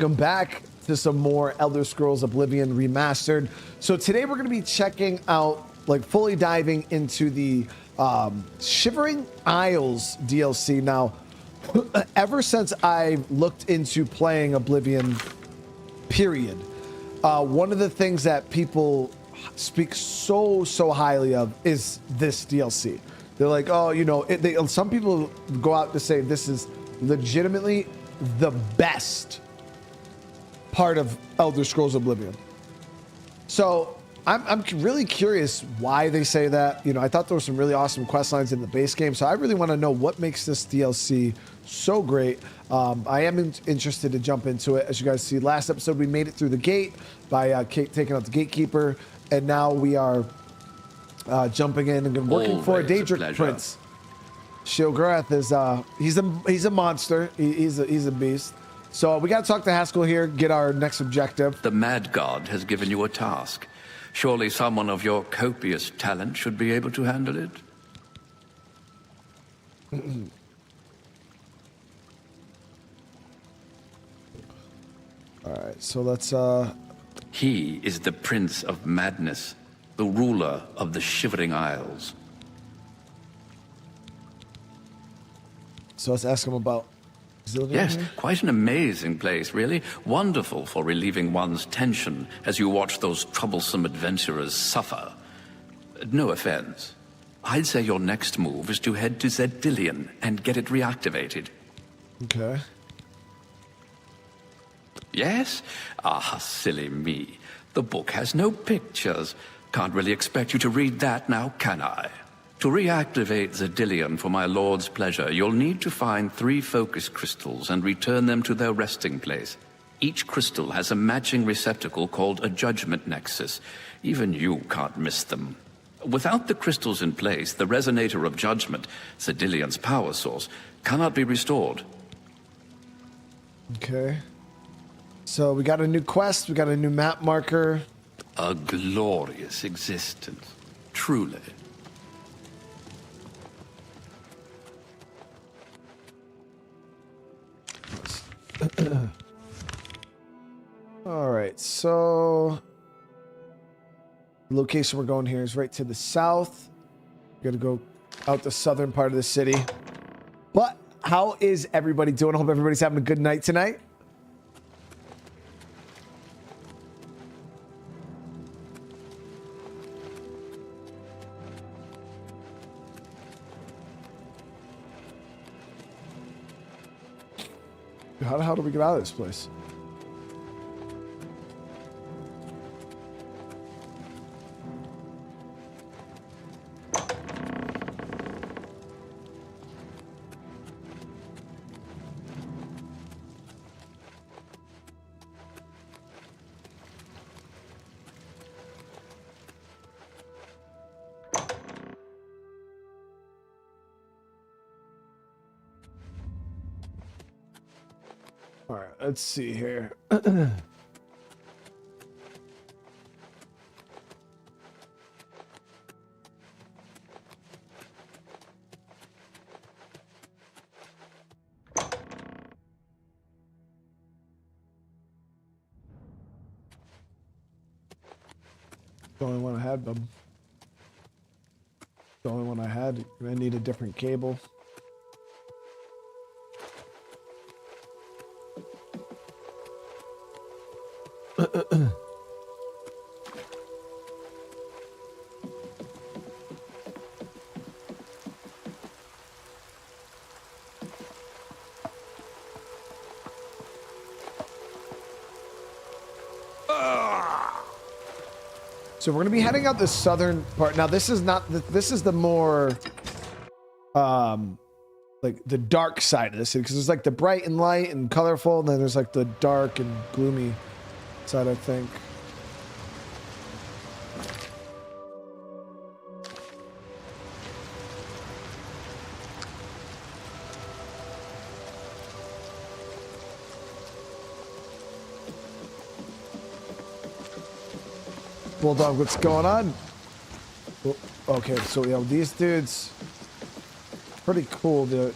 welcome back to some more Elder Scrolls Oblivion Remastered. So today we're going to be checking out, like fully diving into the Shivering Isles DLC. Now, ever since I looked into playing Oblivion, period, one of the things that people speak so highly of is this DLC. They're like, oh, you know, some people go out to say this is legitimately the best part of Elder Scrolls Oblivion. So I'm really curious why they say that. You know, I thought there were some really awesome quest lines in the base game, so I really want to know what makes this DLC so great. I am interested to jump into it. As you guys see, last episode we made it through the gate by taking out the gatekeeper, and now we are jumping in and working for a Daedric prince. Sheogorath is he's a monster. He's a beast. So we got to talk to Haskell here, get our next objective. The Mad God has given you a task. Surely someone of your copious talent should be able to handle it. All right, so let's He is the Prince of Madness, the ruler of the Shivering Isles. So let's ask him about Xylon. Yes, here? quite an amazing place, really. Wonderful for relieving one's tension as you watch those troublesome adventurers suffer. No offense. I'd say your next move is to head to Xylon and get it reactivated. Okay. Yes? Ah, silly me. The book has no pictures. Can't really expect you to read that now, can I? To reactivate Xylon for my lord's pleasure, you'll need to find 3 focus crystals and return them to their resting place. Each crystal has a matching receptacle called a judgment nexus. Even you can't miss them. Without the crystals in place, the resonator of judgment, Xylon's power source, cannot be restored. Okay. So we got a new quest, we got a new map marker. A glorious existence, truly. All right, so the location we're going here is right to the south. We're gonna go out the southern part of the city. But how is everybody doing? I hope everybody's having a good night tonight. How the hell do we get out of this place? All right, let's see here. The only one I had, bub. The only one I had. I need a different cable. So we're going to be heading out the southern part. Now this is not this is the more like the dark side of the city, because there's like the bright and light and colorful, and then there's like the dark and gloomy side, I think. Bulldog, what's going on? Oh, okay, so yeah, these dudes, pretty cool, dude.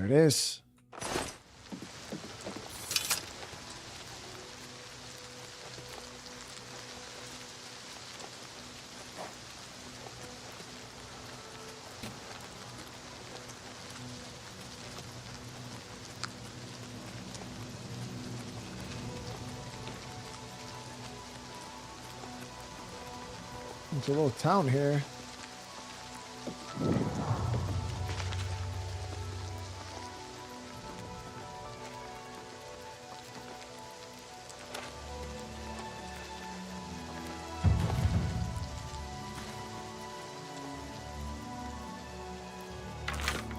There it is. It's a little town here.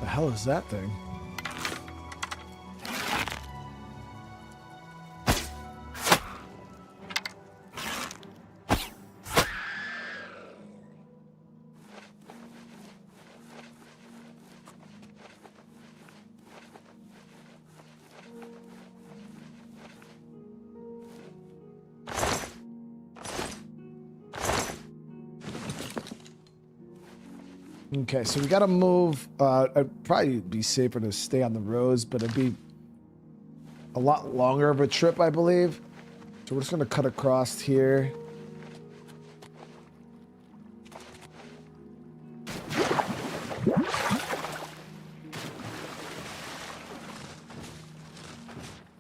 The hell is that thing? Okay, so we gotta move. It'd probably be safer to stay on the roads, but it'd be a lot longer of a trip, I believe. So we're just gonna cut across here.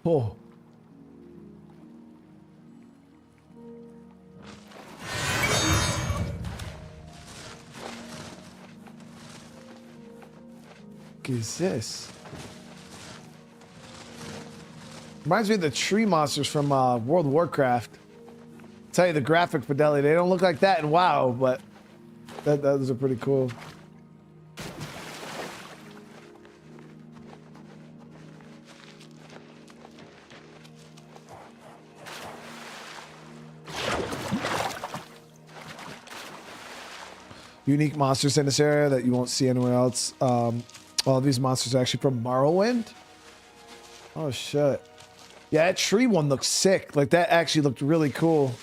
Oh. What is this? Reminds me of the tree monsters from World of Warcraft. I'll tell you, the graphic fidelity, they don't look like that in WoW, but those are pretty cool. Unique monsters in this area that you won't see anywhere else. All these monsters are actually from Morrowind. Oh shit. Yeah, that tree one looks sick. Like that actually looked really cool.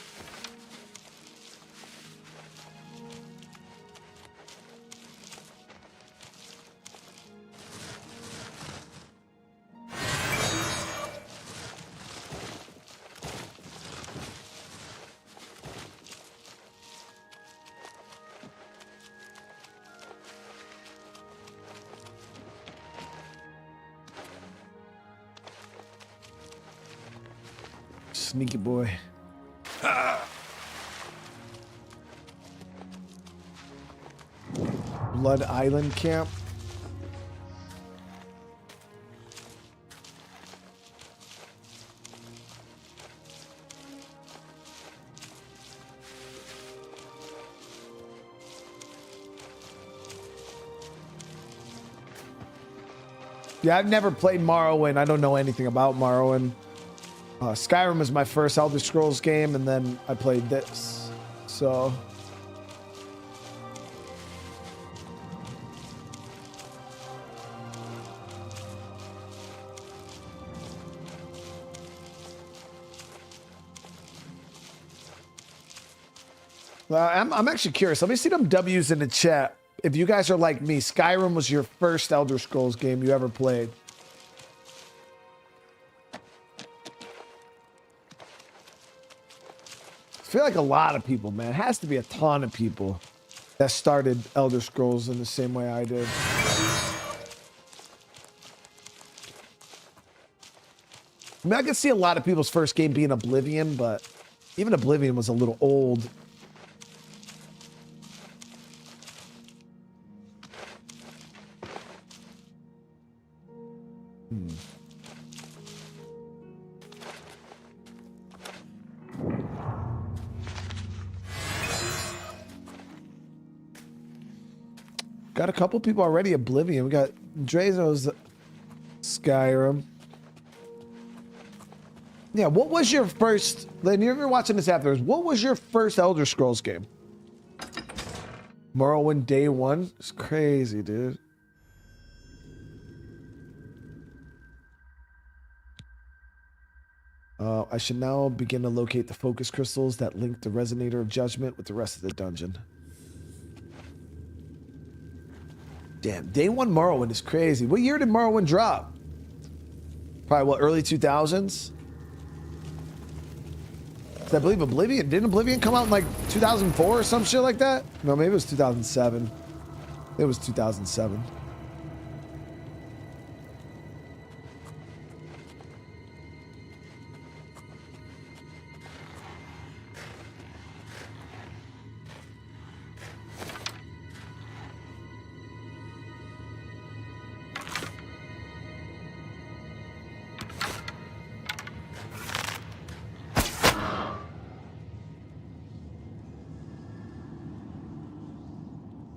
Sneaky boy. Blood Island Camp. Yeah, I've never played Morrowind. I don't know anything about Morrowind. Skyrim was my first Elder Scrolls game, and then I played this. So... I'm actually curious. Let me see them W's in the chat. If you guys are like me, Skyrim was your first Elder Scrolls game you ever played. I feel like a lot of people, man. It has to be a ton of people that started Elder Scrolls in the same way I did. I mean, I can see a lot of people's first game being Oblivion, but even Oblivion was a little old. Got a couple people already Oblivion. We got Drazo's Skyrim. Yeah, what was your first... Lynn, you're watching this afterwards. What was your first Elder Scrolls game? Morrowind Day 1? It's crazy, dude. I should now begin to locate the focus crystals that link the resonator of judgment with the rest of the dungeon. Damn, day one Morrowind is crazy. What year did Morrowind drop? Probably what, early 2000s? I believe Oblivion, didn't Oblivion come out in like 2004 or some shit like that? No, maybe it was 2007. It was 2007.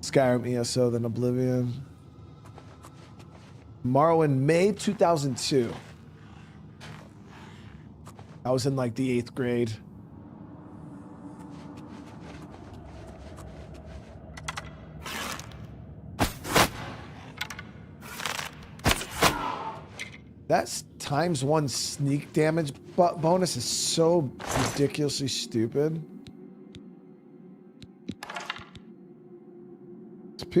Skyrim ESO, then Oblivion. Morrowind, May 2002. I was in like the 8th grade. That ×1 sneak damage bonus is so ridiculously stupid.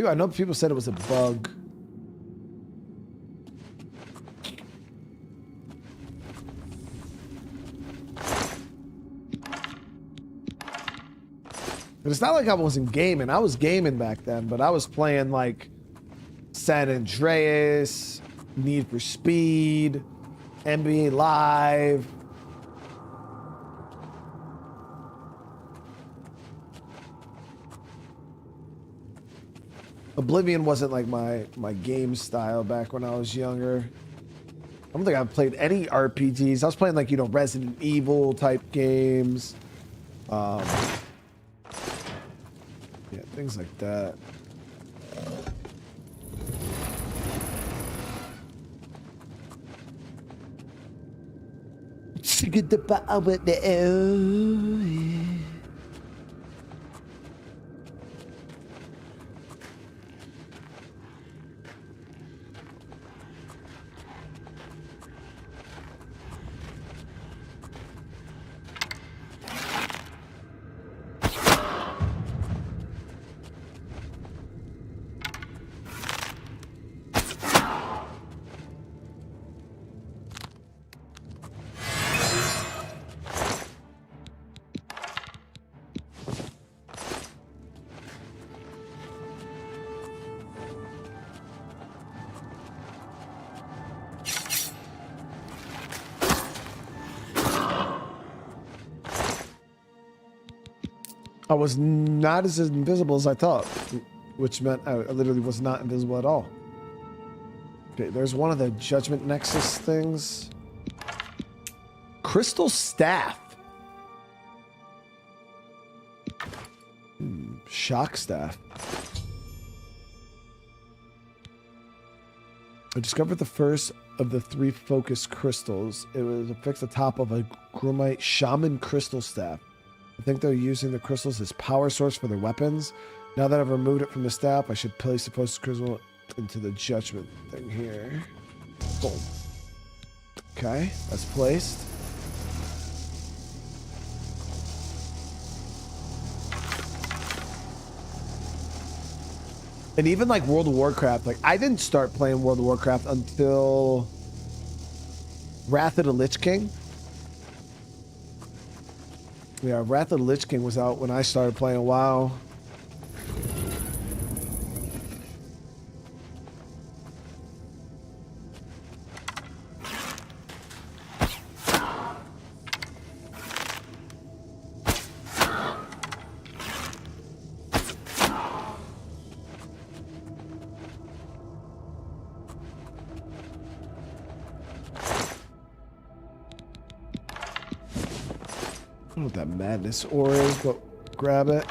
I know people said it was a bug. But it's not like I wasn't gaming. I was gaming back then, but I was playing like San Andreas, Need for Speed, NBA Live. Oblivion wasn't like my game style back when I was younger. I don't think I've played any RPGs. I was playing like, you know, Resident Evil type games. Yeah, things like that. Get the power with the I was not as invisible as I thought, which meant I literally was not invisible at all. Okay, there's one of the Judgment Nexus things. Crystal Staff. Shock Staff. I discovered the first of the 3 focus crystals. It was affixed at the top of a Grumite Shaman Crystal Staff. I think they're using the crystals as power source for their weapons. Now that I've removed it from the staff, I should place the focus crystal into the judgment thing here. Boom. Okay, that's placed. And even like World of Warcraft, like I didn't start playing World of Warcraft until Wrath of the Lich King. Yeah, Wrath of the Lich King was out when I started playing WoW. I don't know what that madness ore is, but grab it.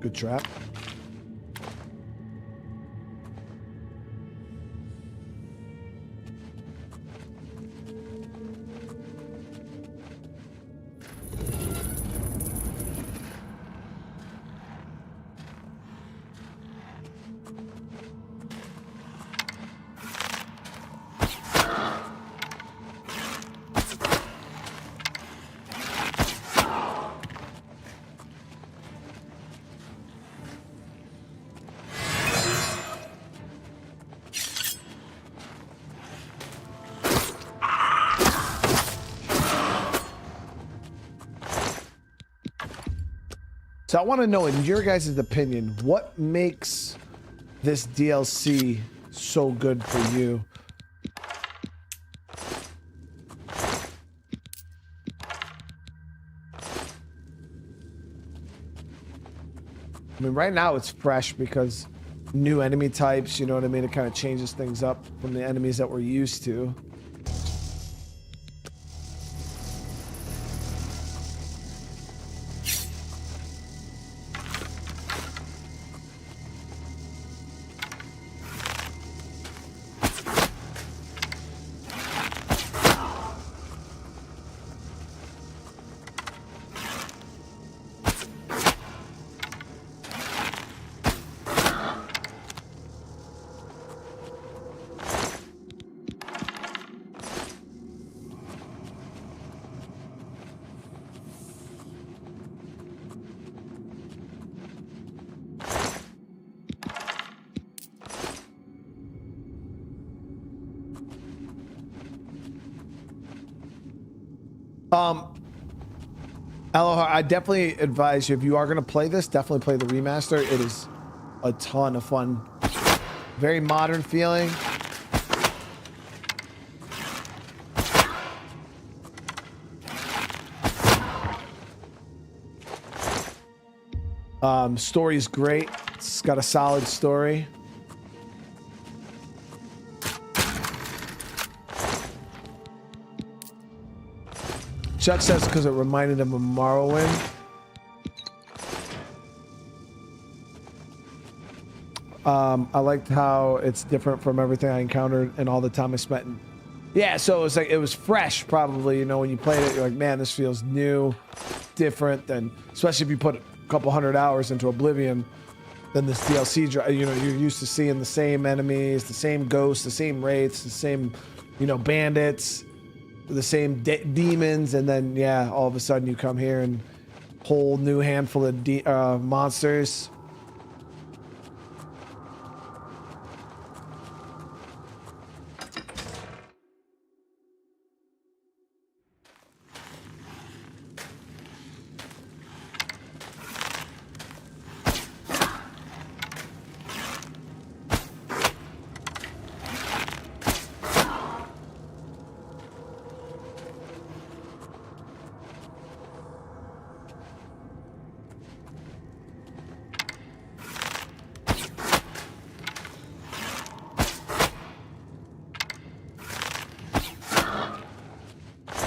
Good trap. So I want to know, in your guys' opinion, what makes this DLC so good for you? I mean, right now it's fresh because new enemy types, you know what I mean? It kind of changes things up from the enemies that we're used to. Aloha, I definitely advise you, if you are going to play this, definitely play the remaster. It is a ton of fun. Very modern feeling. Story's great. It's got a solid story. Chuck says because it reminded him of Morrowind. I liked how it's different from everything I encountered and all the time I spent in. Yeah, so it was like, it was fresh probably, you know, when you played it, you're like, man, this feels new, different than, especially if you put a couple 100 hours into Oblivion, then this DLC, you know, you're used to seeing the same enemies, the same ghosts, the same wraiths, the same, you know, bandits, the same demons, and then yeah, all of a sudden you come here and whole new handful of monsters.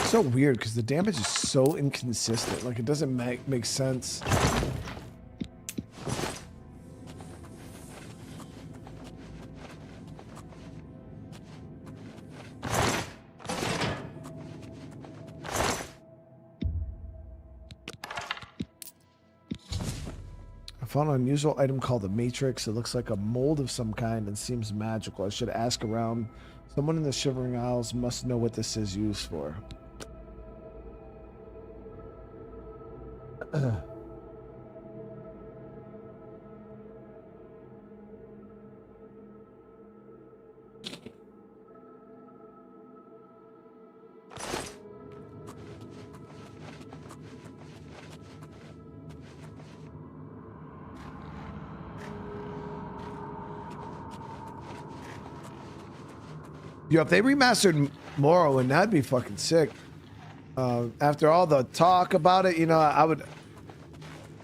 So weird because the damage is so inconsistent. Like, it doesn't make sense. I found an unusual item called the Matrix. It looks like a mold of some kind and seems magical. I should ask around. Someone in the Shivering Isles must know what this is used for. Yo, if they remastered Morrowind, that'd be fucking sick. After all the talk about it, you know, I would.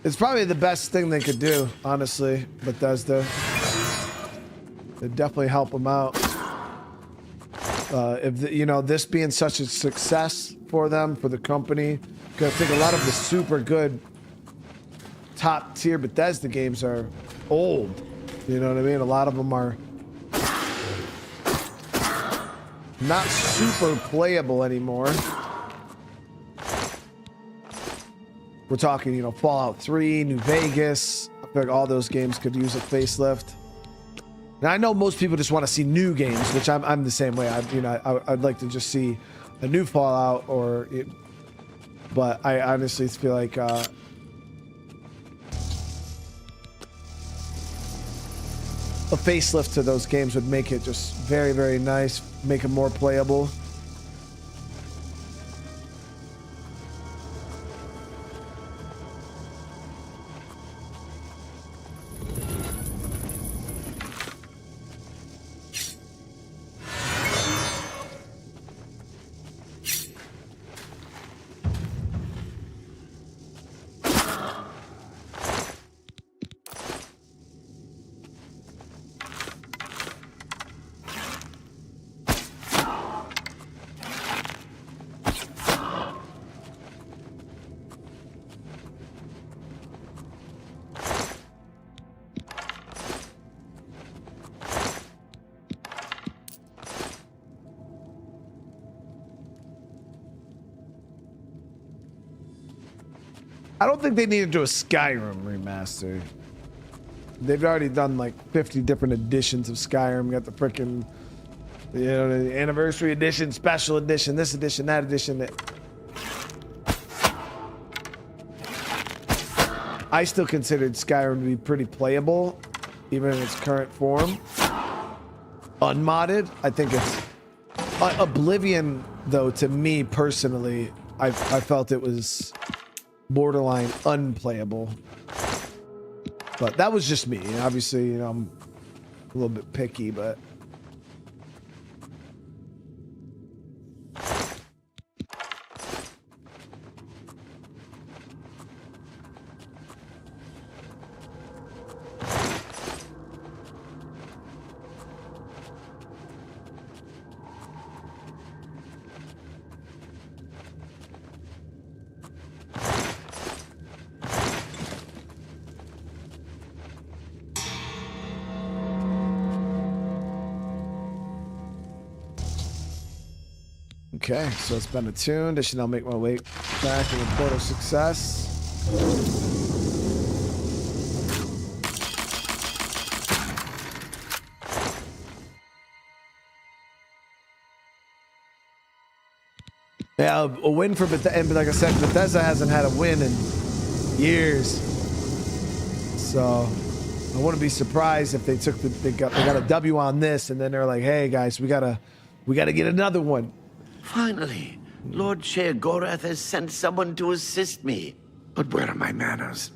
It's probably the best thing they could do, honestly. Bethesda. It'd definitely help them out. You know, this being such a success for them, for the company, because I think a lot of the super good top tier Bethesda games are old. You know what I mean? A lot of them are not super playable anymore. We're talking, you know, Fallout 3, New Vegas. I feel like all those games could use a facelift. And I know most people just want to see new games, which I'm the same way. I'd like to just see a new Fallout but I honestly feel like a facelift to those games would make it just very, very nice, make it more playable. I don't think they need to do a Skyrim remaster. They've already done like 50 different editions of Skyrim. You got the freaking, you know, the anniversary edition, special edition, this edition, that edition. I still considered Skyrim to be pretty playable, even in its current form. Unmodded, I think it's Oblivion, though. To me personally, I felt it was borderline unplayable, but that was just me. Obviously, you know, I'm a little bit picky, but okay, so it's been attuned. I should now make my way back and report a success. Yeah, a win for Bethesda, and like I said, Bethesda hasn't had a win in years. So I wouldn't be surprised if they got a W on this, and then they're like, "Hey guys, we gotta get another one." Finally, Lord Sheogorath has sent someone to assist me. But where are my manners?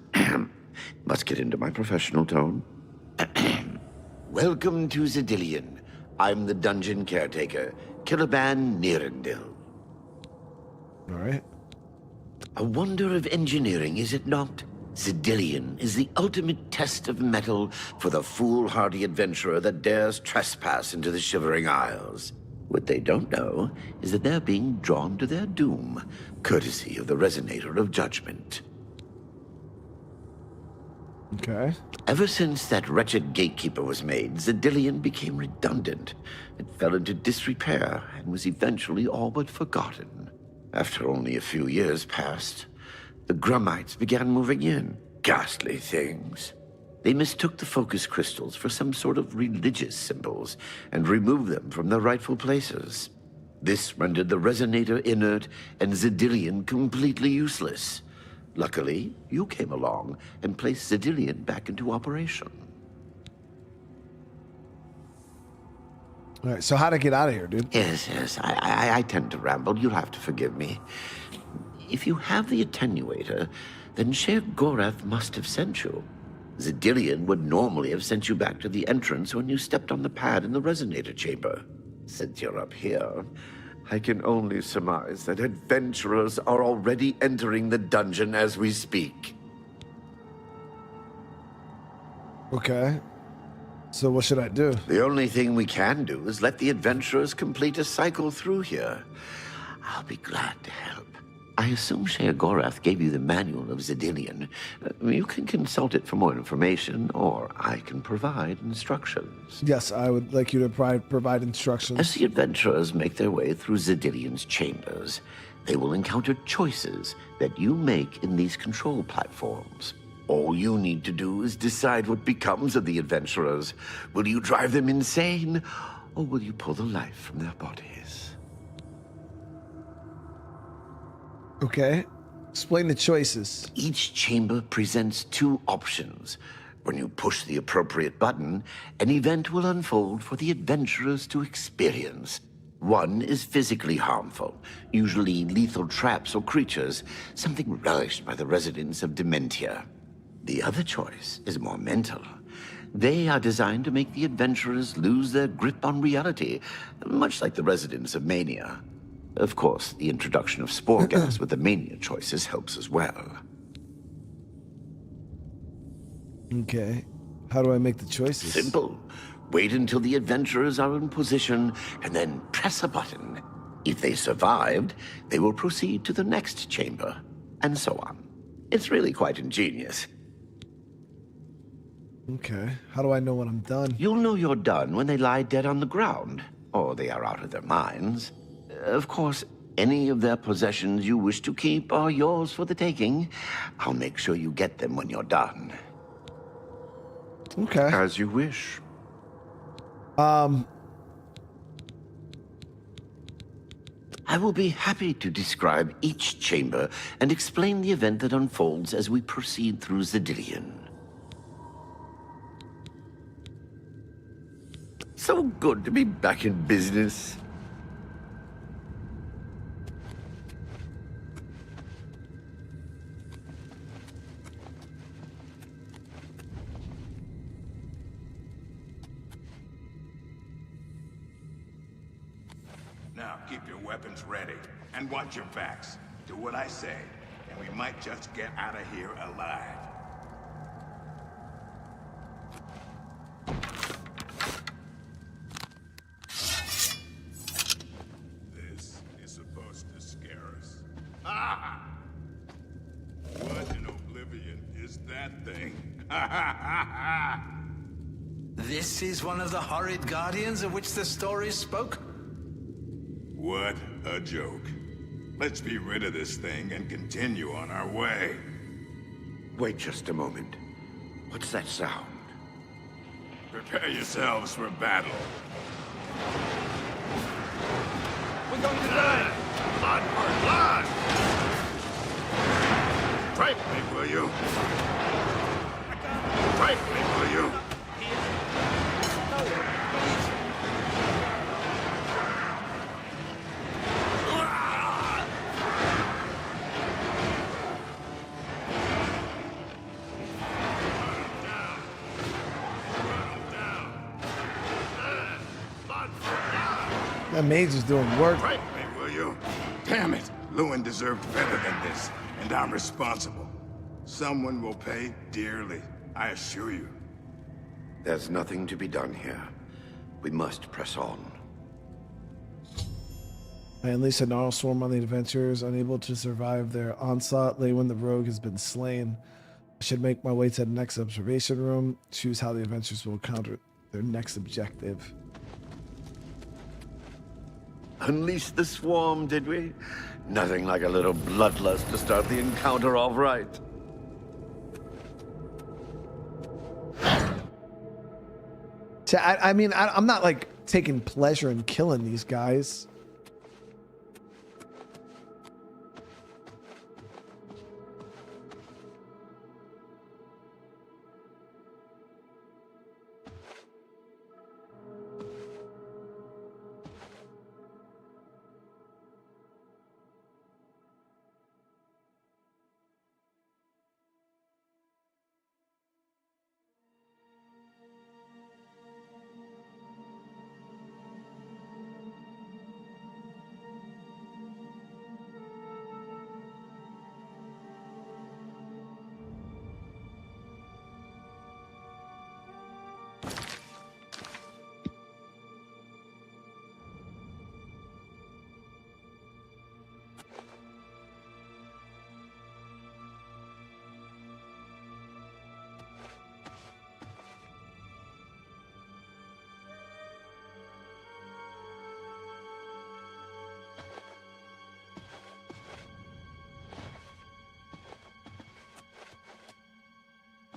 Must get into my professional tone. Welcome to Xylon. I'm the dungeon caretaker, Killaban Nirendil. All right. A wonder of engineering, is it not? Xylon is the ultimate test of mettle for the foolhardy adventurer that dares trespass into the Shivering Isles. What they don't know is that they're being drawn to their doom, courtesy of the resonator of judgment. Okay. Ever since that wretched gatekeeper was made, Xylon became redundant. It fell into disrepair and was eventually all but forgotten. After only a few years passed, the Grummites began moving in. Ghastly things. They mistook the focus crystals for some sort of religious symbols and removed them from their rightful places. This rendered the resonator inert and Xylon completely useless. Luckily, you came along and placed Xylon back into operation. All right, so how to get out of here, dude? Yes, I tend to ramble. You'll have to forgive me. If you have the attenuator, then Sheogorath must have sent you. Xylon would normally have sent you back to the entrance when you stepped on the pad in the resonator chamber. Since you're up here, I can only surmise that adventurers are already entering the dungeon as we speak. Okay. So what should I do? The only thing we can do is let the adventurers complete a cycle through here. I'll be glad to help. I assume Sheogorath gave you the manual of Xydilian. You can consult it for more information, or I can provide instructions. Yes, I would like you to provide instructions. As the adventurers make their way through Xydilian's chambers, they will encounter choices that you make in these control platforms. All you need to do is decide what becomes of the adventurers. Will you drive them insane, or will you pull the life from their bodies? Okay. Explain the choices. Each chamber presents two options. When you push the appropriate button, an event will unfold for the adventurers to experience. One is physically harmful, usually lethal traps or creatures, something relished by the residents of Dementia. The other choice is more mental. They are designed to make the adventurers lose their grip on reality, much like the residents of Mania. Of course, the introduction of spore gas with the Mania choices helps as well. Okay. How do I make the choices? Simple. Wait until the adventurers are in position, and then press a button. If they survived, they will proceed to the next chamber, and so on. It's really quite ingenious. Okay. How do I know when I'm done? You'll know you're done when they lie dead on the ground, or they are out of their minds. Of course, any of their possessions you wish to keep are yours for the taking. I'll make sure you get them when you're done. Okay. As you wish. I will be happy to describe each chamber and explain the event that unfolds as we proceed through Xydilian. So good to be back in business. Now, keep your weapons ready, and watch your backs. Do what I say, and we might just get out of here alive. This is supposed to scare us. Ah! What in Oblivion is that thing? This is one of the horrid guardians of which the story spoke? What a joke. Let's be rid of this thing and continue on our way. Wait just a moment. What's that sound? Prepare yourselves for battle. We're going to die! Blood for blood! Fight me, will you? Fight me, will you? That mage is doing work. Fight me, will you? Damn it! Lewin deserved better than this, and I'm responsible. Someone will pay dearly, I assure you. There's nothing to be done here. We must press on. I unleash a gnarl swarm on the adventurers, unable to survive their onslaught. Lewin the rogue has been slain. I should make my way to the next observation room, choose how the adventurers will counter their next objective. Unleash the swarm, did we? Nothing like a little bloodlust to start the encounter off right. I mean, I'm not like taking pleasure in killing these guys.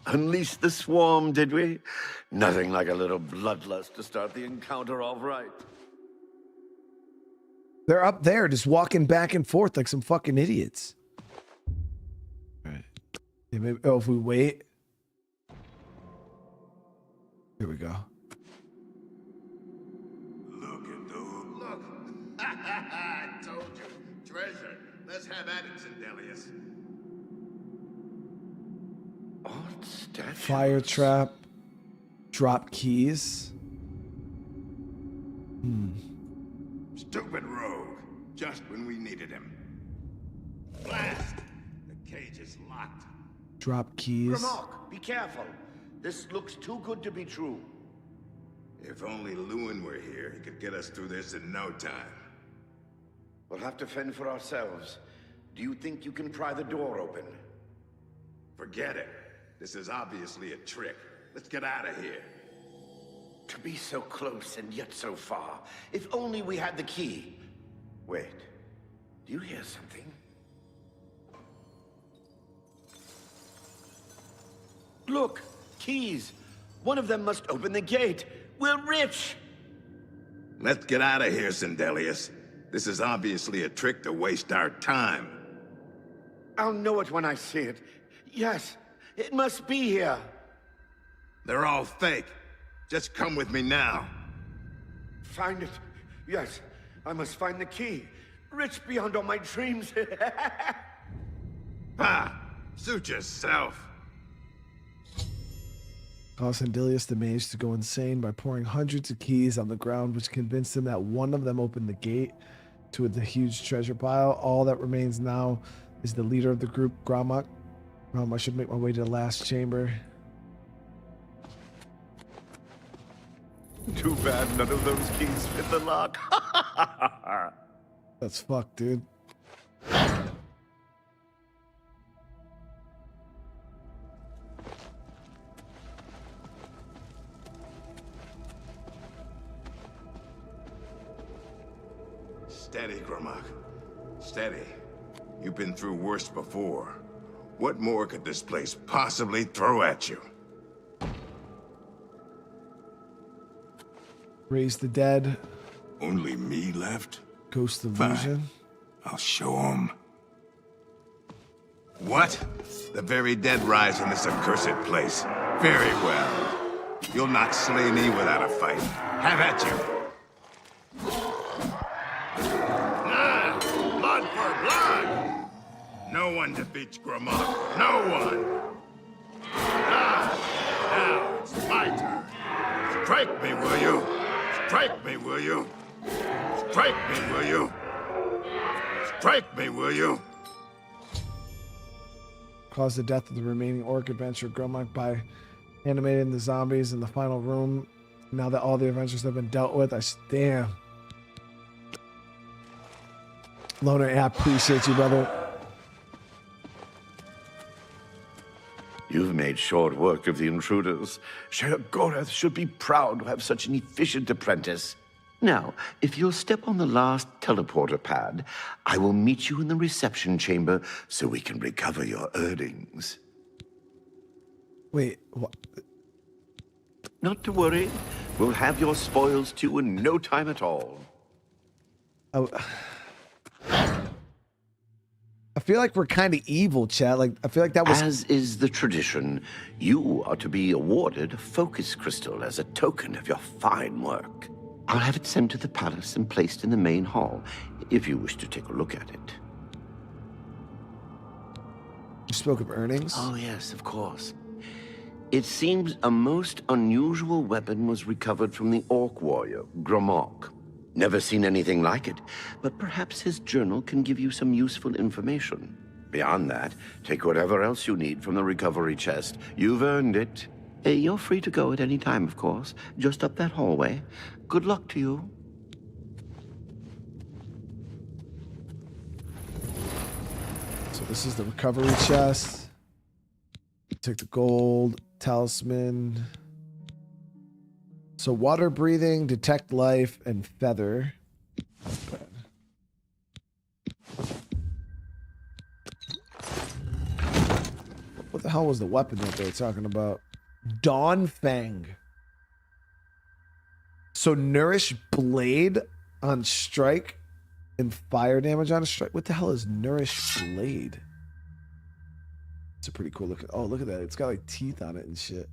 Unleashed the swarm, did we? Nothing like a little bloodlust to start the encounter off right. They're up there just walking back and forth like some fucking idiots. All right. Yeah, maybe, oh, if we wait. Here we go. Look at those. Look. I told you. Treasure. Let's have at it, Zendelius. Odd statue. Fire trap. Drop keys. Stupid rogue. Just when we needed him. Blast! The cage is locked. Drop keys. Grimlock, be careful. This looks too good to be true. If only Lewin were here, he could get us through this in no time. We'll have to fend for ourselves. Do you think you can pry the door open? Forget it. This is obviously a trick. Let's get out of here. To be so close and yet so far. If only we had the key. Wait. Do you hear something? Look! Keys! One of them must open the gate. We're rich! Let's get out of here, Zendelius. This is obviously a trick to waste our time. I'll know it when I see it. Yes, it must be here. They're all fake. Just come with me now. Find it. Yes, I must find the key. Rich beyond all my dreams. Ha! Suit yourself. Caused Zendelius the mage to go insane by pouring hundreds of keys on the ground, which convinced him that one of them opened the gate to the huge treasure pile. All that remains now is the leader of the group, Gromuk. I should make my way to the last chamber. Too bad none of those keys fit the lock. That's fucked, dude. Steady, Gromuk. Steady. You've been through worse before. What more could this place possibly throw at you? Raise the dead. Only me left? Ghost Fine. illusion. I'll show them. What? The very dead rise in this accursed place. Very well. You'll not slay me without a fight. Have at you. Blood for blood! No one defeats Gromuk. No one! Now it's my turn. Strike me, will you? Strike me, will you? Strike me, will you? Strike me, will you? Cause the death of the remaining orc adventurer Gromuk by animating the zombies in the final room. Now that all the adventures have been dealt with, damn. Loner, I appreciate you, brother. You've made short work of the intruders. Sheogorath should be proud to have such an efficient apprentice. Now, if you'll step on the last teleporter pad, I will meet you in the reception chamber so we can recover your earnings. Wait, what? Not to worry. We'll have your spoils too in no time at all. Oh. I feel like we're kind of evil, chat. Like, I feel like that was... As is the tradition, you are to be awarded a focus crystal as a token of your fine work. I'll have it sent to the palace and placed in the main hall, if you wish to take a look at it. You spoke of earnings? Oh, yes, of course. It seems a most unusual weapon was recovered from the orc warrior, Gromuk. Never seen anything like it, but perhaps his journal can give you some useful information. Beyond that, take whatever else you need from the recovery chest. You've earned it. You're free to go at any time, of course. Just up that hallway. Good luck to you. So this is the recovery chest. Take the gold, talisman. So water breathing, detect life, and feather. What What the hell was the weapon that they were talking about? Dawnfang. So nourish blade on strike and fire damage on a strike. What the hell is nourish blade? It's a pretty cool looking. Oh, look at that. It's got like teeth on it and shit.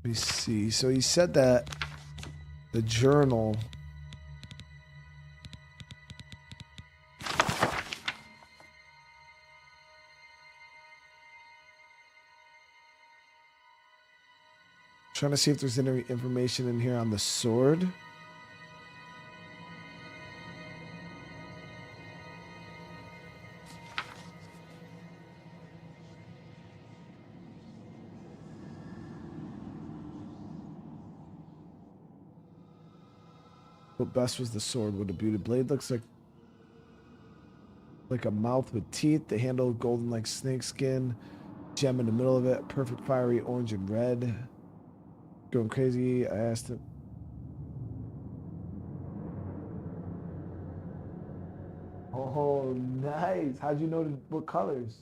Let me see. So he said that the journal. Trying to see if there's any information in here on the sword. What best was the sword with a beauty blade? Looks like a mouth with teeth. The handle golden like snake skin. Gem in the middle of it. Perfect fiery orange and red. Going crazy. I asked him. Oh, nice. How'd you know what colors?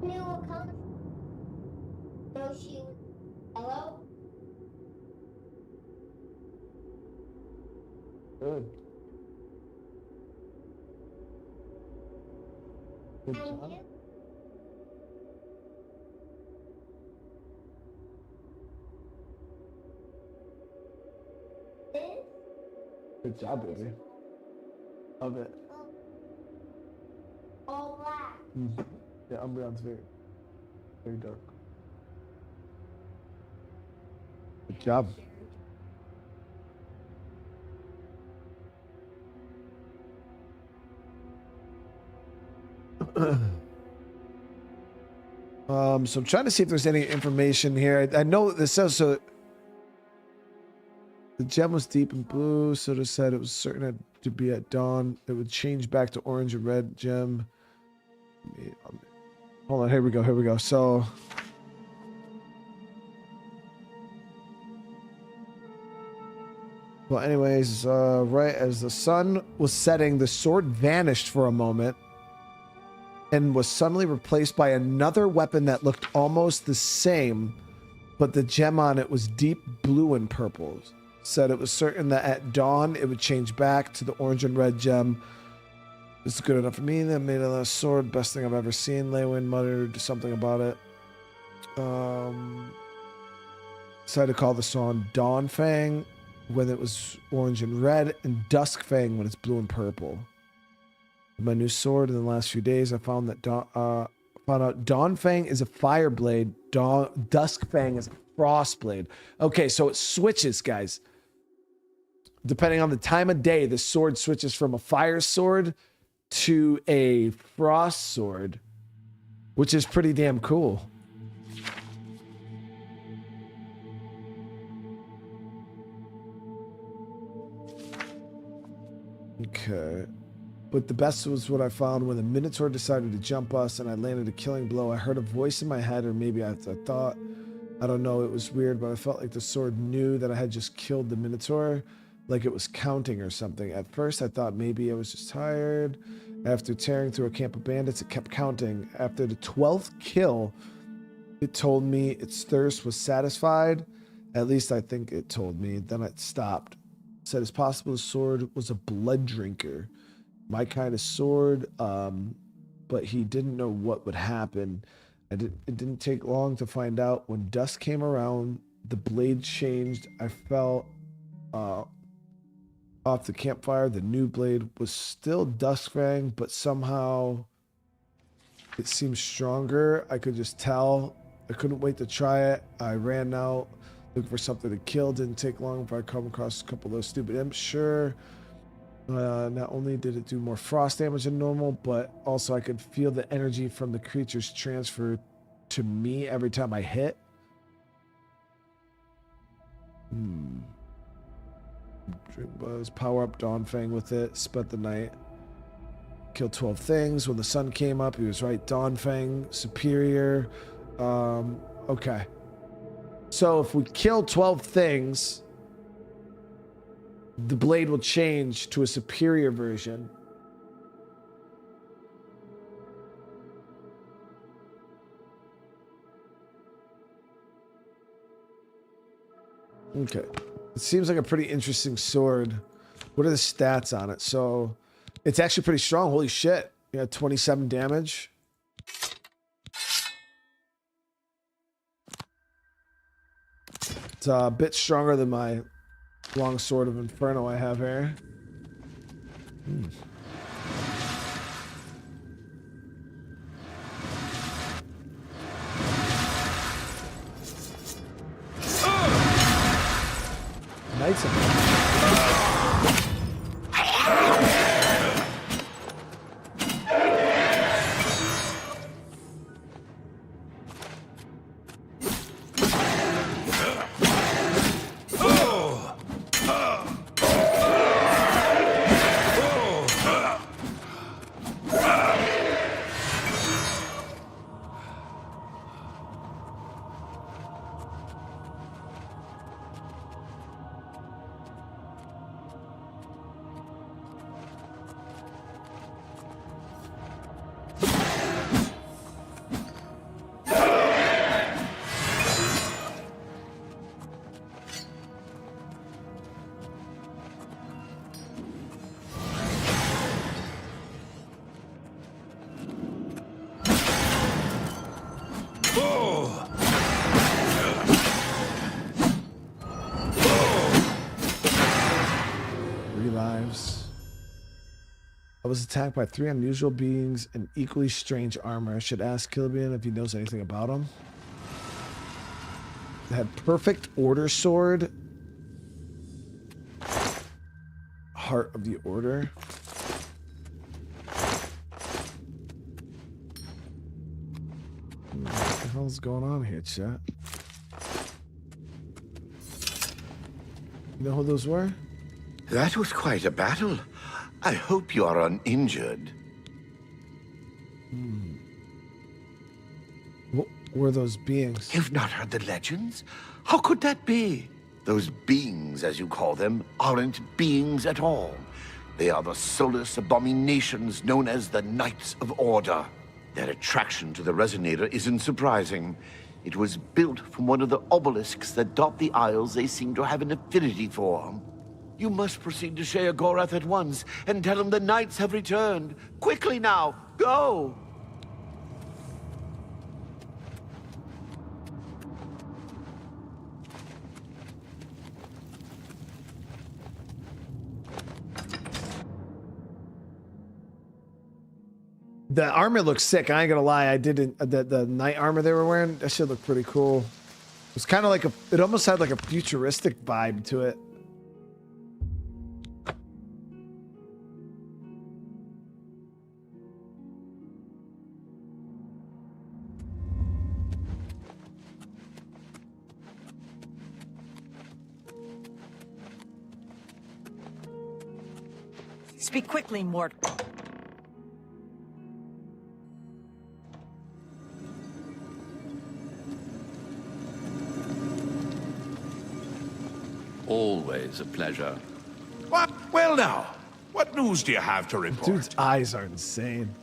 I knew what color. No, she was yellow. Good. Good job. Good job, baby. Love it. All black. Yeah, Umbreon's very dark. Good job. So I'm trying to see if there's any information here. I know this says so. The gem was deep in blue, so it said it was certain to be at dawn. It would change back to orange or red gem. Hold on, here we go. So well, anyways, right as the sun was setting, the sword vanished for a moment and was suddenly replaced by another weapon that looked almost the same, but the gem on it was deep blue and purple. Said it was certain that at dawn it would change back to the orange and red gem. This is good enough for me. That made a sword. Best thing I've ever seen. Leywin muttered something about it. Decided to call the song Dawnfang when it was orange and red, and Duskfang when it's blue and purple. With my new sword in the last few days, I found that found out Dawnfang is a fire blade. Duskfang is a frost blade. Okay, so it switches, guys. Depending on the time of day, the sword switches from a fire sword to a frost sword, which is pretty damn cool. Okay. But the best was what I found when the Minotaur decided to jump us and I landed a killing blow. I heard a voice in my head, or maybe I thought, I don't know, it was weird, but I felt like the sword knew that I had just killed the Minotaur, like it was counting or something. At first, I thought maybe I was just tired. After tearing through a camp of bandits, it kept counting. After the 12th kill, it told me its thirst was satisfied. At least I think it told me. Then it stopped. It said it's possible the sword was a blood drinker. My kind of sword, but he didn't know what would happen. It didn't take long to find out. When dusk came around, the blade changed. I fell off the campfire. The new blade was still Duskfang, but somehow it seemed stronger. I could just tell. I couldn't wait to try it. I ran out, looking for something to kill. Didn't take long before I come across a couple of those stupid imps. Sure. Not only did it do more frost damage than normal, but also I could feel the energy from the creatures transfer to me every time I hit. Drink buzz, power up Dawnfang with it, spent the night. Killed 12 things. When the sun came up, he was right. Dawnfang, superior. Okay. So if we kill 12 things, the blade will change to a superior version. Okay. It seems like a pretty interesting sword. What are the stats on it? So it's actually pretty strong. Holy shit. Yeah, 27 damage. It's a bit stronger than my long sword of Inferno I have here. Knights of I was attacked by 3 unusual beings in equally strange armor. I should ask Kilbian if he knows anything about them. They had perfect order sword. Heart of the Order. What the hell's going on here, chat? You know who those were? That was quite a battle. I hope you are uninjured. What were those beings? You've not heard the legends? How could that be? Those beings, as you call them, aren't beings at all. They are the soulless abominations known as the Knights of Order. Their attraction to the resonator isn't surprising. It was built from one of the obelisks that dot the isles they seem to have an affinity for. You must proceed to Sheogorath at once and tell him the knights have returned. Quickly now, go! The armor looks sick. I ain't gonna lie. I didn't. The knight armor they were wearing, that shit looked pretty cool. It was kind of like it almost had like a futuristic vibe to it. Speak quickly, Mort. Always a pleasure. What? Well now, what news do you have to report? Dude's eyes are insane.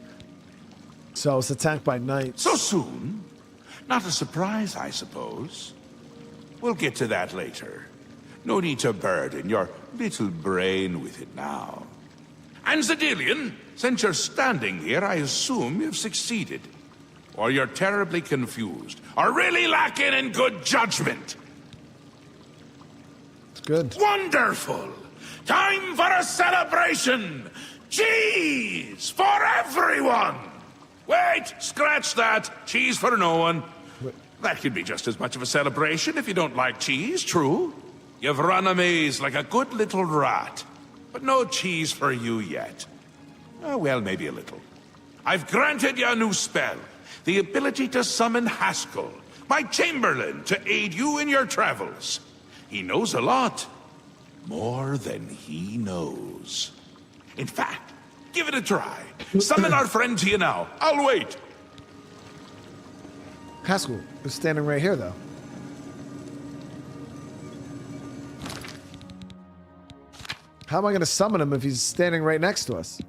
So it's attacked by knights. So soon? Not a surprise, I suppose. We'll get to that later. No need to burden your little brain with it now. And Xydilian, since you're standing here, I assume you've succeeded. Or you're terribly confused, or really lacking in good judgment. It's good. Wonderful! Time for a celebration! Cheese for everyone! Wait, scratch that. Cheese for no one. That could be just as much of a celebration if you don't like cheese, true? You've run a maze like a good little rat. But no cheese for you yet. Oh, well, maybe a little. I've granted you a new spell. The ability to summon Haskell, my Chamberlain, to aid you in your travels. He knows a lot. More than he knows. In fact, give it a try. Summon our friend to you now. I'll wait. Haskell is standing right here, though. How am I going to summon him if he's standing right next to us?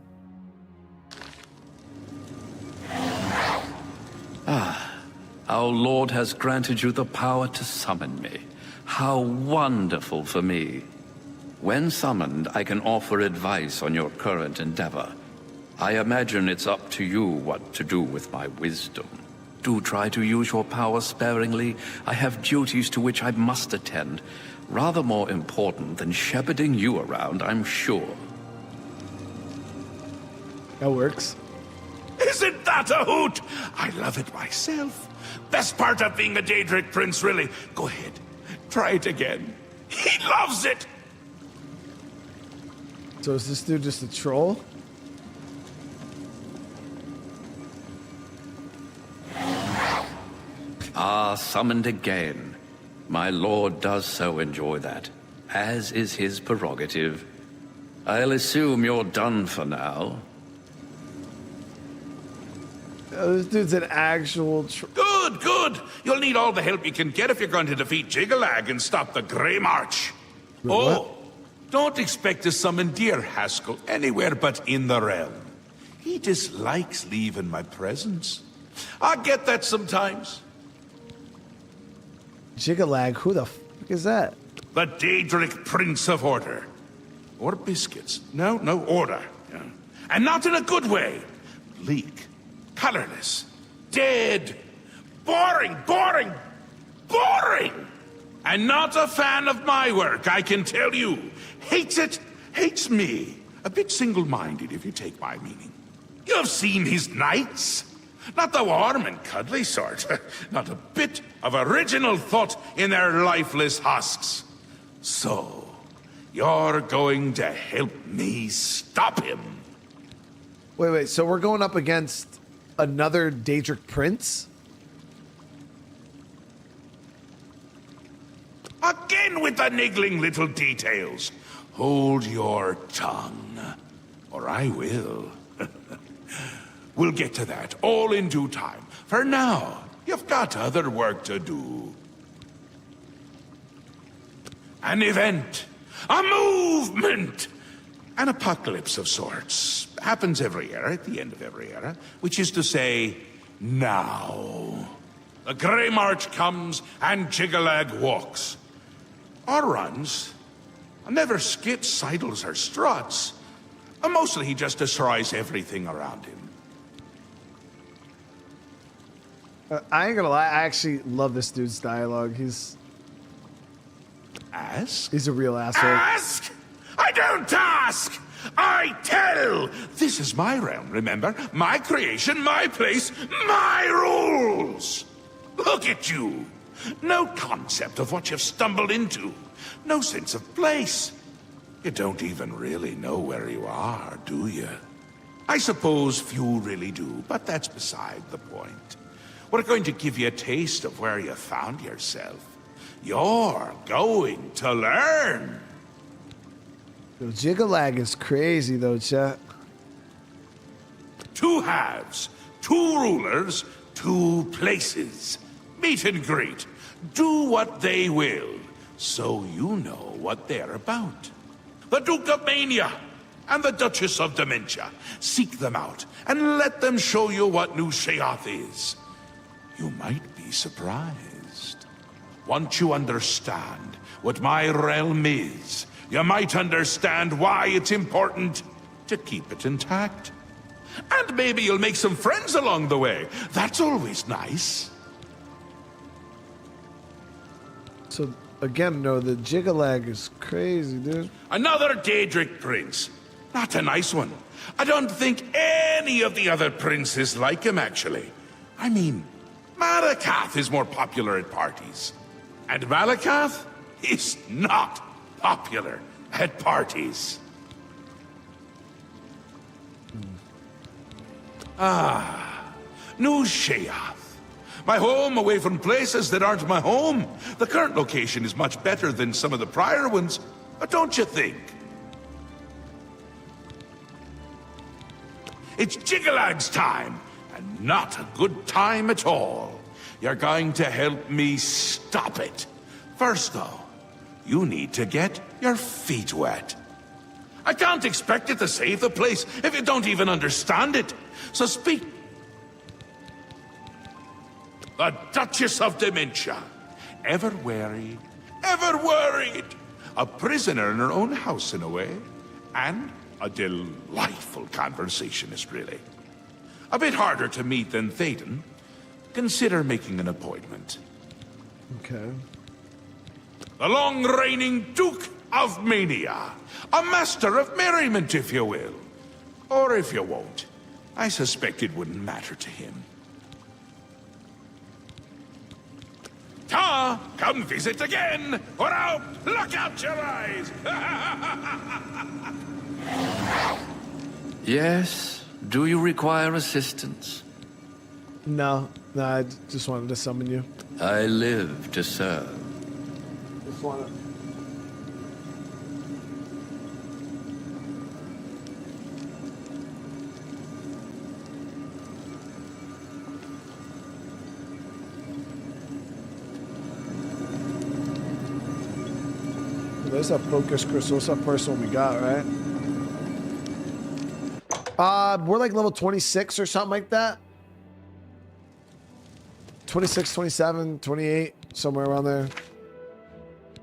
Our Lord has granted you the power to summon me. How wonderful for me. When summoned, I can offer advice on your current endeavor. I imagine it's up to you what to do with my wisdom. Do try to use your power sparingly. I have duties to which I must attend. Rather more important than shepherding you around, I'm sure. That works. Isn't that a hoot? I love it myself. Best part of being a Daedric prince, really. Go ahead. Try it again. He loves it! So is this dude just a troll? Ah, summoned again. My lord does so enjoy that, as is his prerogative. I'll assume you're done for now. Oh, this dude's an actual Good, good. You'll need all the help you can get if you're going to defeat Jigalag and stop the Grey March. What? Don't expect to summon dear Haskell anywhere but in the realm. He dislikes leaving my presence. I get that sometimes. Jigalag, who the fuck is that? The Daedric Prince of Order. Or biscuits. No, order. Yeah. And not in a good way. Bleak. Colorless. Dead. Boring. And not a fan of my work, I can tell you. Hates it, hates me. A bit single-minded, if you take my meaning. You've seen his knights. Not the warm and cuddly sort. Not a bit of original thought in their lifeless husks. So, you're going to help me stop him. Wait, so we're going up against another Daedric prince? Again with the niggling little details. Hold your tongue, or I will. We'll get to that, all in due time. For now, you've got other work to do. An event, a movement, an apocalypse of sorts. Happens every era, at the end of every era, which is to say, now. The Grey March comes and Jigalag walks. Or runs. Never skips, sidles, or struts. Mostly he just destroys everything around him. I ain't gonna lie, I actually love this dude's dialogue. He's Ask? a real asshole. Ask! I don't ask! I tell! This is my realm, remember? My creation, my place, my rules! Look at you! No concept of what you've stumbled into. No sense of place. You don't even really know where you are, do you? I suppose few really do, but that's beside the point. We're going to give you a taste of where you found yourself. You're going to learn. Yo, Jigalag is crazy though, chat. Two halves, two rulers, two places. Meet and greet. Do what they will, so you know what they're about. The Duke of Mania and the Duchess of Dementia. Seek them out and let them show you what New Sheogorath is. You might be surprised. Once you understand what my realm is, you might understand why it's important to keep it intact. And maybe you'll make some friends along the way. That's always nice. So again, no, the Jigalag is crazy, dude. Another Daedric prince. Not a nice one. I don't think any of the other princes like him, actually. I mean, Malakath is more popular at parties. And Malakath is not popular at parties. New Sheogorath. My home away from places that aren't my home. The current location is much better than some of the prior ones, don't you think? It's Jigalag's time, and not a good time at all. You're going to help me stop it. First, though, you need to get your feet wet. I can't expect it to save the place if you don't even understand it. So speak. The Duchess of Dementia. Ever wary, ever worried. A prisoner in her own house in a way. And a delightful conversationist, really. A bit harder to meet than Thadon. Consider making an appointment. Okay. The long-reigning Duke of Mania. A master of merriment, if you will. Or if you won't. I suspect it wouldn't matter to him. Ta! Come visit again, or I'll pluck out your eyes! Yes? Do you require assistance? No, I just wanted to summon you. I live to serve. Just wanted. There's that focus crystal. That's the first one we got, right? We're like level 26 or something like that. 26, 27, 28, somewhere around there.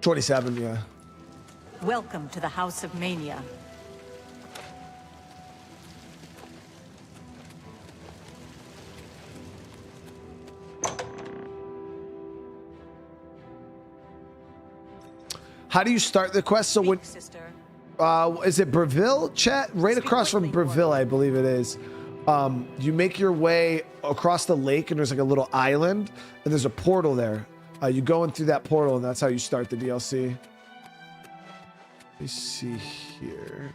27, yeah. Welcome to the House of Mania. How do you start the quest? So when, Sister. is it Breville, chat? Right across from Breville, I believe it is. You make your way across the lake and there's like a little island and there's a portal there. You go in through that portal and that's how you start the DLC. Let me see here.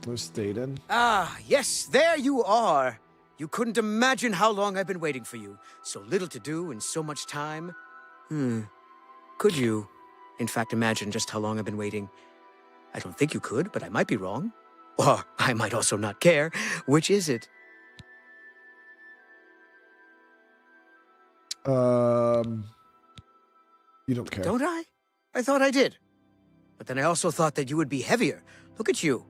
Where's Thadon? Ah, yes, there you are. You couldn't imagine how long I've been waiting for you. So little to do and so much time. Could you, in fact, imagine just how long I've been waiting? I don't think you could, but I might be wrong. Or I might also not care. Which is it? You don't care. Don't I? I thought I did. But then I also thought that you would be heavier. Look at you.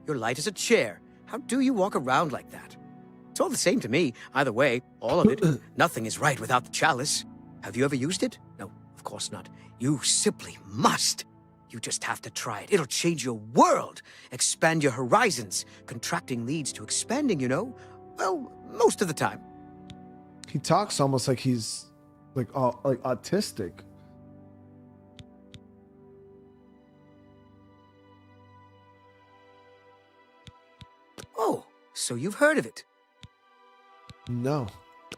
You're light as a chair. How do you walk around like that? It's all the same to me. Either way, all of it. Nothing is right without the chalice. Have you ever used it? No, of course not. You simply must. You just have to try it. It'll change your world. Expand your horizons. Contracting leads to expanding, you know? Well, most of the time. He talks almost like he's like autistic. Oh, so you've heard of it. No.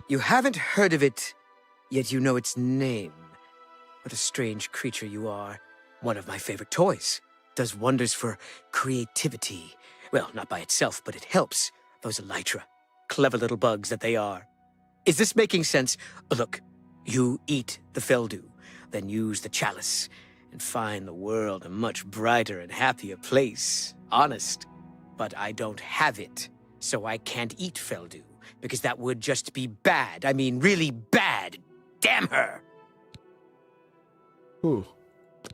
You haven't heard of it, yet you know its name. What a strange creature you are. One of my favorite toys. Does wonders for creativity. Well, not by itself, but it helps. Those elytra. Clever little bugs that they are. Is this making sense? Look, you eat the Felldew, then use the chalice, and find the world a much brighter and happier place. Honest. But I don't have it, so I can't eat Felldew. Because that would just be bad. I mean, really bad. Damn her! Ooh.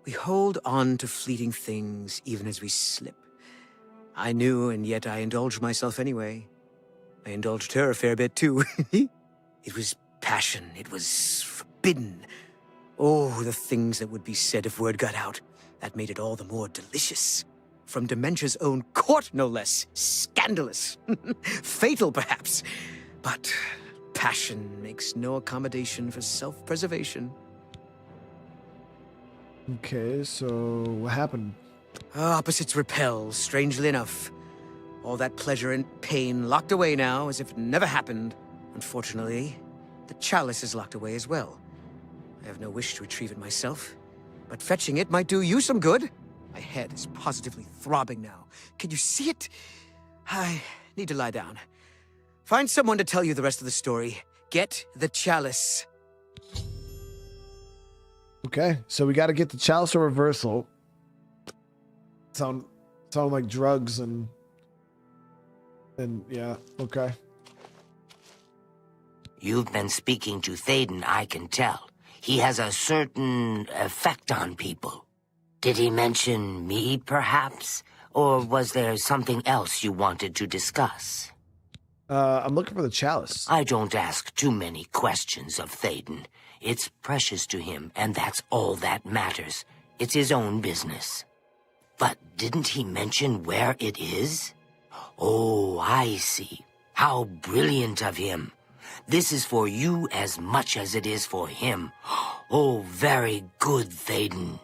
We hold on to fleeting things even as we slip. I knew, and yet I indulged myself anyway. I indulged her a fair bit, too. It was passion. It was forbidden. Oh, the things that would be said if word got out. That made it all the more delicious. From Dementia's own court, no less. Scandalous. Fatal, perhaps. But passion makes no accommodation for self-preservation. Okay, so what happened? Opposites repel, strangely enough. All that pleasure and pain locked away now, as if it never happened. Unfortunately, the chalice is locked away as well. I have no wish to retrieve it myself, but fetching it might do you some good. My head is positively throbbing now. Can you see it? I need to lie down. Find someone to tell you the rest of the story. Get the chalice. Okay, so we got to get the chalice or reversal. Sound like drugs and yeah, okay. You've been speaking to Thadon, I can tell. He has a certain effect on people. Did he mention me, perhaps? Or was there something else you wanted to discuss? I'm looking for the chalice. I don't ask too many questions of Thadon. It's precious to him, and that's all that matters. It's his own business. But didn't he mention where it is? Oh, I see. How brilliant of him. This is for you as much as it is for him. Oh, very good, Thadon.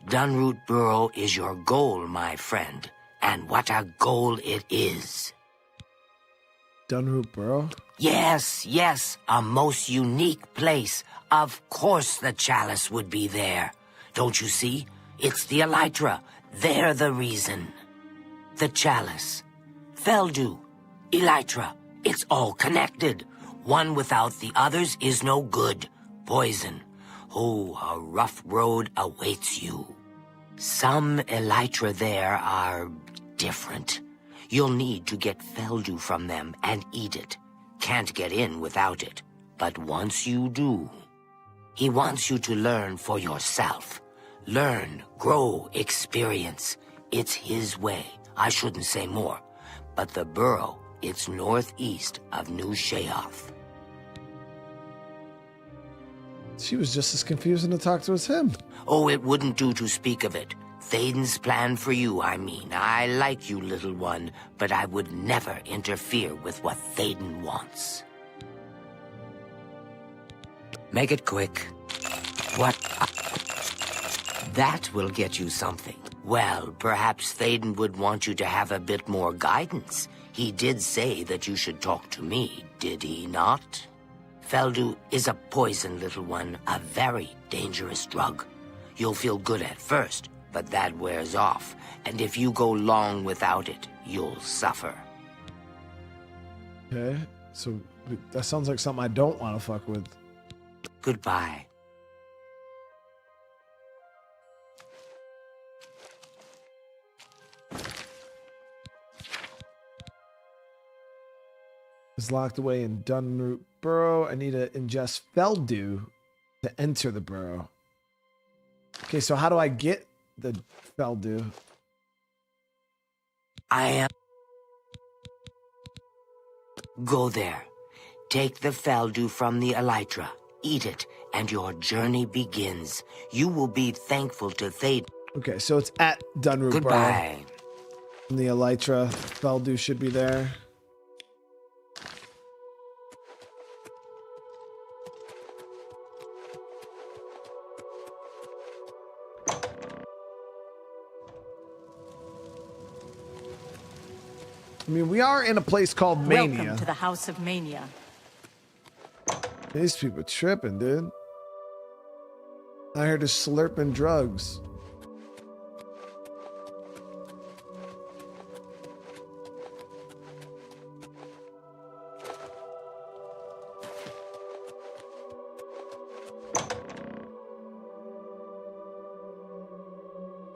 Dunroot Burrow is your goal, my friend. And what a goal it is. Dunroot Burrow? Yes, yes, a most unique place. Of course the chalice would be there. Don't you see? It's the elytra. They're the reason. The chalice. Felldew. Elytra. It's all connected. One without the others is no good. Poison. Oh, a rough road awaits you. Some elytra there are different. You'll need to get Felldew from them and eat it. Can't get in without it. But once you do, he wants you to learn for yourself. Learn, grow, experience. It's his way. I shouldn't say more. But the burrow, it's northeast of New Sheogorath. She was just as confusing to talk to as him. Oh, it wouldn't do to speak of it. Thadon's plan for you, I mean. I like you, little one, but I would never interfere with what Thadon wants. Make it quick. What? That will get you something. Well, perhaps Thadon would want you to have a bit more guidance. He did say that you should talk to me, did he not? Felldew is a poison, little one, a very dangerous drug. You'll feel good at first, but that wears off, and if you go long without it, you'll suffer. Okay, so that sounds like something I don't want to fuck with. Goodbye. It's locked away in Dunroot Burrow. I need to ingest Felldew to enter the burrow. Okay, so how do I get the Felldew? I am... Go there. Take the Felldew from the elytra. Eat it, and your journey begins. You will be thankful to Thadon. Okay, so it's at Dunroot Burrow. Goodbye. And the elytra, Felldew should be there. I mean, we are in a place called Mania. Welcome to the House of Mania. These people tripping, dude. I heard is slurping drugs.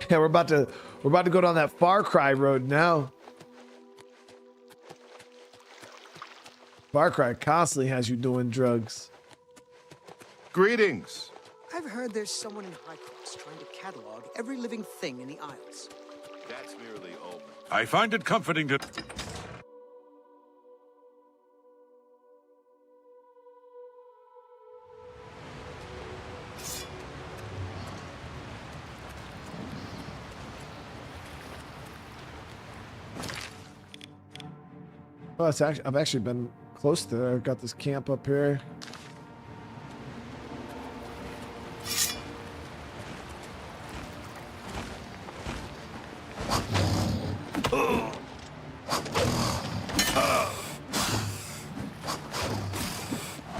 Yeah, we're about to go down that Far Cry road now. Far Cry constantly has you doing drugs. Greetings. I've heard there's someone in High Cross trying to catalog every living thing in the Isles. That's merely open. I find it comforting to... Well, it's actually, I've actually been close to there. I've got this camp up here.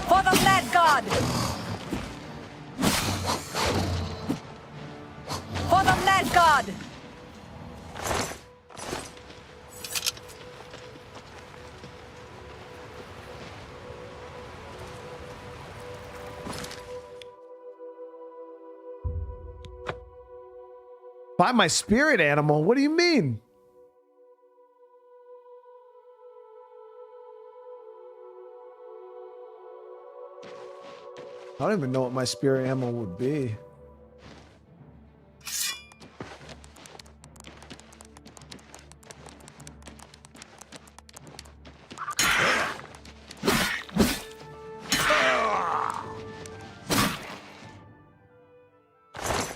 For the Blood God! For the Blood God! Find my spirit animal? What do you mean? I don't even know what my spirit ammo would be.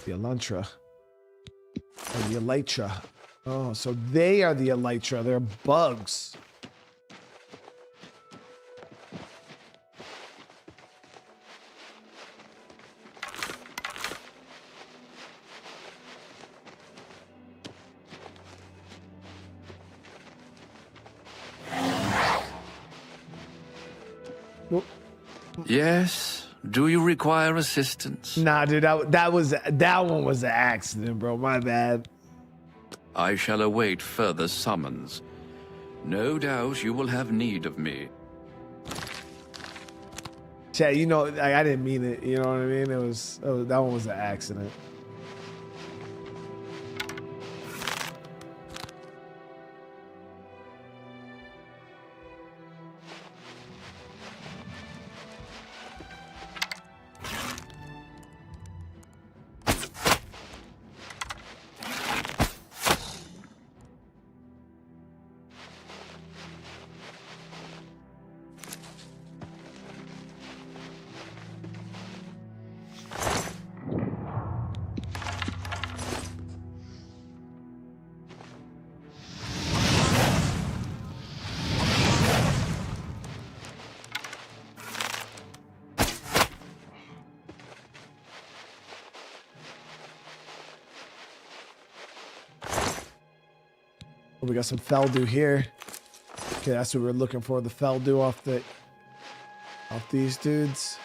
The Elantra. Or the Elytra. Oh, so they are the Elytra. They're bugs. Yes? Do you require assistance? Nah, dude, that one was an accident, bro. My bad. I shall await further summons. No doubt you will have need of me. Chat, you know, I didn't mean it. You know what I mean? That one was an accident. We got some Felldew here. Okay, that's what we're looking for. The Felldew off these dudes.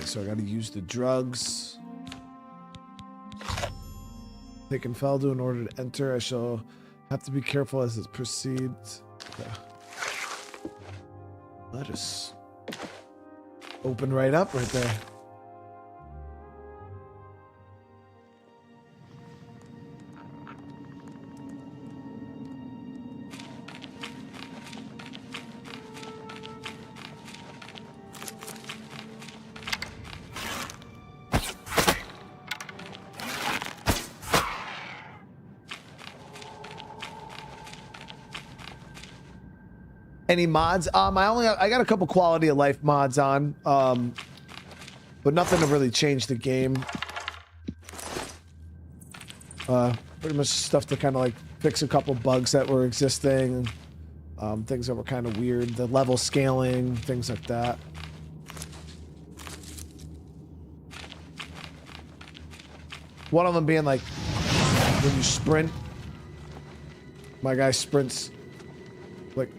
So I gotta use the drugs. Taking Felldew in order to enter. I shall have to be careful as it proceeds. Okay. Let us open right up right there. Any mods? I got a couple quality of life mods on, but nothing to really change the game. Pretty much stuff to kind of like fix a couple bugs that were existing, things that were kind of weird, the level scaling, things like that. One of them being like when you sprint, my guy sprints like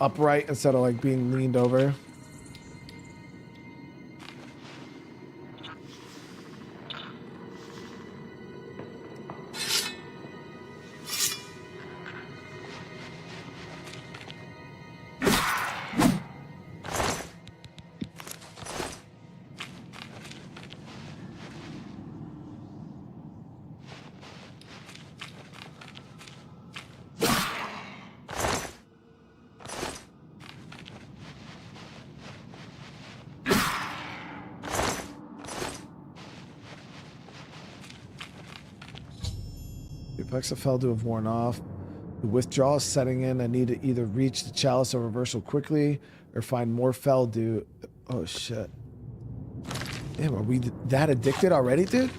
upright instead of like being leaned over. Effects of Felldew have worn off. The withdrawal is setting in. I need to either reach the chalice or reversal quickly or find more Felldew. Oh shit. Damn, are we that addicted already, dude?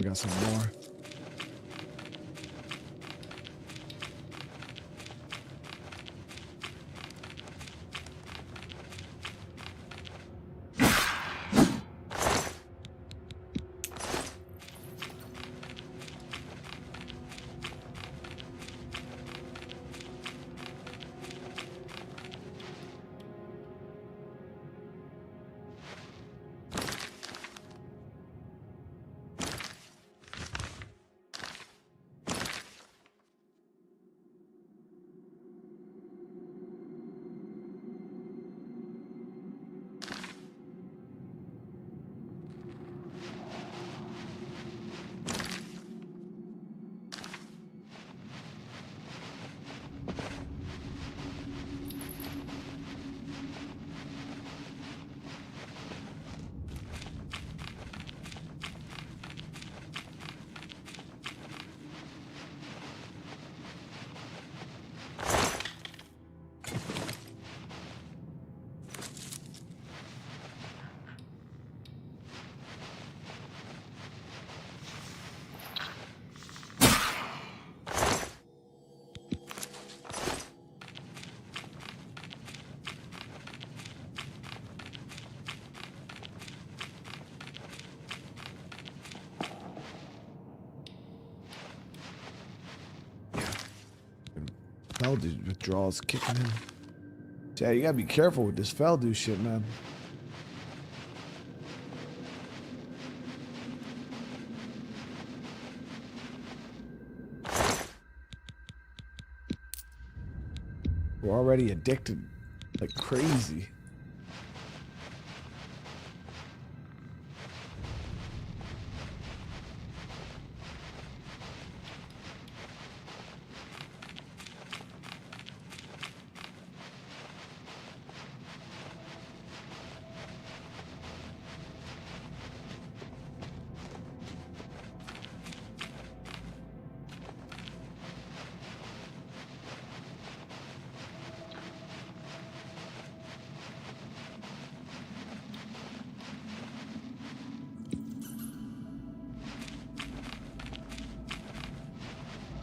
got some more. Felldew withdrawals kicking in. Yeah, you gotta be careful with this Felldew shit, man. We're already addicted like crazy.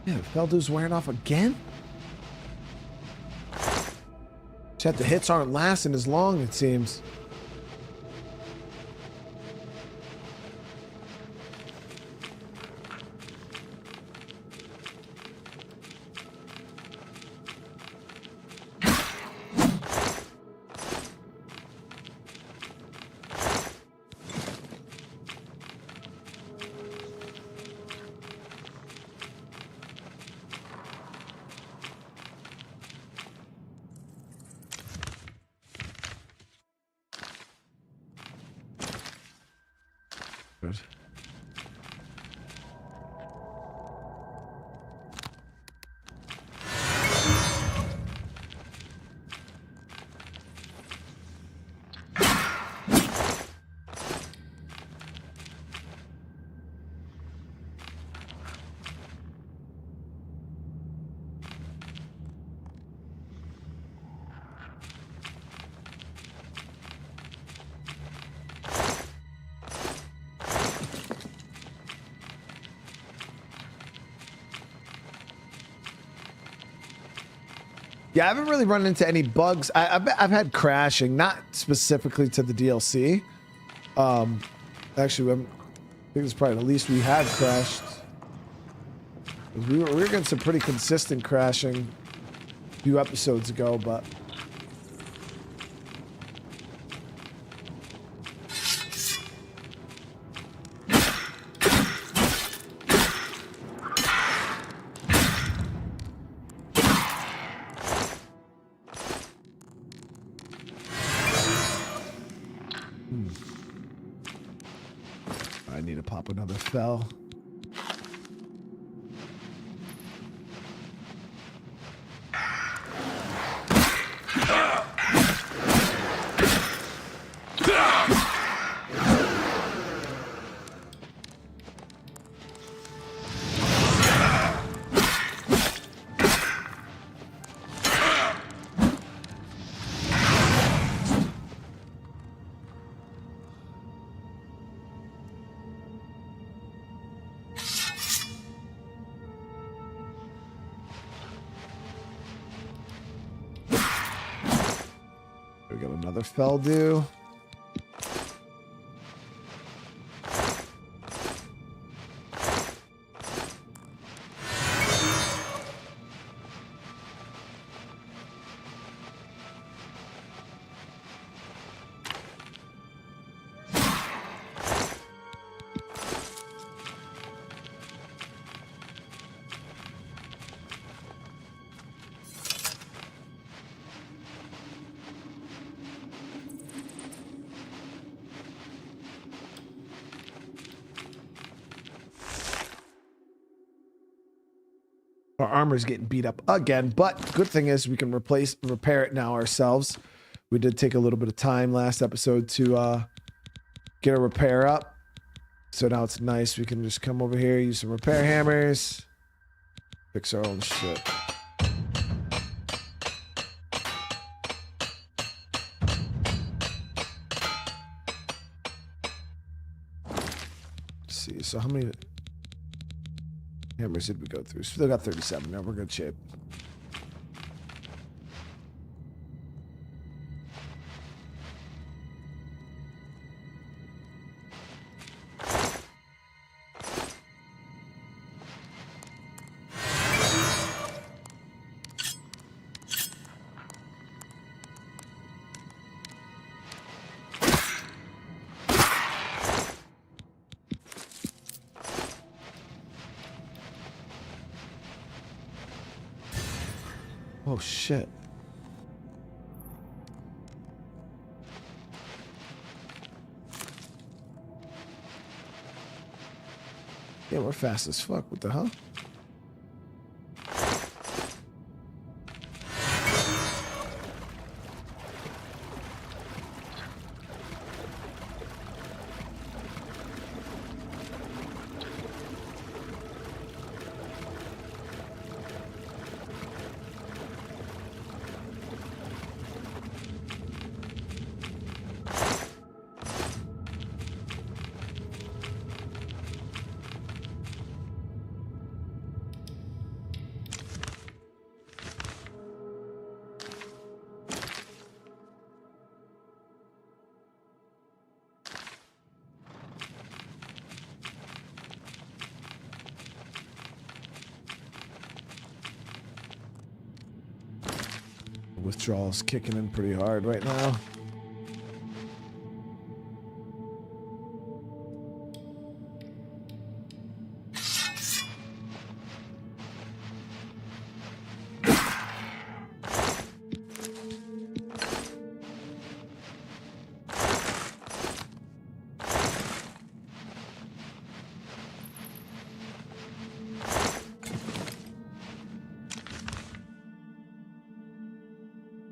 Yeah, Felldew's wearing off again? Except the hits aren't lasting as long, it seems. Good. Yeah, I haven't really run into any bugs. I've had crashing, not specifically to the DLC. Actually, I think it's probably the least we had crashed. We were getting some pretty consistent crashing a few episodes ago, but I need to pop another fell. We got another Felldew. Our armor's getting beat up again, but good thing is we can repair it now ourselves. We did take a little bit of time last episode to get a repair up. So now it's nice. We can just come over here, use some repair hammers, fix our own shit. Let's see, so how many hammers did we go through? Still got 37. Now we're in good shape. Oh shit. Yeah, we're fast as fuck. What the hell? Withdrawal's kicking in pretty hard right now.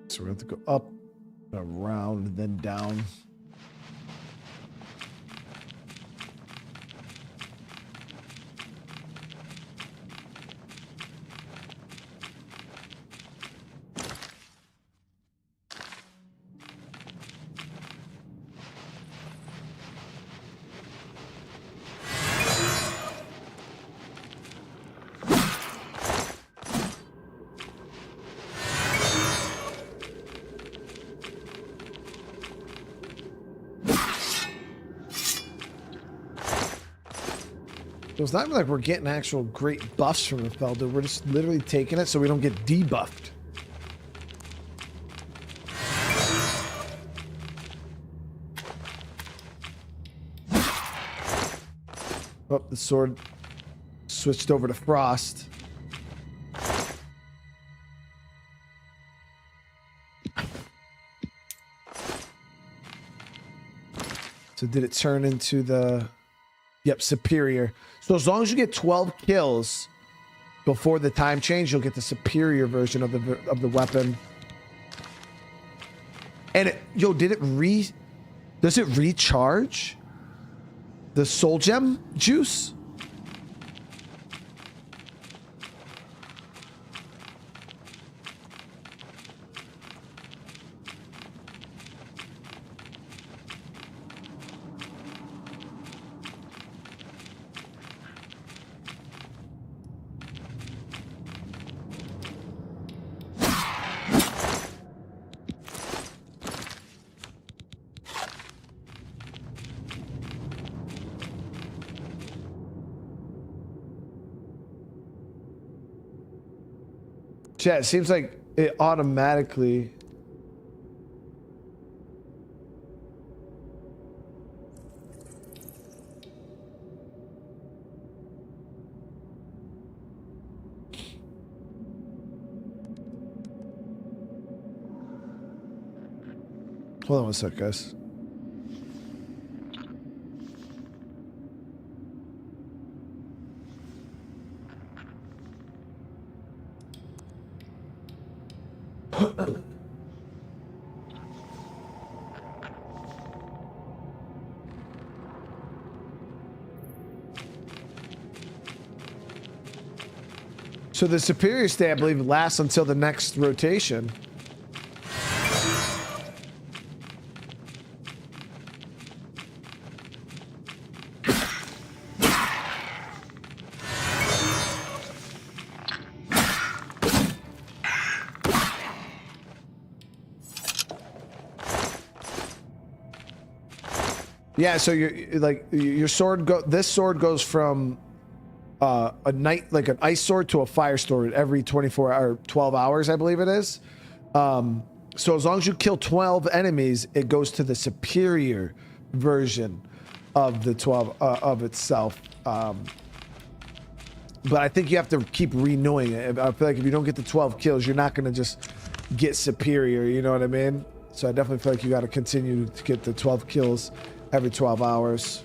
So we have to go up, around, then down. So it's not even like we're getting actual great buffs from the Felldew. We're just literally taking it so we don't get debuffed. Oh, the sword switched over to Frost. So did it turn into the... Yep, superior. So as long as you get 12 kills before the time change, you'll get the superior version of the weapon. And it, yo, does it recharge the soul gem juice? Yeah, it seems like it automatically. Hold on one sec, guys. So the superior stay, I believe, lasts until the next rotation. Yeah, so you're like your sword this sword goes from a night, like an ice sword, to a fire sword every 24 or 12 hours, I believe it is. So as long as you kill 12 enemies, it goes to the superior version of the 12 of itself. But I think you have to keep renewing it. I feel like if you don't get the 12 kills, you're not going to just get superior, you know what I mean? So I definitely feel like you got to continue to get the 12 kills every 12 hours.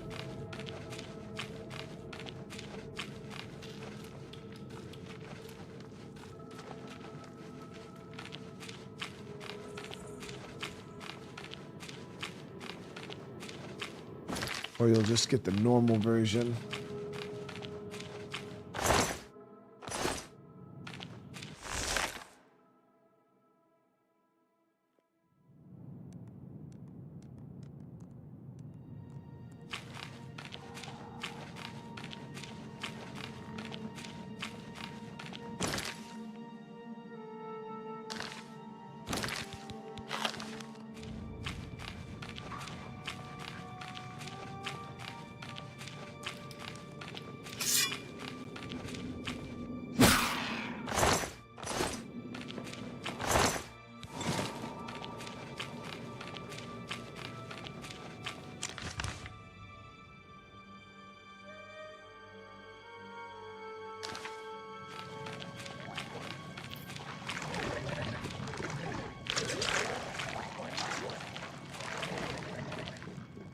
Or you'll just get the normal version.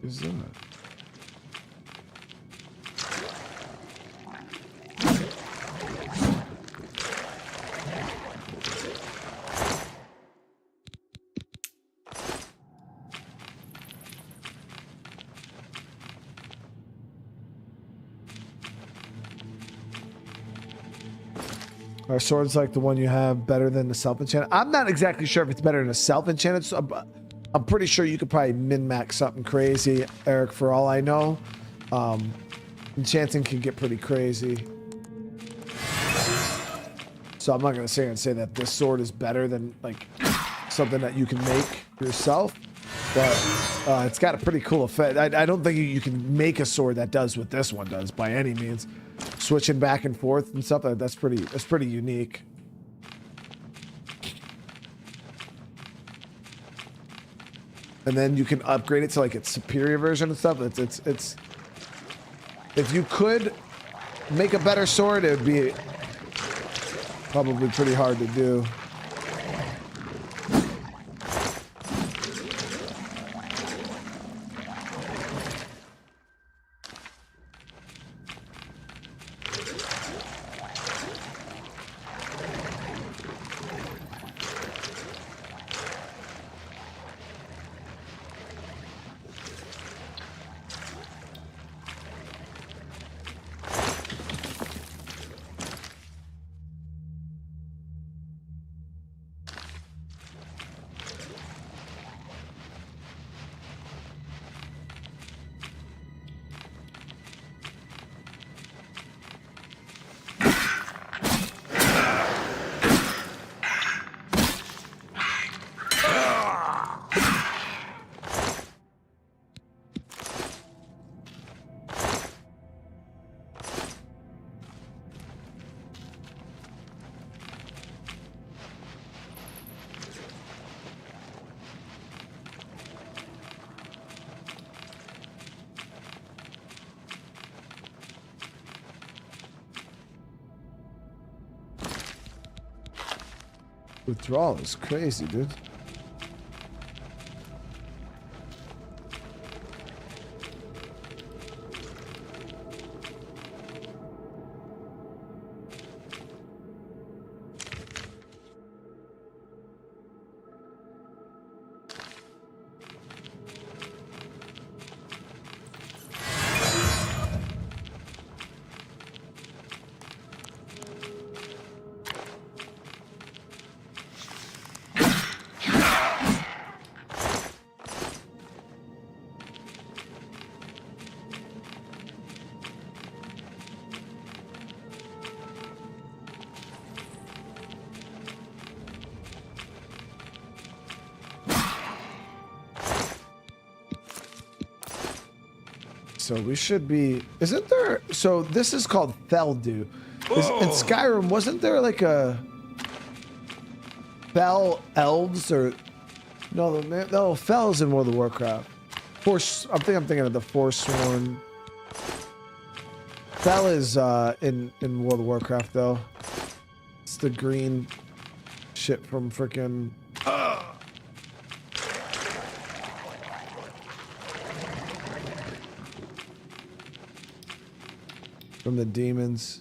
Is that? Are swords like the one you have better than the self-enchanted? I'm not exactly sure if it's better than a self-enchanted. So I'm pretty sure you could probably min-max something crazy, Eric, for all I know. Enchanting can get pretty crazy. So I'm not going to sit here and say that this sword is better than like something that you can make yourself. But it's got a pretty cool effect. I don't think you can make a sword that does what this one does by any means. Switching back and forth and stuff, that's pretty unique. And then you can upgrade it to like its superior version and stuff. It's if you could make a better sword, it would be probably pretty hard to do. Withdrawal is crazy, dude. So we should be, isn't there, so this is called Felldew. In Skyrim, wasn't there like a Fell Elves or, no, Fell's in World of Warcraft. I'm thinking of the Forsworn. Fell is in World of Warcraft though. It's the green shit from frickin' from the demons.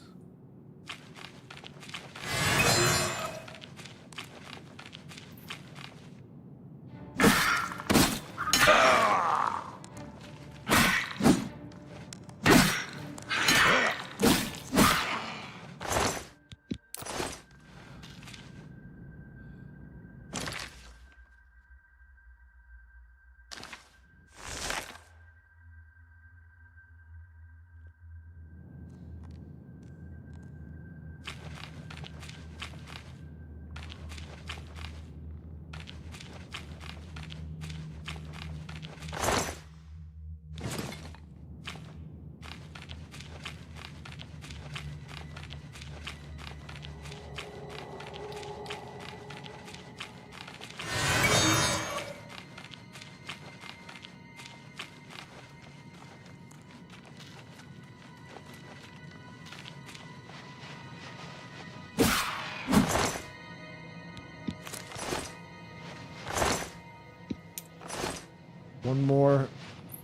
One more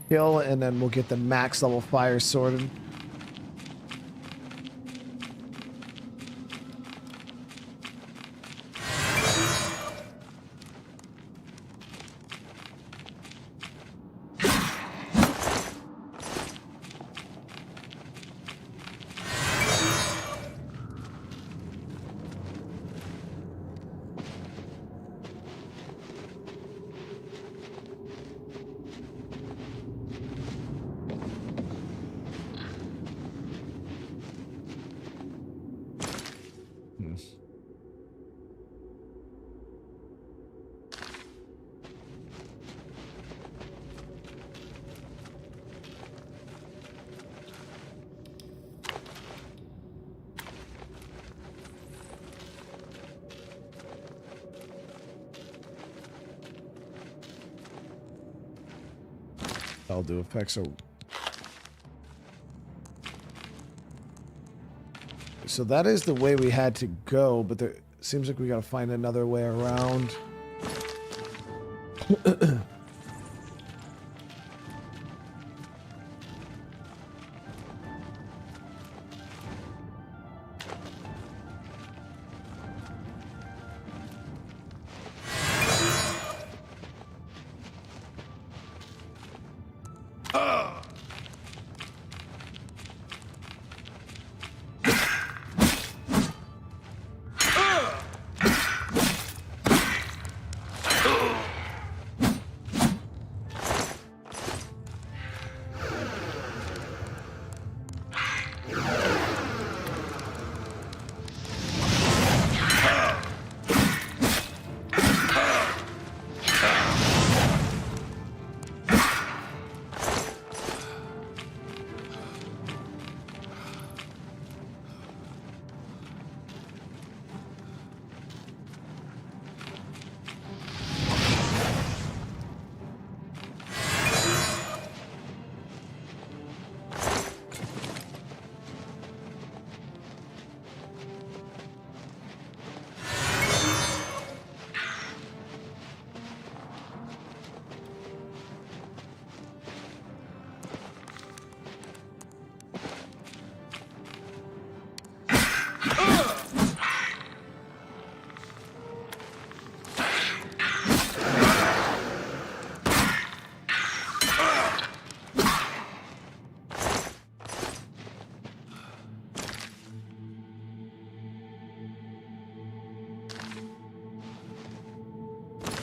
kill and then we'll get the max level fire sorted. I'll do effects. So that is the way we had to go, but there seems like we gotta find another way around.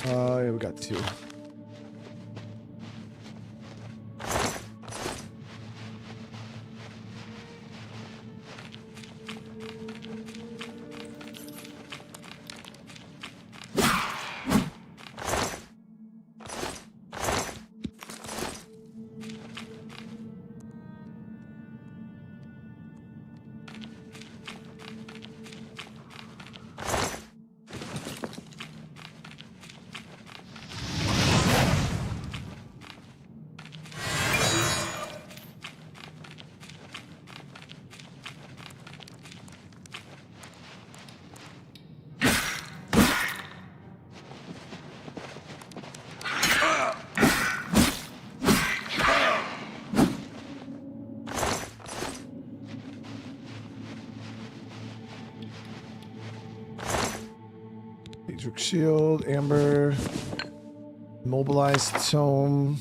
Yeah, we got 2. Electric shield, amber, mobilized tome.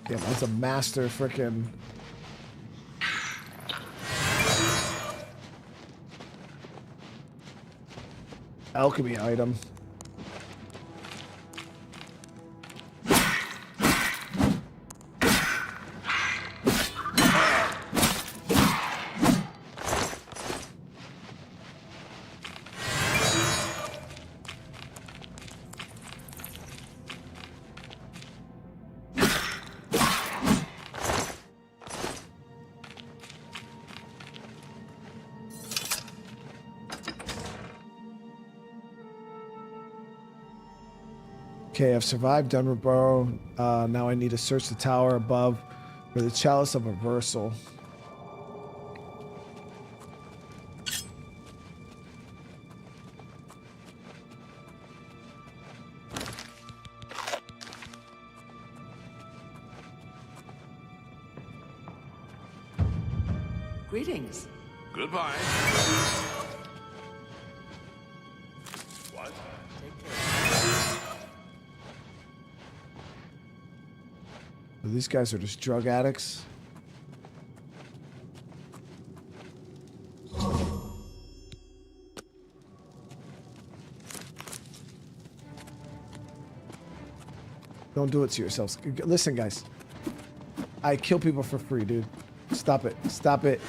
Damn, that's a master frickin'. Alchemy item. Okay, I've survived Dunroot Burrow. Now I need to search the tower above for the chalice of reversal. Greetings. Goodbye. What? So these guys are just drug addicts. Don't do it to yourselves. Listen, guys. I kill people for free, dude. Stop it. Stop it.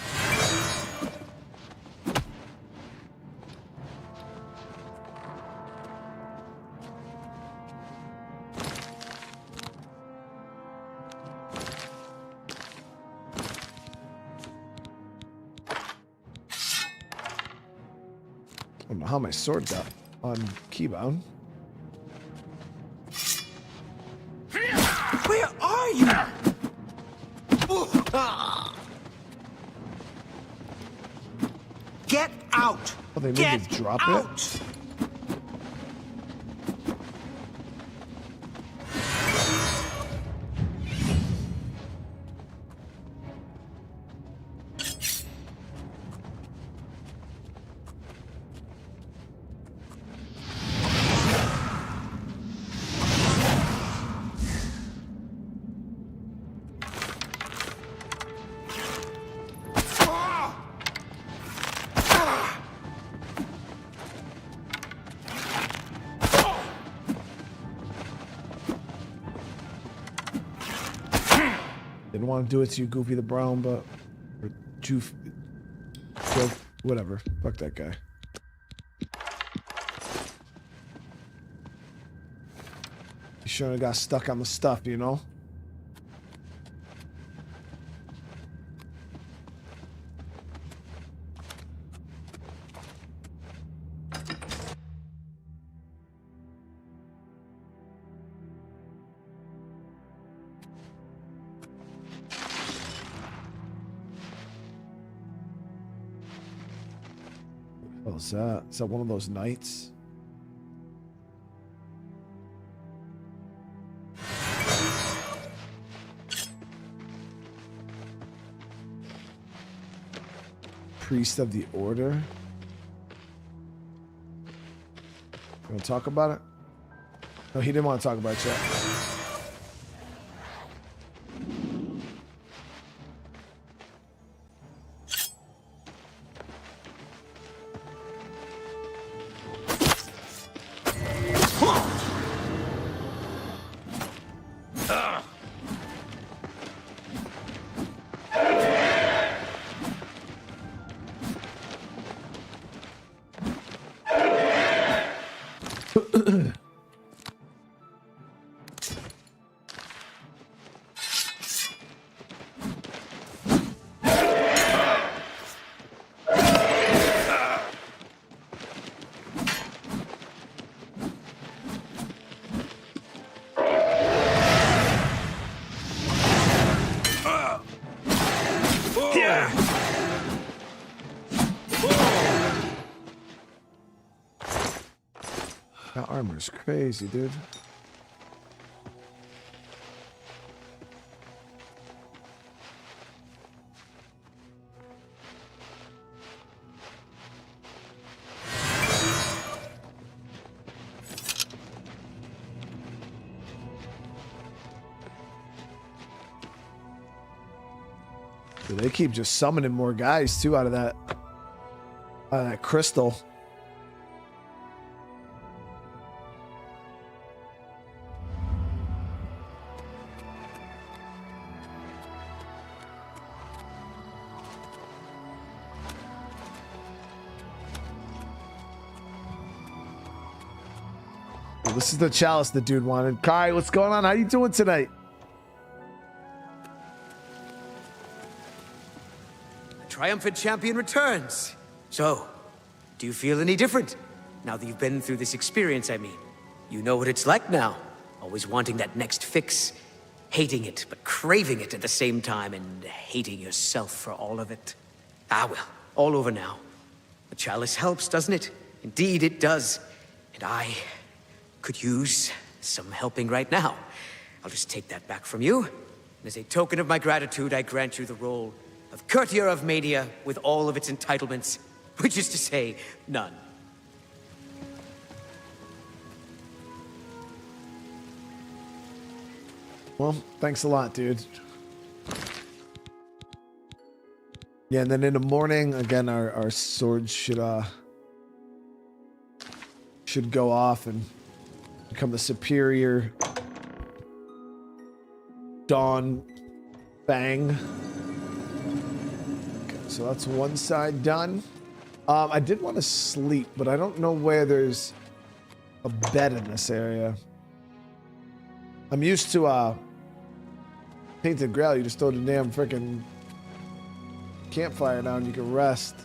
I don't know how my sword got on keybound. Where are you? Get out! Oh, they made Get me drop out! it? Didn't want to do it to you, Goofy the Brown, but... Or Joof... Joe... Whatever. Fuck that guy. You shouldn't have got stuck on the stuff, you know? What is that? Is that one of those knights? Priest of the Order? You want to talk about it? No, he didn't want to talk about it yet. That armor's crazy, dude. Dude, they keep just summoning more guys too out of that crystal. This is the chalice the dude wanted. Kai, what's going on? How you doing tonight? The triumphant champion returns. So, do you feel any different? Now that you've been through this experience, I mean. You know what it's like now. Always wanting that next fix. Hating it, but craving it at the same time, and hating yourself for all of it. Ah well, all over now. The chalice helps, doesn't it? Indeed it does. And I could use some helping right now. I'll just take that back from you. And as a token of my gratitude, I grant you the role of Courtier of Mania with all of its entitlements, which is to say, none. Well, thanks a lot, dude. Yeah, and then in the morning, again, our swords should go off and become the superior Dawnfang. Okay, so that's one side done. I did want to sleep, but I don't know where there's a bed in this area. I'm used to Painted Grail. You just throw the damn freaking campfire down, you can rest.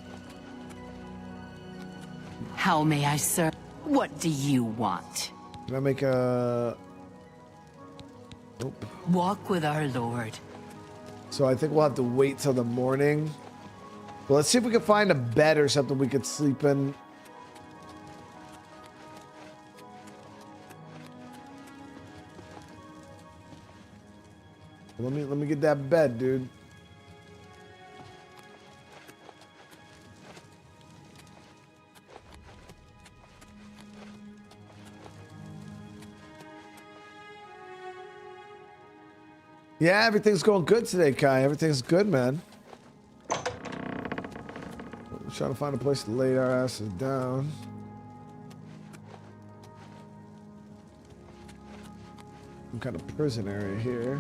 How may I serve? What do you want? Can I make a... Nope. Walk with our Lord. So I think we'll have to wait till the morning. But let's see if we can find a bed or something we could sleep in. Let me get that bed, dude. Yeah, everything's going good today, Kai. Everything's good, man. We're trying to find a place to lay our asses down. Some kind of prison area here.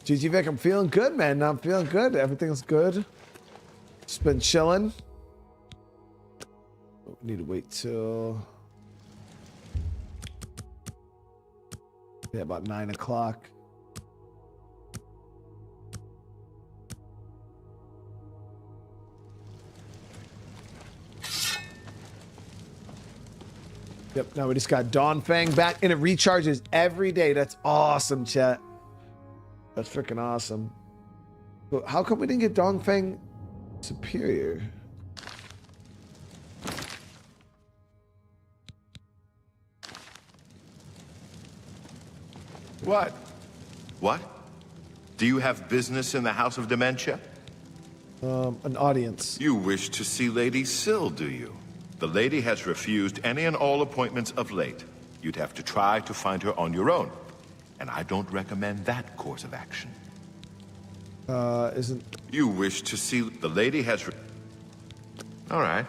GG Vic, I'm feeling good, man. I'm feeling good. Everything's good. Just been chilling. Need to wait till about 9 o'clock. Yep, now we just got Dawnfang back and it recharges every day. That's awesome, chat. That's freaking awesome. But how come we didn't get Dawnfang Superior? What? What? Do you have business in the House of Dementia? An audience. You wish to see Lady Syl, do you? The lady has refused any and all appointments of late. You'd have to try to find her on your own. And I don't recommend that course of action. Isn't... You wish to see... The lady has... All right.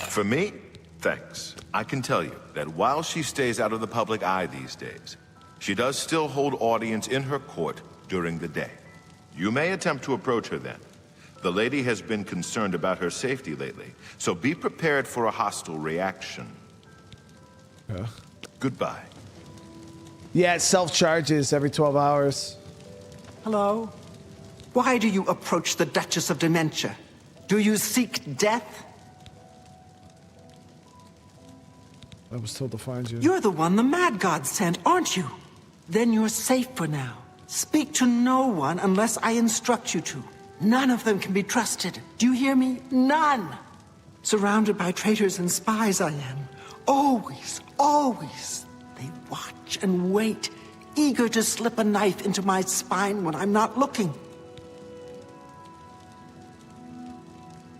For me, thanks. I can tell you that while she stays out of the public eye these days, she does still hold audience in her court during the day. You may attempt to approach her then. The lady has been concerned about her safety lately, so be prepared for a hostile reaction. Yeah. Goodbye. Yeah, it self-charges every 12 hours. Hello? Why do you approach the Duchess of Dementia? Do you seek death? I was told to find you. You're the one the Mad God sent, aren't you? Then you're safe for now. Speak to no one unless I instruct you to. None of them can be trusted. Do you hear me? None! Surrounded by traitors and spies I am. Always, always. They watch and wait, eager to slip a knife into my spine when I'm not looking.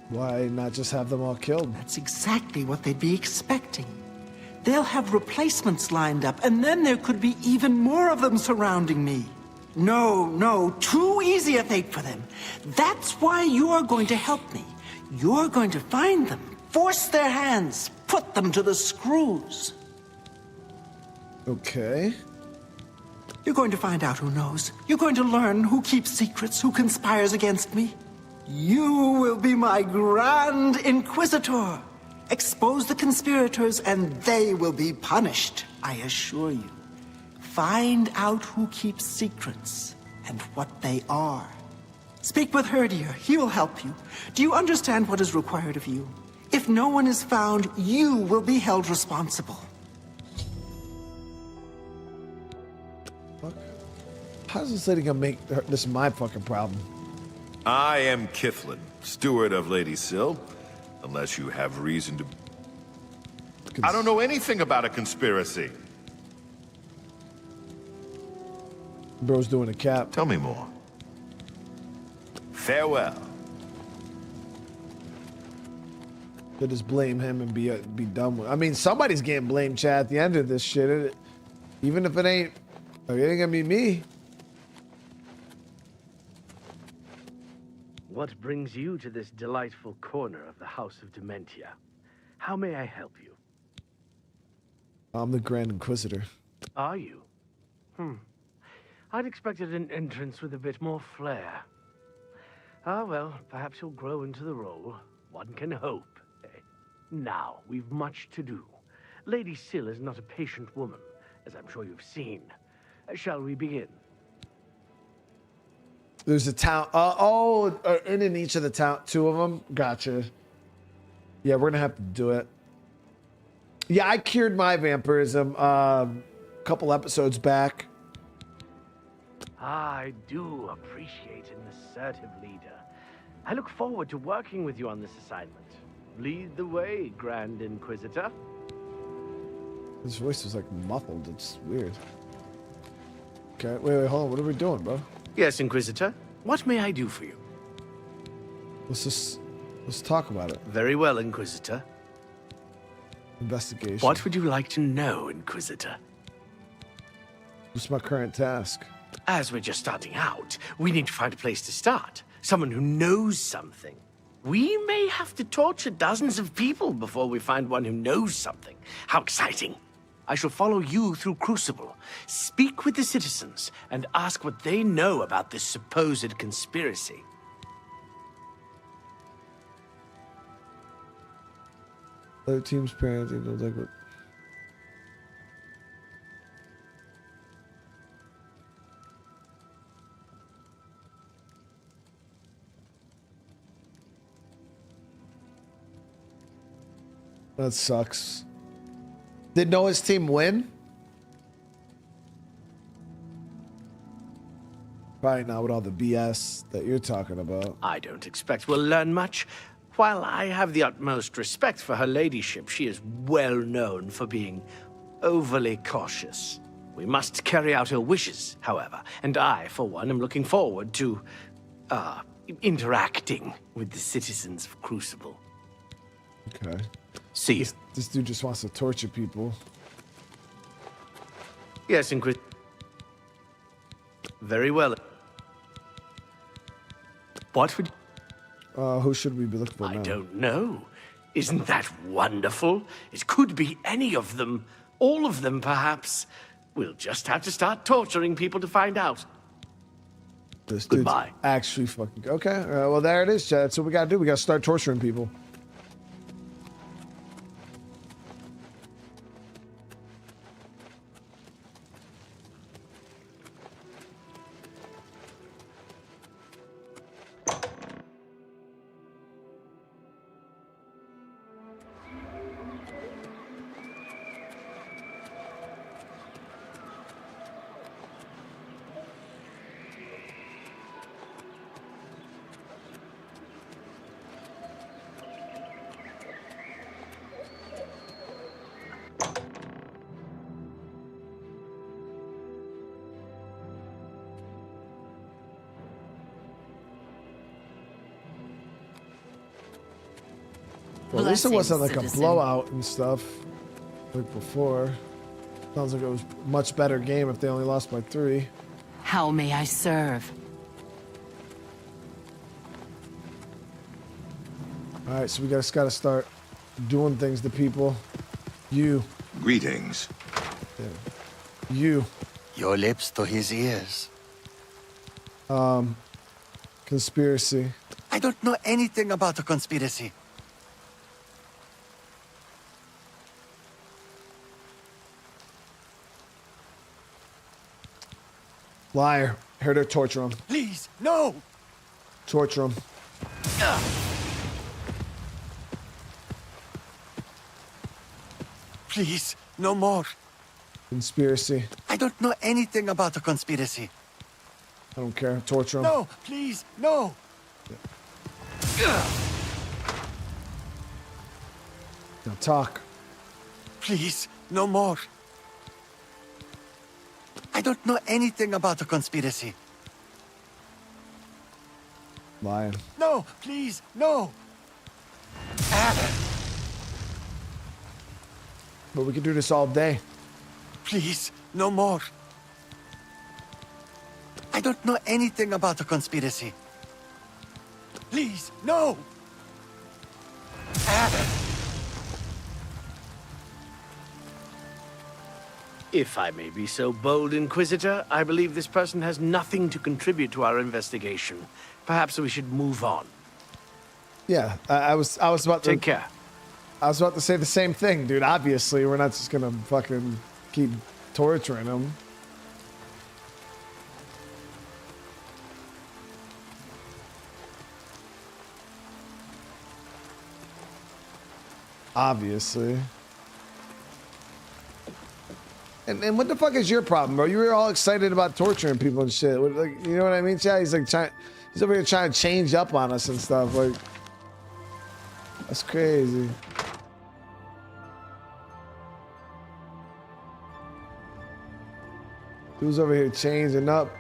Why not just have them all killed? That's exactly what they'd be expecting. They'll have replacements lined up, and then there could be even more of them surrounding me. No, too easy a fate for them. That's why you're going to help me. You're going to find them, force their hands, put them to the screws. Okay. You're going to find out who knows. You're going to learn who keeps secrets, who conspires against me. You will be my Grand Inquisitor. Expose the conspirators and they will be punished, I assure you. Find out who keeps secrets and what they are. Speak with Herdier, he will help you. Do you understand what is required of you? If no one is found, you will be held responsible. Fuck. How's this lady gonna make this my fucking problem? I am Kiflin, steward of Lady Syl, unless you have reason to... I don't know anything about a conspiracy. Bro's doing a cap. Tell me more. Farewell. Could just blame him and be done with. I mean, somebody's getting blamed, Chad, at the end of this shit. Even if it ain't gonna be me. What brings you to this delightful corner of the House of Dementia? How may I help you? I'm the Grand Inquisitor. Are you? I'd expected an entrance with a bit more flair. Ah, well, perhaps you'll grow into the role. One can hope. Now, we've much to do. Lady Syl is not a patient woman, as I'm sure you've seen. Shall we begin? There's a town. In each of the town, two of them. Gotcha. Yeah, we're gonna have to do it. Yeah, I cured my vampirism a couple episodes back. I do appreciate an assertive leader. I look forward to working with you on this assignment. Lead the way, Grand Inquisitor. His voice was like muffled. It's weird. Okay, wait, hold on. What are we doing, bro? Yes, Inquisitor. What may I do for you? Let's talk about it. Very well, Inquisitor. Investigation. What would you like to know, Inquisitor? What's my current task? As we're just starting out, we need to find a place to start. Someone who knows something. We may have to torture dozens of people before we find one who knows something. How exciting! I shall follow you through Crucible, speak with the citizens, and ask what they know about this supposed conspiracy. Other teams' parenting, no like. That sucks. Did Noah's team win? Probably not with all the BS that you're talking about. I don't expect we'll learn much. While I have the utmost respect for her ladyship, she is well known for being overly cautious. We must carry out her wishes, however, and I, for one, am looking forward to, interacting with the citizens of Crucible. Okay. See you. This dude just wants to torture people. Yes, Inquisitor. Very well. What would... Who should we be looking for now? I don't know. Isn't that wonderful? It could be any of them. All of them, perhaps. We'll just have to start torturing people to find out. This Goodbye. dude's actually fucking... Okay, well, there it is, Chad. That's what we gotta do. We gotta start torturing people. Well, at least it wasn't like a blowout and stuff like before. Sounds like it was a much better game if they only lost by 3. How may I serve? All right, so we just gotta start doing things to people. You. Greetings. Yeah. You. Your lips to his ears. Conspiracy. I don't know anything about a conspiracy. Liar. Heard her torture him. Please, no! Torture him. Please, no more. Conspiracy. I don't know anything about a conspiracy. I don't care. Torture him. No, please, no! Now talk. Please, no more. I don't know anything about a conspiracy. Lying. No, please, no! But we could do this all day. Please, no more. I don't know anything about a conspiracy. Please, no! If I may be so bold, Inquisitor, I believe this person has nothing to contribute to our investigation. Perhaps we should move on. Yeah, I was about to... Take care. I was about to say the same thing, dude. Obviously, we're not just gonna fucking keep torturing him. Obviously. And what the fuck is your problem, bro? You were all excited about torturing people and shit. Like, you know what I mean, Chad? He's like he's over here trying to change up on us and stuff. Like, that's crazy. Who's over here changing up?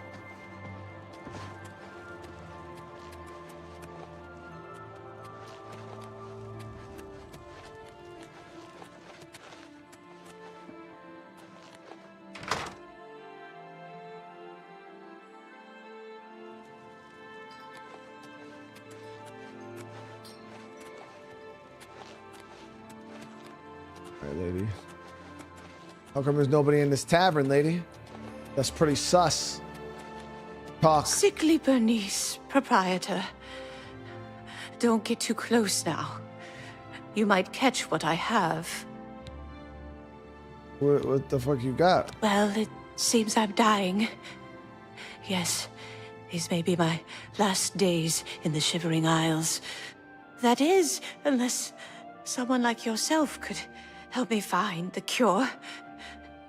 Lady. How come there's nobody in this tavern, lady? That's pretty sus. Talk. Sickly Bernice, proprietor. Don't get too close now. You might catch what I have. What the fuck you got? Well, it seems I'm dying. Yes, these may be my last days in the Shivering Isles. That is, unless someone like yourself could help me find the cure.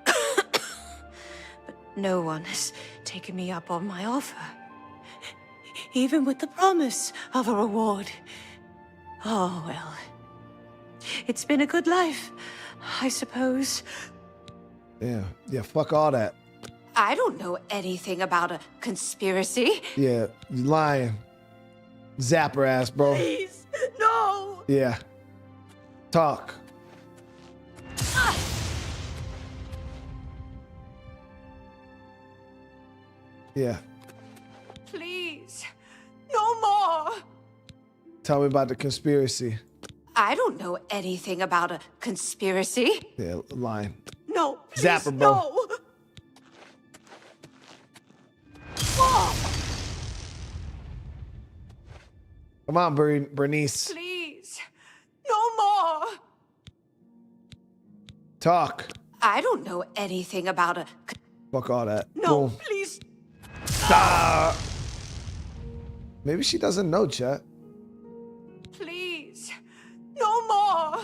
But no one has taken me up on my offer. Even with the promise of a reward. Oh, well. It's been a good life, I suppose. Yeah, fuck all that. I don't know anything about a conspiracy. Yeah, you lying. Zapper ass, bro. Please, no! Yeah. Talk. Yeah. Please, no more! Tell me about the conspiracy. I don't know anything about a conspiracy. Yeah, lying. No, please, Zapper, bro. no! Oh. Come on, Bernice. Please, no more. Talk. I don't know anything about a... Fuck all that. No, Boom. please. Ah. Maybe she doesn't know, chat. Please, no more.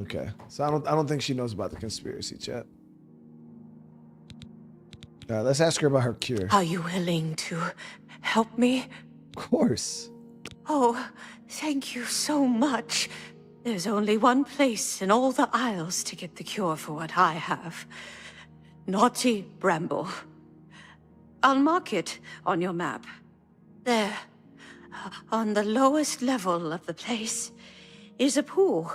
Okay, so I don't think she knows about the conspiracy, chat. Let's ask her about her cure. Are you willing to help me? Of course. Oh, thank you so much. There's only one place in all the Isles to get the cure for what I have. Naughty Bramble. I'll mark it on your map. There, on the lowest level of the place, is a pool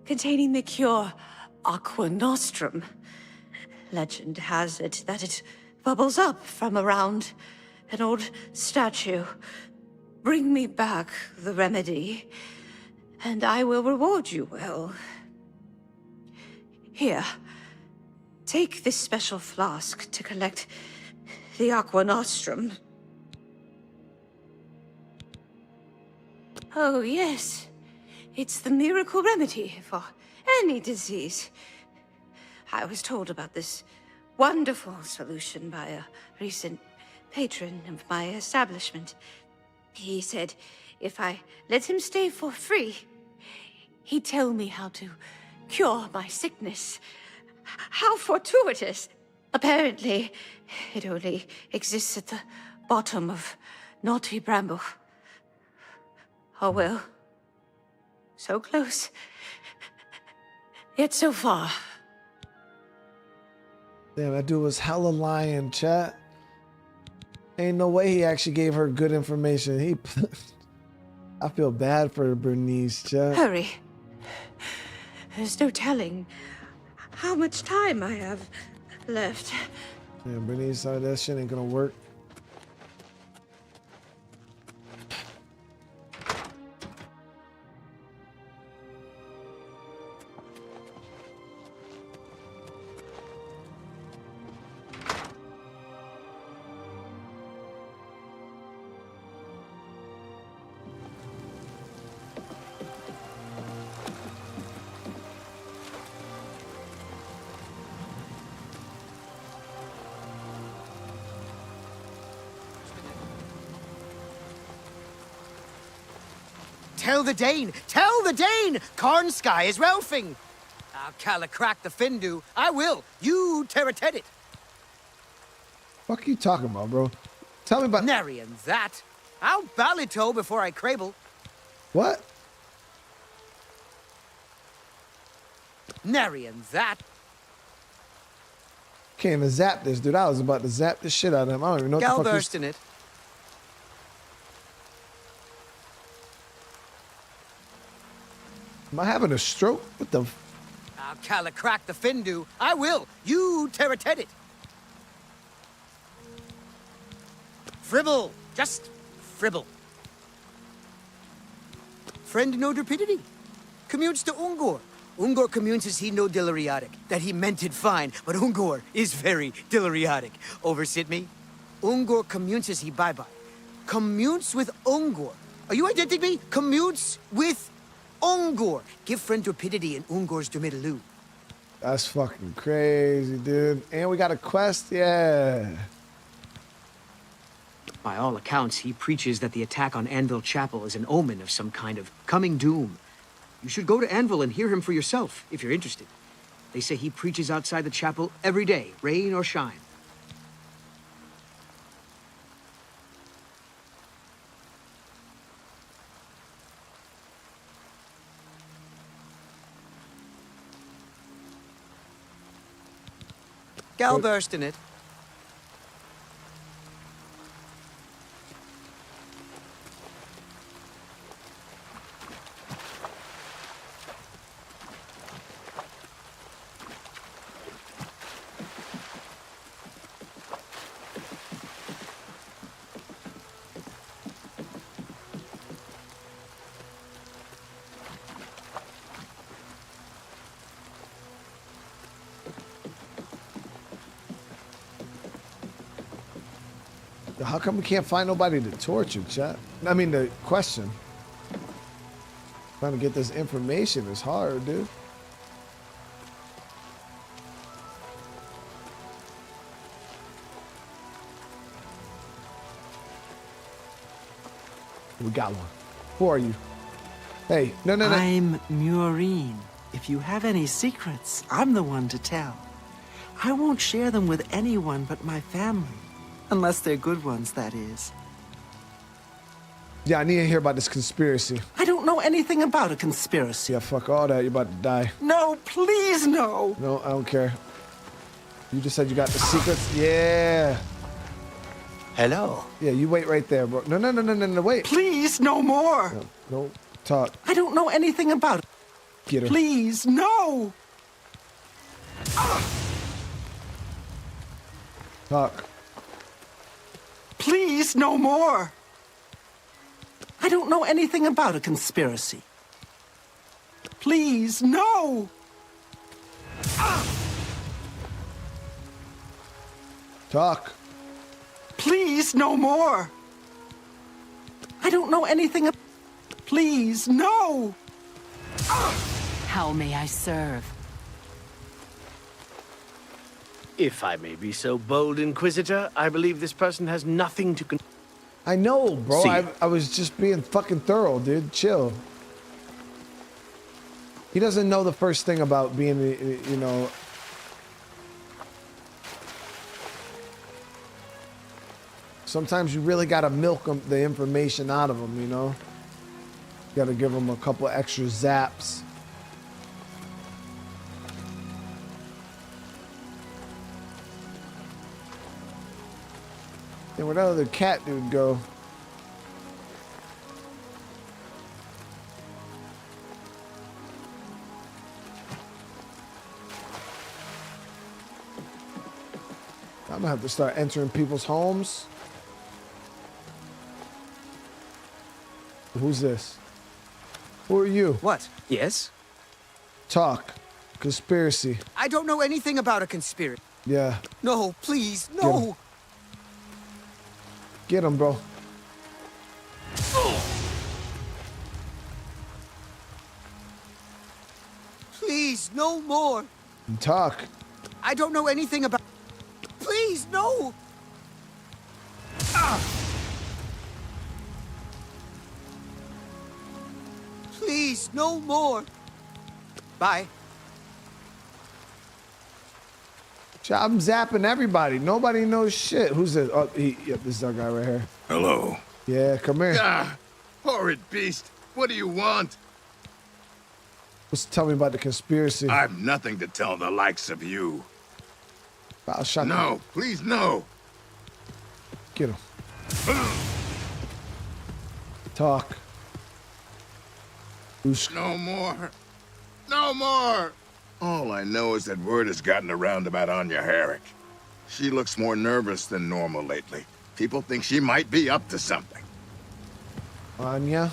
containing the cure Aqua Nostrum. Legend has it that it bubbles up from around an old statue. Bring me back the remedy, and I will reward you well. Here, take this special flask to collect the Aqua Nostrum. Oh, yes. It's the miracle remedy for any disease. I was told about this wonderful solution by a recent patron of my establishment. He said if I let him stay for free, he'd tell me how to cure my sickness. How fortuitous! Apparently, it only exists at the bottom of Naughty Bramble. Oh well. So close. Yet so far. Damn, that dude was hella lying, chat. Ain't no way he actually gave her good information. I feel bad for Bernice, chat. Hurry. There's no telling how much time I have left. Yeah, Bernice, that shit ain't gonna work. Tell the Dane! Tell the Dane! Cornsky is Ralphing! I'll calicrack the Felldew. I will. You terrated it. Fuck you talking about, bro? Tell me about... Nary and that. I'll ballito before I crable. What? Nary and that. Can't even zap this, dude. I was about to zap the shit out of him. I don't even know what the fuck Galburst in it. Am I having a stroke? What the... I'll calicrack the Felldew. I will. You terrated it. Fribble. Just fribble. Friend no rapidity. Commutes to Ungor. Ungor commutes as he no dilariatic. That he meant it fine, but Ungor is very dilariatic. Oversit me? Ungor commutes as he bye-bye. Commutes with Ungor. Are you identifying me? Commutes with Ungor. Give friend rapidity in Ungor's Domitaloo. That's fucking crazy, dude. And we got a quest? Yeah. By all accounts, he preaches that the attack on Anvil Chapel is an omen of some kind of coming doom. You should go to Anvil and hear him for yourself, if you're interested. They say he preaches outside the chapel every day, rain or shine. Galburst in it. How come we can't find nobody to torture, chat? I mean, the question. Trying to get this information is hard, dude. We got one. Who are you? Hey, no. I'm Murine. If you have any secrets, I'm the one to tell. I won't share them with anyone but my family. Unless they're good ones, that is. Yeah, I need to hear about this conspiracy. I don't know anything about a conspiracy. Yeah, fuck all that. You're about to die. No, please, no. No, I don't care. You just said you got the secrets? Yeah. Hello. Yeah, you wait right there, bro. No, wait. Please, no more. No, talk. I don't know anything about it. Get her. Please, no. Talk. Please, no more. I don't know anything about a conspiracy. Please, no. Talk. Please, no more. I don't know anything. Please, no. How may I serve? If I may be so bold, Inquisitor, I believe this person has nothing to I know, bro. See. I was just being fucking thorough, dude. Chill. He doesn't know the first thing about being, you know... Sometimes you really gotta milk the information out of them, you know? You gotta give them a couple extra zaps. And where that other cat dude go? I'm gonna have to start entering people's homes. Who's this? Who are you? What? Yes? Talk. Conspiracy. I don't know anything about a conspiracy. Yeah. No, please, Get him. no. Get him, bro. Please, no more. Talk. I don't know anything about... Please, no. Please, no more. Bye. I'm zapping everybody. Nobody knows shit. Who's this? Oh, yep, this is our guy right here. Hello. Yeah, come here. Ah, horrid beast. What do you want? Tell me about the conspiracy. I've nothing to tell the likes of you. I'll shut No, please, no. Get him. Talk. No more. No more. All I know is that word has gotten around about Anya Herrick. She looks more nervous than normal lately. People think she might be up to something. Anya?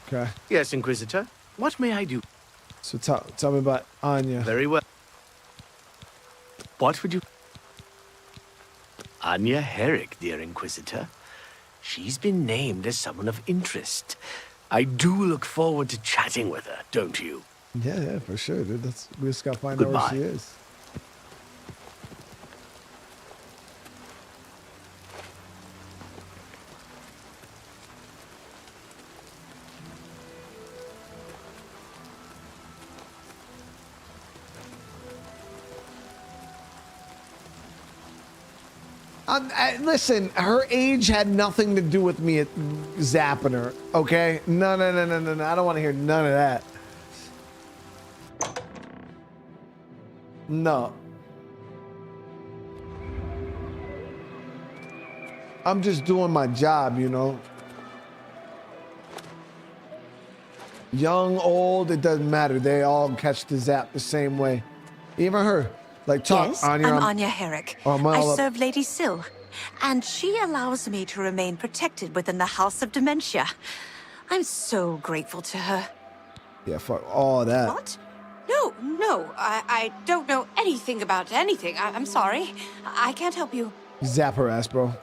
Okay. Yes, Inquisitor. What may I do? So tell me about Anya. Very well. What would you... Anya Herrick, dear Inquisitor. She's been named as someone of interest. I do look forward to chatting with her, don't you? Yeah, for sure, dude. We just gotta find out where she is. Listen, her age had nothing to do with me zapping her, okay? No. I don't want to hear none of that. No. I'm just doing my job, you know? Young, old, it doesn't matter. They all catch the zap the same way. Even her. Like, talk, Yes, Anya. I'm Anya Herrick. Oh, I serve Lady Syl, and she allows me to remain protected within the House of Dementia. I'm so grateful to her. Yeah, fuck all that. What? No, I don't know anything about anything. I'm sorry. I can't help you. Zap her ass, bro.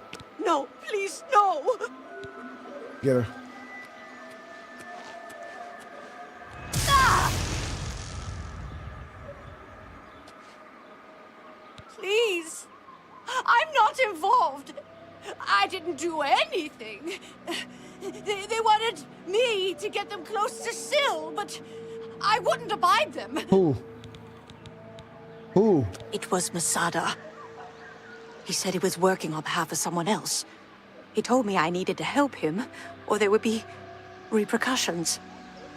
No, please, no! Get her. Please! I'm not involved! I didn't do anything! They wanted me to get them close to Syl, but I wouldn't abide them. Who? Who? It was Masada. He said he was working on behalf of someone else. He told me I needed to help him, or there would be repercussions.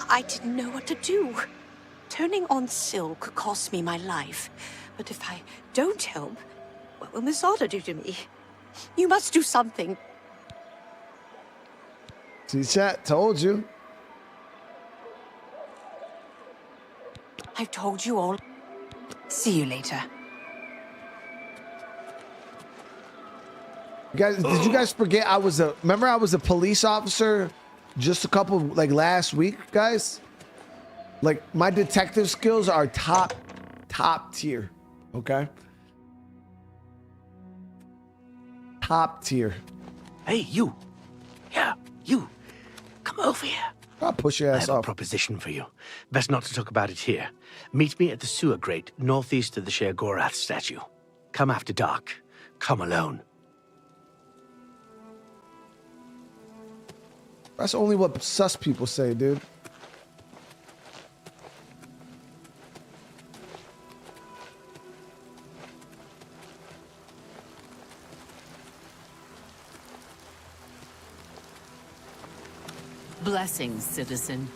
I didn't know what to do. Turning on Syl could cost me my life. But if I don't help, what will Masada do to me? You must do something. See, chat, told you. I've told you all. See you later. You guys, did you guys forget remember I was a police officer just a couple, like last week, guys? Like, my detective skills are top tier, okay? Top tier. Hey, you. Yeah, you. Come over here. I'll push your I ass have a off. proposition for you. Best not to talk about it here. Meet me at the sewer grate, northeast of the Sheogorath statue. Come after dark. Come alone. That's only what sus people say, dude. Blessings, citizen.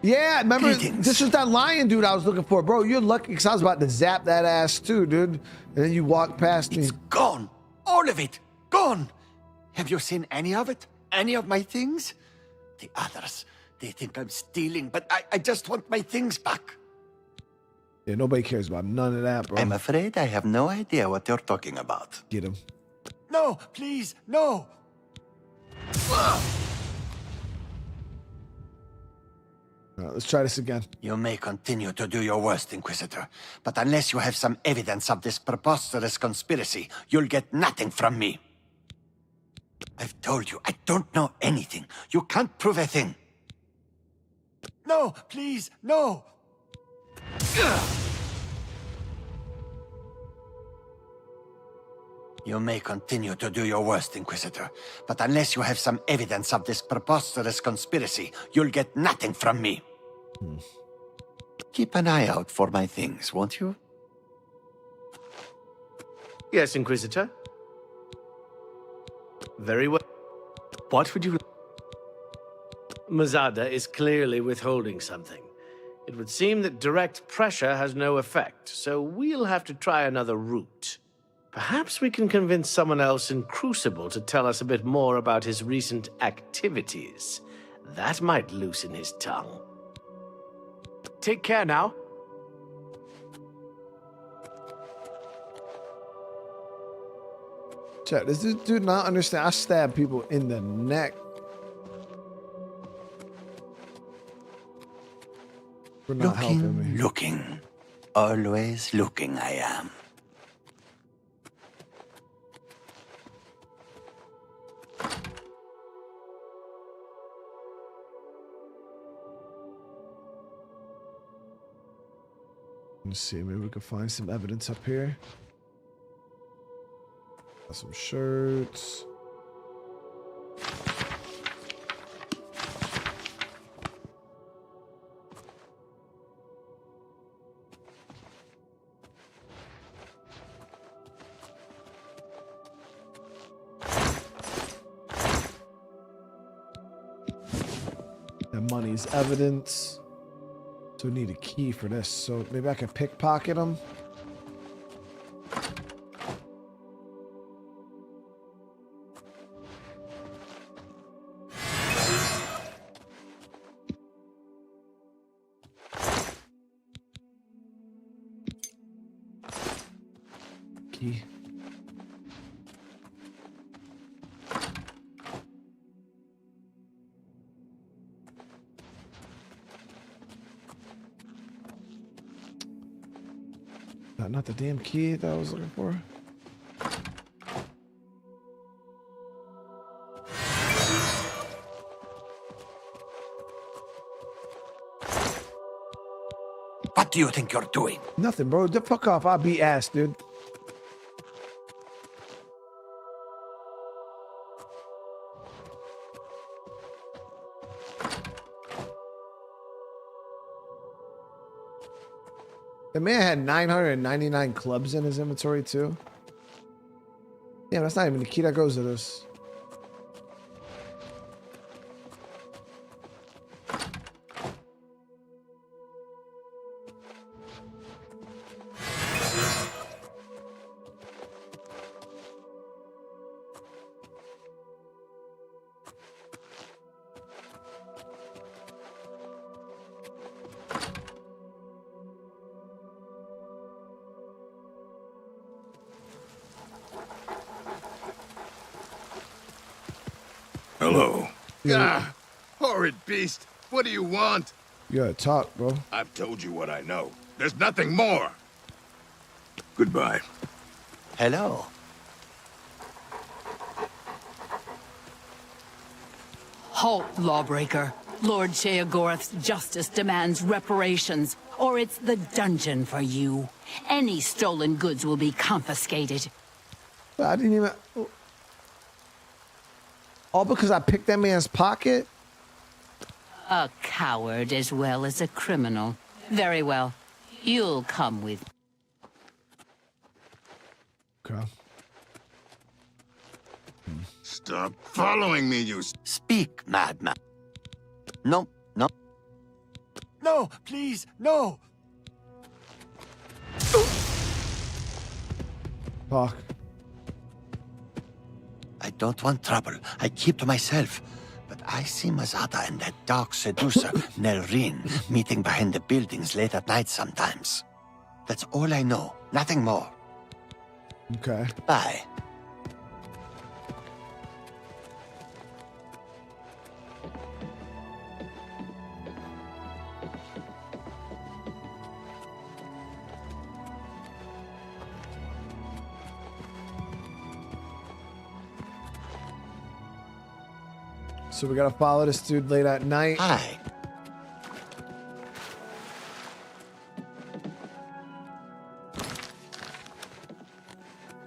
Yeah, remember, Greetings. this was that lion dude I was looking for. Bro, you're lucky because I was about to zap that ass too, dude. And then you walked past me. It's gone. All of it. Gone. Have you seen any of it? Any of my things? The others, they think I'm stealing, but I just want my things back. Yeah, nobody cares about none of that, bro. I'm afraid I have no idea what you're talking about. Get him. No, please, no. All right, let's try this again. You may continue to do your worst, Inquisitor, but unless you have some evidence of this preposterous conspiracy, you'll get nothing from me. I've told you, I don't know anything. You can't prove a thing. No, please, no. You may continue to do your worst, Inquisitor, but unless you have some evidence of this preposterous conspiracy, you'll get nothing from me. Keep an eye out for my things, won't you? Yes, Inquisitor. Very well. What would you... Masada is clearly withholding something. It would seem that direct pressure has no effect, so we'll have to try another route. Perhaps we can convince someone else in Crucible to tell us a bit more about his recent activities. That might loosen his tongue. Take care now. Chat, does this dude not understand? I stab people in the neck. For not helping me. Looking. Always looking, I am. Let's see, maybe we can find some evidence up here. Got some shirts. That money's evidence. So we need a key for this. So maybe I can pickpocket them. Key. Not the damn key that I was looking for. What do you think you're doing? Nothing, bro. The fuck off. I'll be ass, dude. The man had 999 clubs in his inventory too. Yeah, that's not even the key that goes to this. Hello. Ah, horrid beast. What do you want? You gotta talk, bro. I've told you what I know. There's nothing more. Goodbye. Hello. Halt, lawbreaker. Lord Sheogorath's justice demands reparations, or it's the dungeon for you. Any stolen goods will be confiscated. I didn't even... All because I picked that man's pocket? A coward as well as a criminal. Very well. You'll come with. Okay. Stop following me, you... Speak, madman. No, no. No, please, no. Fuck. I don't want trouble. I keep to myself. But I see Mazada and that dark seducer, Nelrine, meeting behind the buildings late at night sometimes. That's all I know. Nothing more. Okay. Bye. So we gotta follow this dude late at night. Hi.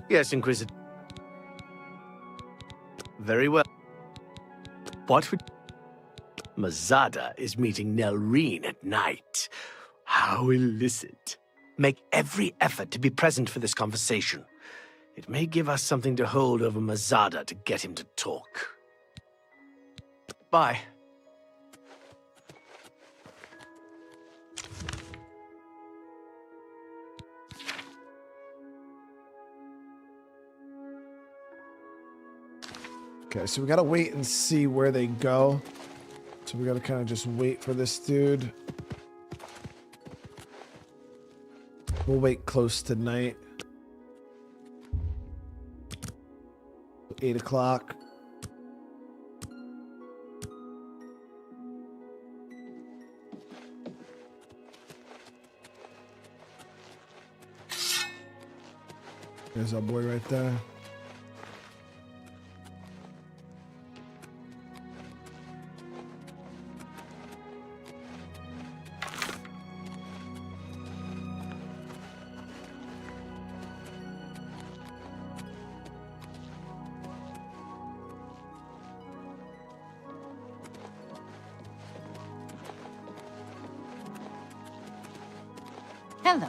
Yes, Inquisitor. Very well. What would... Mazada is meeting Nelrine at night. How illicit. Make every effort to be present for this conversation. It may give us something to hold over Mazada to get him to talk. Bye. Okay, so we gotta wait and see where they go. So we gotta kind of just wait for this dude. We'll wait close to night. 8 o'clock. There's our boy right there. Hello.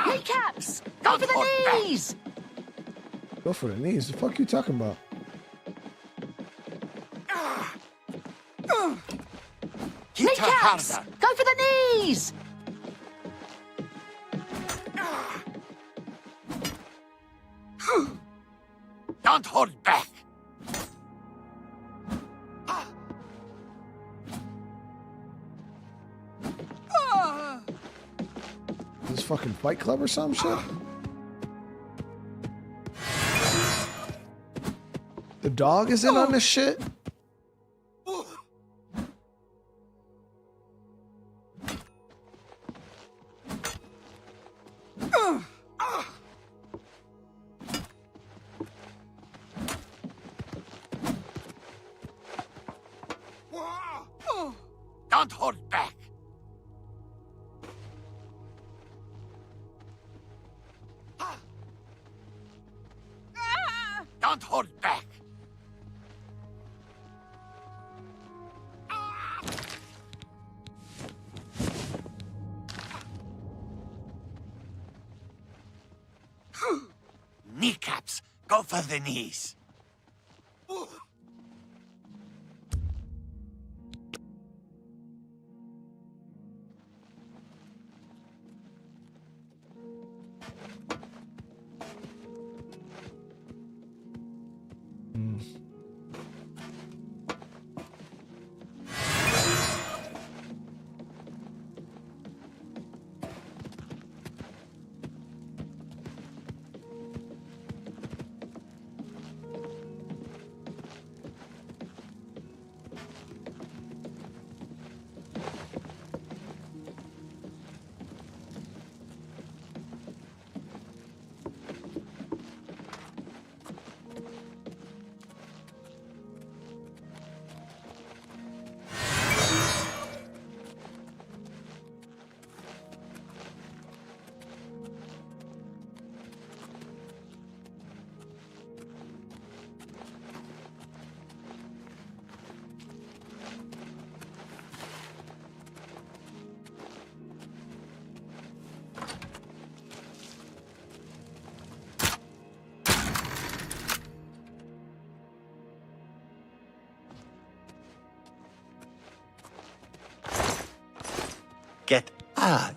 Kneecaps! Go for the knees! Go for the knees. The fuck you talking about? Kneecaps! Go for the knees! Don't hold back. This fucking Fight Club or some shit? The dog is in on this shit? Don't hold back! Don't hold back! Kneecaps! Go for the knees!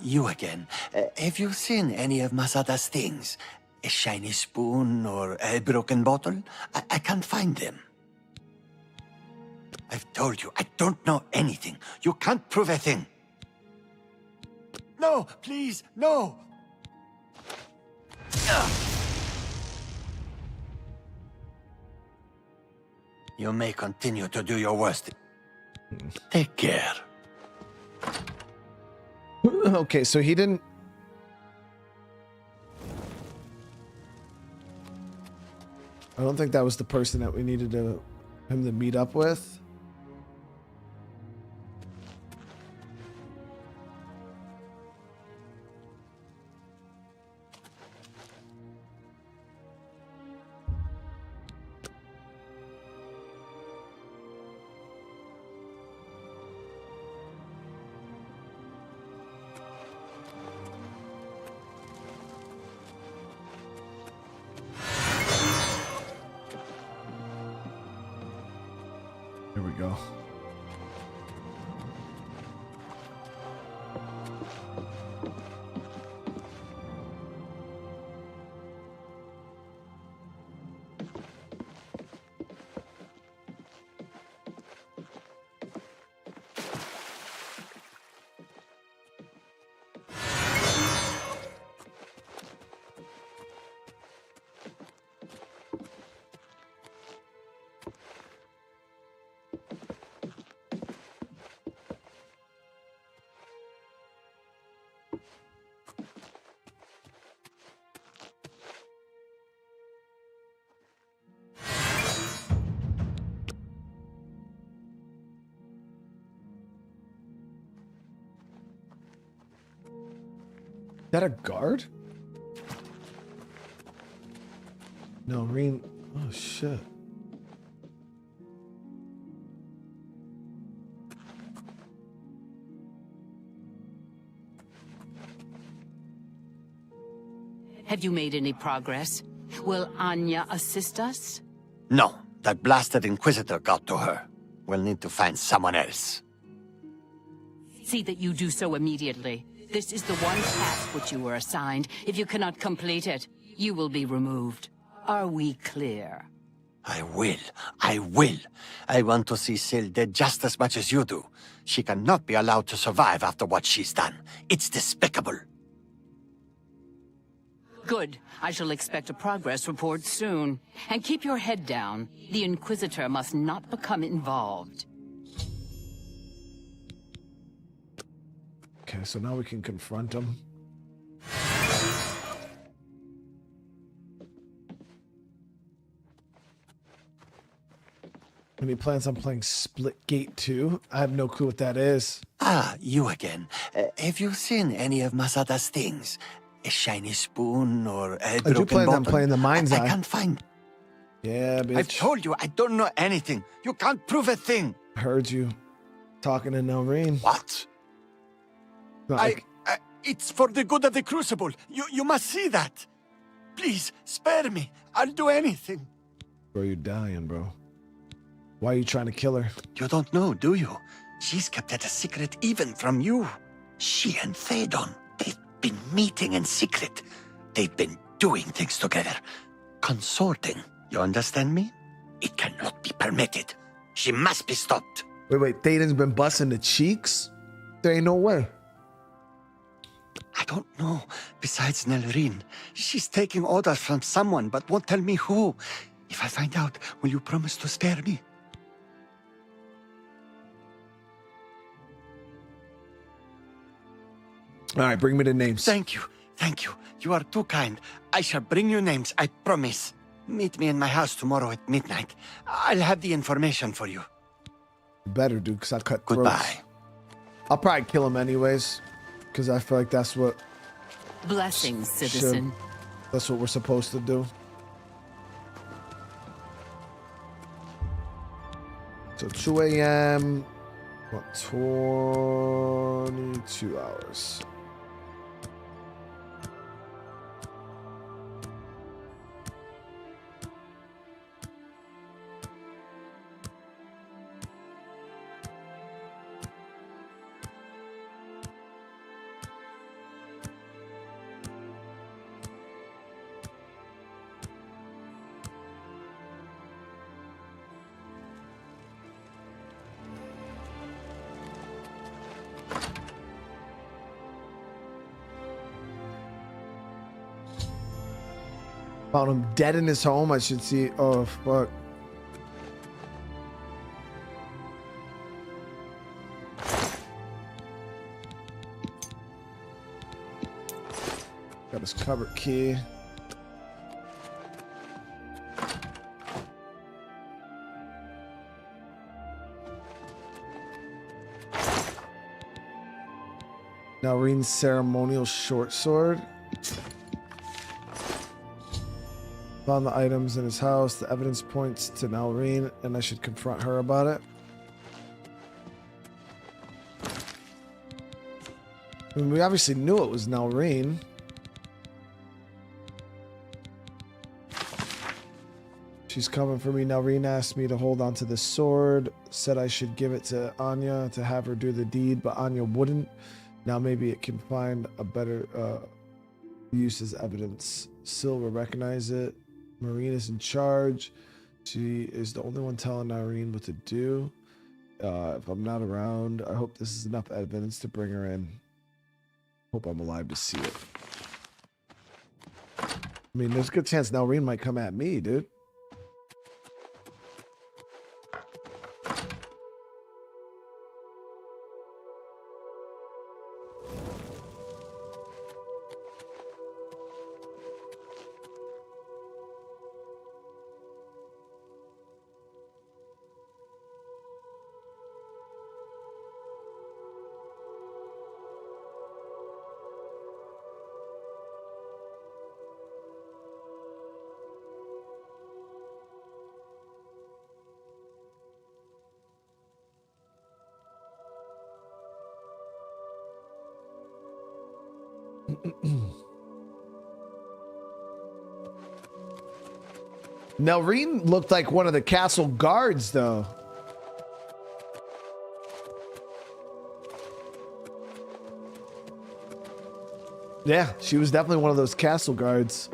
You again. Have you seen any of Masada's things? A shiny spoon or a broken bottle? I can't find them. I've told you, I don't know anything. You can't prove a thing. No, please, no! You may continue to do your worst. Take care. Okay, so he didn't... I don't think that was the person that we needed him to meet up with. Here we go. Is that a guard? No, Reen. Oh, shit. Have you made any progress? Will Anya assist us? No, that blasted Inquisitor got to her. We'll need to find someone else. See that you do so immediately. This is the one task which you were assigned. If you cannot complete it, you will be removed. Are we clear? I will. I will. I want to see Syl dead just as much as you do. She cannot be allowed to survive after what she's done. It's despicable. Good. I shall expect a progress report soon. And keep your head down. The Inquisitor must not become involved. Okay, so now we can confront him. And he plans on playing Splitgate 2. I have no clue what that is. Ah, you again. Have you seen any of Masada's things? A shiny spoon or a I do broken plan on bottle? playing the mind's I eye. can't find. Yeah, bitch. I've told you I don't know anything. You can't prove a thing. I heard you talking to Nelreen. What? It's for the good of the crucible. You must see that. Please, spare me. I'll do anything. Bro, you're dying, bro. Why are you trying to kill her? You don't know, do you? She's kept it a secret even from you. She and Thadon, they've been meeting in secret. They've been doing things together. Consorting. You understand me? It cannot be permitted. She must be stopped. Wait. Thadon's been busting the cheeks? There ain't no way. I don't know. Besides Nelreen, she's taking orders from someone but won't tell me who. If I find out, will you promise to spare me? All right, bring me the names. Thank you. Thank you. You are too kind. I shall bring you names, I promise. Meet me in my house tomorrow at midnight. I'll have the information for you. Better, dude, because I cut throats. Goodbye. I'll probably kill him anyways, because I feel like that's what... Blessings, citizen. That's what we're supposed to do. So 2 a.m. What, 22 hours. Found him dead in his home. I should see. Oh, fuck. Got his cupboard key. Nelreen's ceremonial short sword. Found the items in his house. The evidence points to Nelreen, and I should confront her about it. I mean, we obviously knew it was Nelreen. She's coming for me. Nelreen asked me to hold on to the sword. Said I should give it to Anya to have her do the deed, but Anya wouldn't. Now maybe it can find a better use as evidence. Syl will recognize it. Marine is in charge. She is the only one telling Irene what to do. If I'm not around, I hope this is enough evidence to bring her in. Hope I'm alive to see it. I mean, there's a good chance Nelreen might come at me, dude. Nelreen looked like one of the castle guards, though. Yeah, she was definitely one of those castle guards.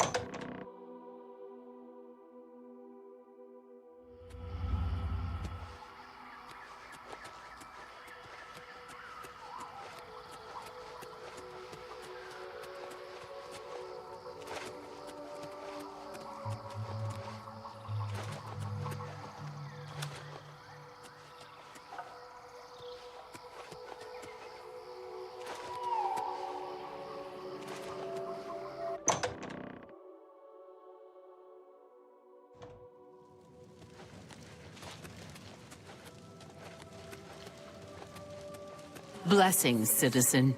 Blessings, citizen.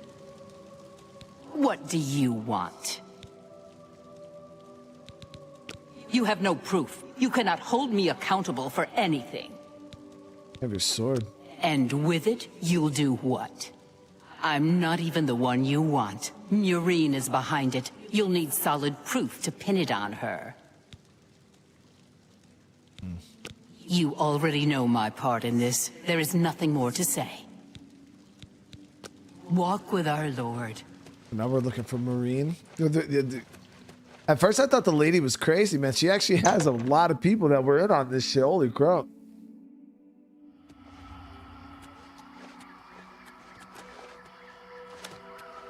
What do you want? You have no proof. You cannot hold me accountable for anything. Have your sword. And with it, you'll do what? I'm not even the one you want. Murine is behind it. You'll need solid proof to pin it on her. You already know my part in this. There is nothing more to say. Walk with our Lord. Now we're looking for Marine. At first I thought the lady was crazy, man. She actually has a lot of people that were in on this shit. Holy crap.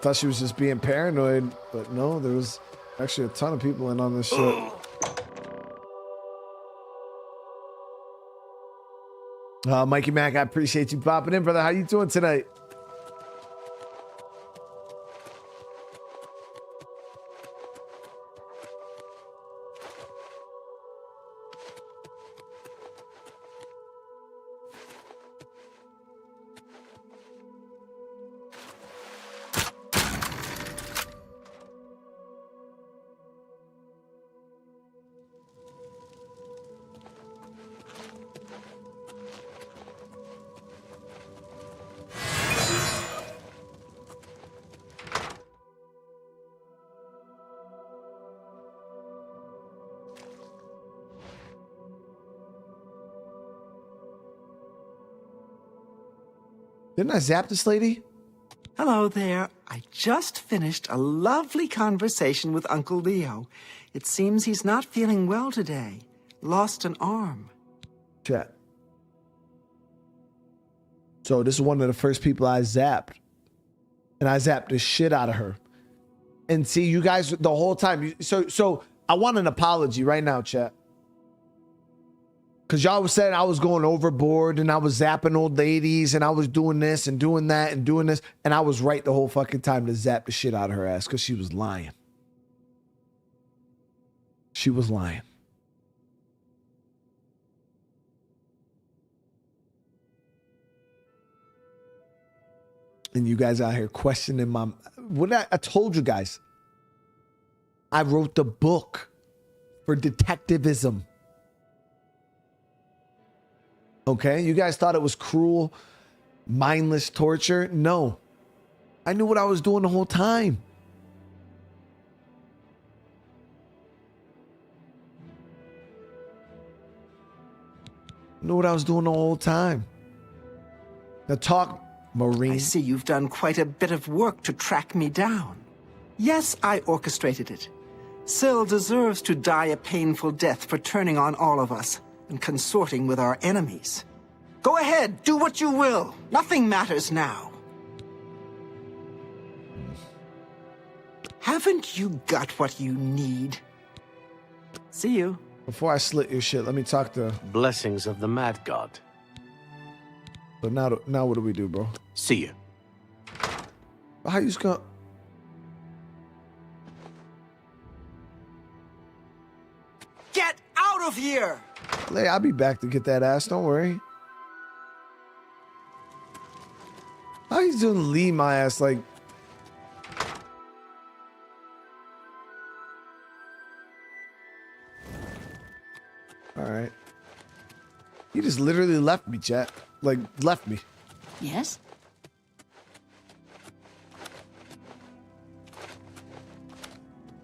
Thought she was just being paranoid, but no, there was actually a ton of people in on this shit. Mikey Mac, I appreciate you popping in, brother. How you doing tonight? Didn't I zap this lady? Hello there. I just finished a lovely conversation with Uncle Leo. It seems he's not feeling well today. Lost an arm. Chat. So this is one of the first people I zapped. And I zapped the shit out of her. And see, you guys, the whole time. So I want an apology right now, chat. Because y'all was saying I was going overboard and I was zapping old ladies and I was doing this and doing that and doing this. And I was right the whole fucking time to zap the shit out of her ass because she was lying. She was lying. And you guys out here questioning my... What I told you guys. I wrote the book for detectivism. Okay, you guys thought it was cruel, mindless torture? No. I knew what I was doing the whole time. Knew what I was doing the whole time. Now talk, Marine. I see you've done quite a bit of work to track me down. Yes, I orchestrated it. Syl deserves to die a painful death for turning on all of us and consorting with our enemies. Go ahead, do what you will. Nothing matters now. Haven't you got what you need? See you. Before I slit your shit, let me talk to... Blessings of the Mad God. But now what do we do, bro? See you. How you just gonna... Get out of here! Hey, I'll be back to get that ass, don't worry. How you doing leave my ass like... Alright. You just literally left me, chat. Like, left me. Yes?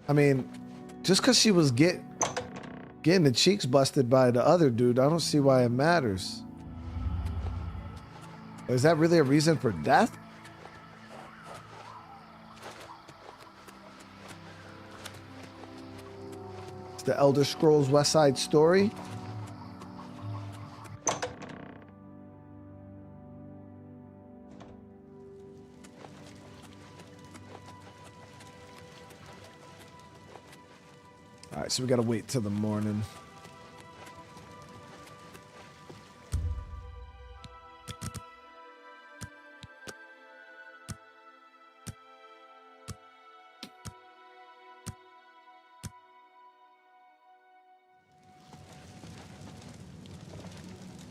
I mean, just because she was getting the cheeks busted by the other dude, I don't see why it matters. Is that really a reason for death? It's the Elder Scrolls West Side Story. All right, so we gotta wait till the morning.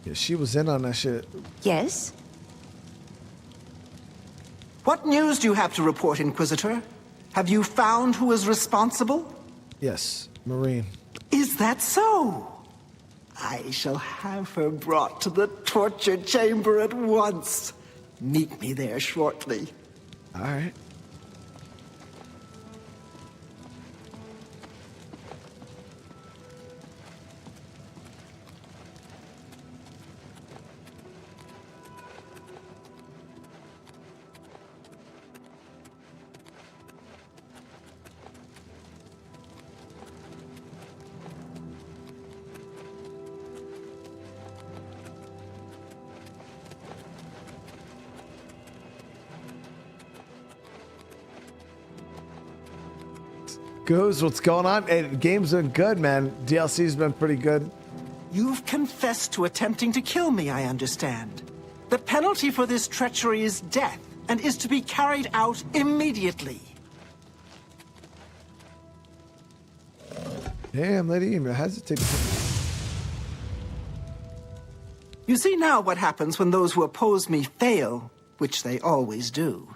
Yeah, she was in on that shit. Yes? What news do you have to report, Inquisitor? Have you found who is responsible? Yes, Marine. Is that so? I shall have her brought to the torture chamber at once. Meet me there shortly. All right. Goose, what's going on? Hey, the game's been good, man. DLC's been pretty good. You've confessed to attempting to kill me, I understand. The penalty for this treachery is death, and is to be carried out immediately. Damn, lady, you hesitate. You see now what happens when those who oppose me fail, which they always do.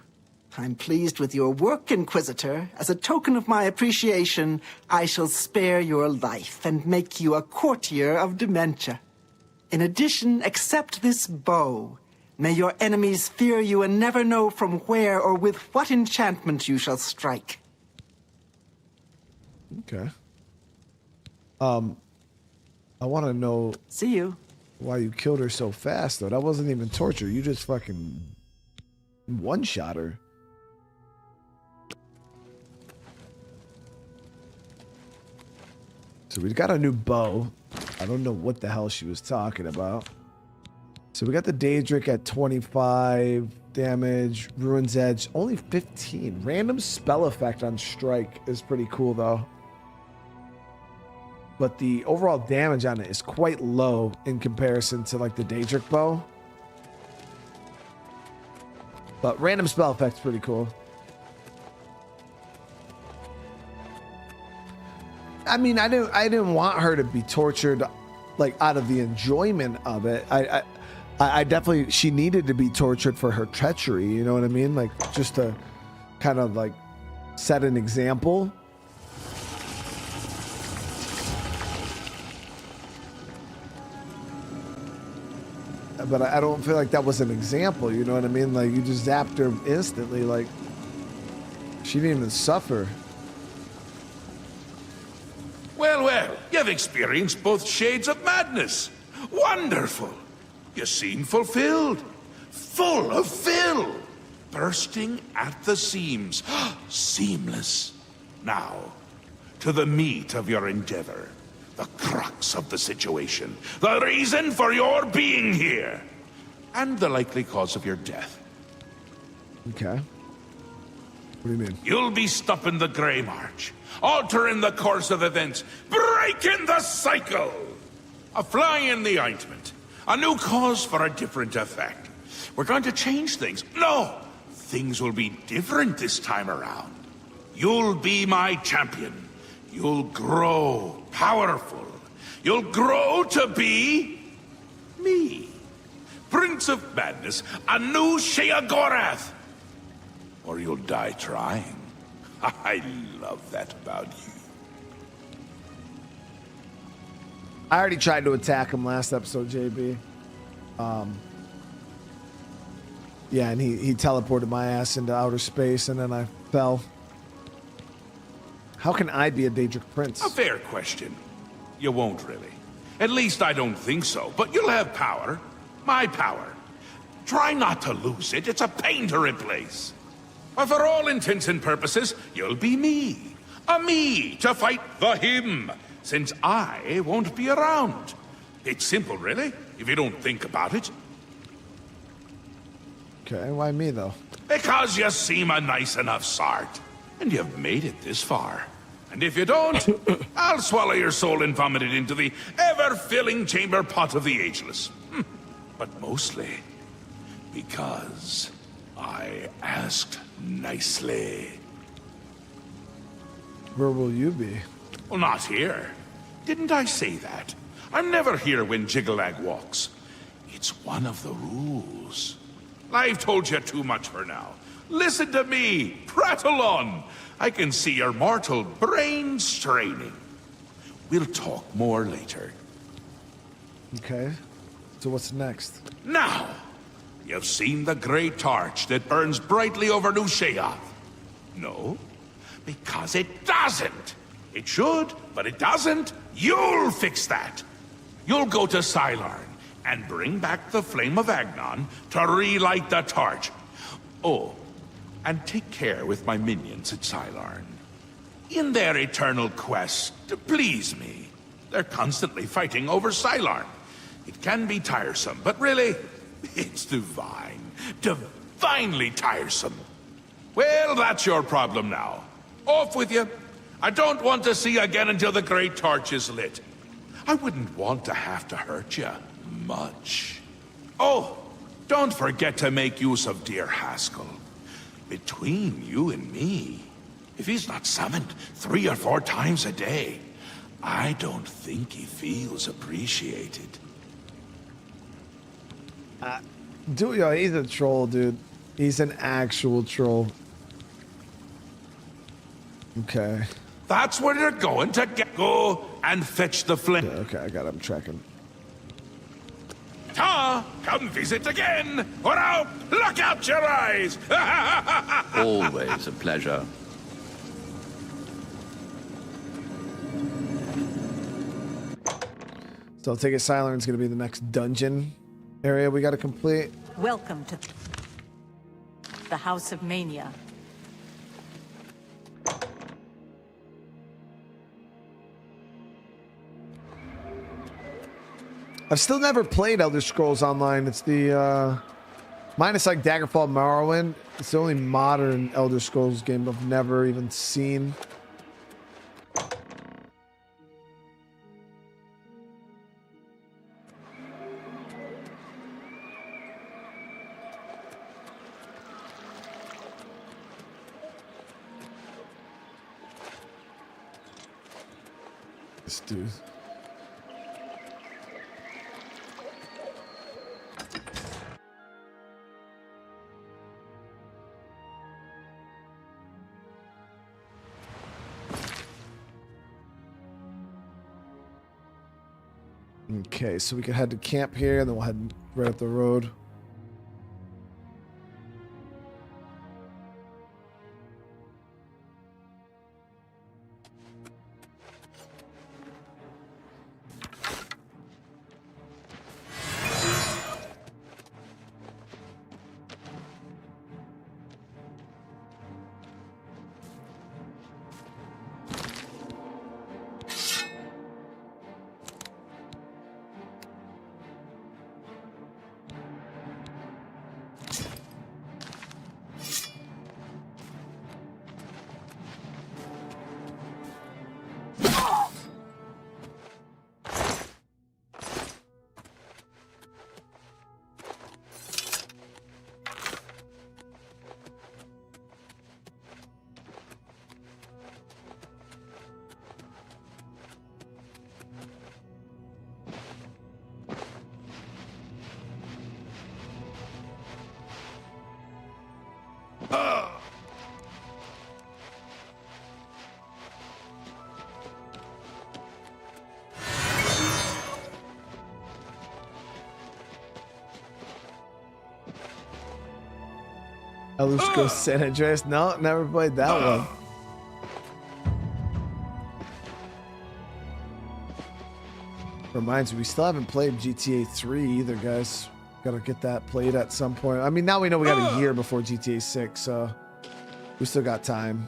I'm pleased with your work, Inquisitor. As a token of my appreciation, I shall spare your life and make you a courtier of dementia. In addition, accept this bow. May your enemies fear you and never know from where or with what enchantment you shall strike. Okay. I want to know... See you. Why you killed her so fast, though. That wasn't even torture. You just fucking one-shot her. So we got a new bow. I don't know what the hell she was talking about. So we got the Daedric at 25 damage. Ruin's Edge, only 15. Random spell effect on strike is pretty cool, though. But the overall damage on it is quite low in comparison to, like, the Daedric bow. But random spell effect's pretty cool. I mean, I didn't want her to be tortured, like, out of the enjoyment of it. I definitely, she needed to be tortured for her treachery, you know what I mean? Like, just to kind of, like, set an example. But I don't feel like that was an example, you know what I mean? Like, you just zapped her instantly, like, she didn't even suffer. Well, well, you've experienced both shades of madness. Wonderful. You seem fulfilled. Full of fill. Bursting at the seams. Seamless. Now, to the meat of your endeavor. The crux of the situation. The reason for your being here. And the likely cause of your death. Okay. What do you mean? You'll be stopping the Grey March. Altering the course of events. Breaking the cycle. A fly in the ointment. A new cause for a different effect. We're going to change things. No! Things will be different this time around. You'll be my champion. You'll grow powerful. You'll grow to be... me. Prince of Madness. A new Sheogorath. Or you'll die trying. I love that about you. I already tried to attack him last episode, JB. Yeah, and he teleported my ass into outer space, and then I fell. How can I be a Daedric Prince? A fair question. You won't really. At least I don't think so. But you'll have power. My power. Try not to lose it. It's a pain to replace. But for all intents and purposes, you'll be me. A me to fight the him. Since I won't be around. It's simple, really, if you don't think about it. Okay, why me, though? Because you seem a nice enough sort. And you've made it this far. And if you don't, I'll swallow your soul and vomit it into the ever-filling chamber pot of the ageless. But mostly because I asked nicely. Where will you be? Well, not here. Didn't I say that? I'm never here when Jiggalag walks. It's one of the rules. I've told you too much for now. Listen to me. Prattle on. I can see your mortal brain straining. We'll talk more later. Okay. So what's next? Now, you've seen the great torch that burns brightly over New Sheogorath. No, because it doesn't. It should, but it doesn't. You'll fix that. You'll go to Xylon and bring back the Flame of Agnon to relight the torch. Oh, and take care with my minions at Xylon. In their eternal quest to please me, they're constantly fighting over Xylon. It can be tiresome, but really, it's divine. Divinely tiresome. Well, that's your problem now. Off with you. I don't want to see you again until the great torch is lit. I wouldn't want to have to hurt you much. Oh, don't forget to make use of dear Haskell. Between you and me, if he's not summoned 3 or 4 times a day, I don't think he feels appreciated. Yo, he's a troll, dude. He's an actual troll. Okay. That's where you're going to go and fetch the flame. Yeah, okay, I got him tracking. Ta! Come visit again, or I'll pluck out your eyes! Always a pleasure. So I'll take it Xylon's gonna be the next dungeon area we gotta complete. Welcome to the House of Mania. I've still never played Elder Scrolls Online. It's the minus like Daggerfall Morrowind. It's the only modern Elder Scrolls game I've never even seen. This dude. Okay, so we can head to camp here, and then we'll head right up the road. Elder Scrolls San Andreas? No, never played that one. Reminds me, we still haven't played GTA 3 either, guys. Gotta get that played at some point. I mean, now we know we got a year before GTA 6, so we still got time.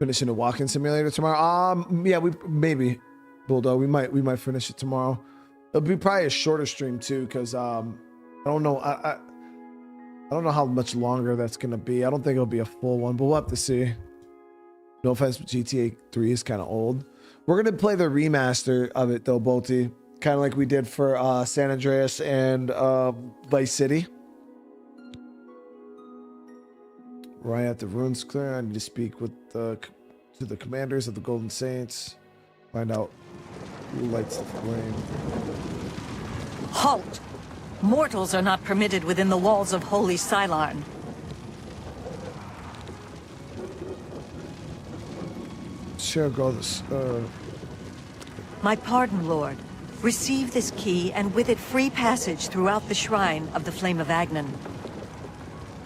Finishing a walking simulator tomorrow. Yeah, we maybe Bulldog. We might finish it tomorrow. It'll be probably a shorter stream too, because I don't know. I don't know how much longer that's going to be. I don't think it'll be a full one, but we'll have to see. No offense, but GTA 3 is kind of old. We're going to play the remaster of it, though, Bolty. Kind of like we did for San Andreas and Vice City. Right at the ruins clear. I need to speak with to the commanders of the Golden Saints. Find out who lights the flame. Halt! Mortals are not permitted within the walls of Holy Xylon. Sheogorath, My pardon, Lord. Receive this key, and with it free passage throughout the shrine of the Flame of Agnan.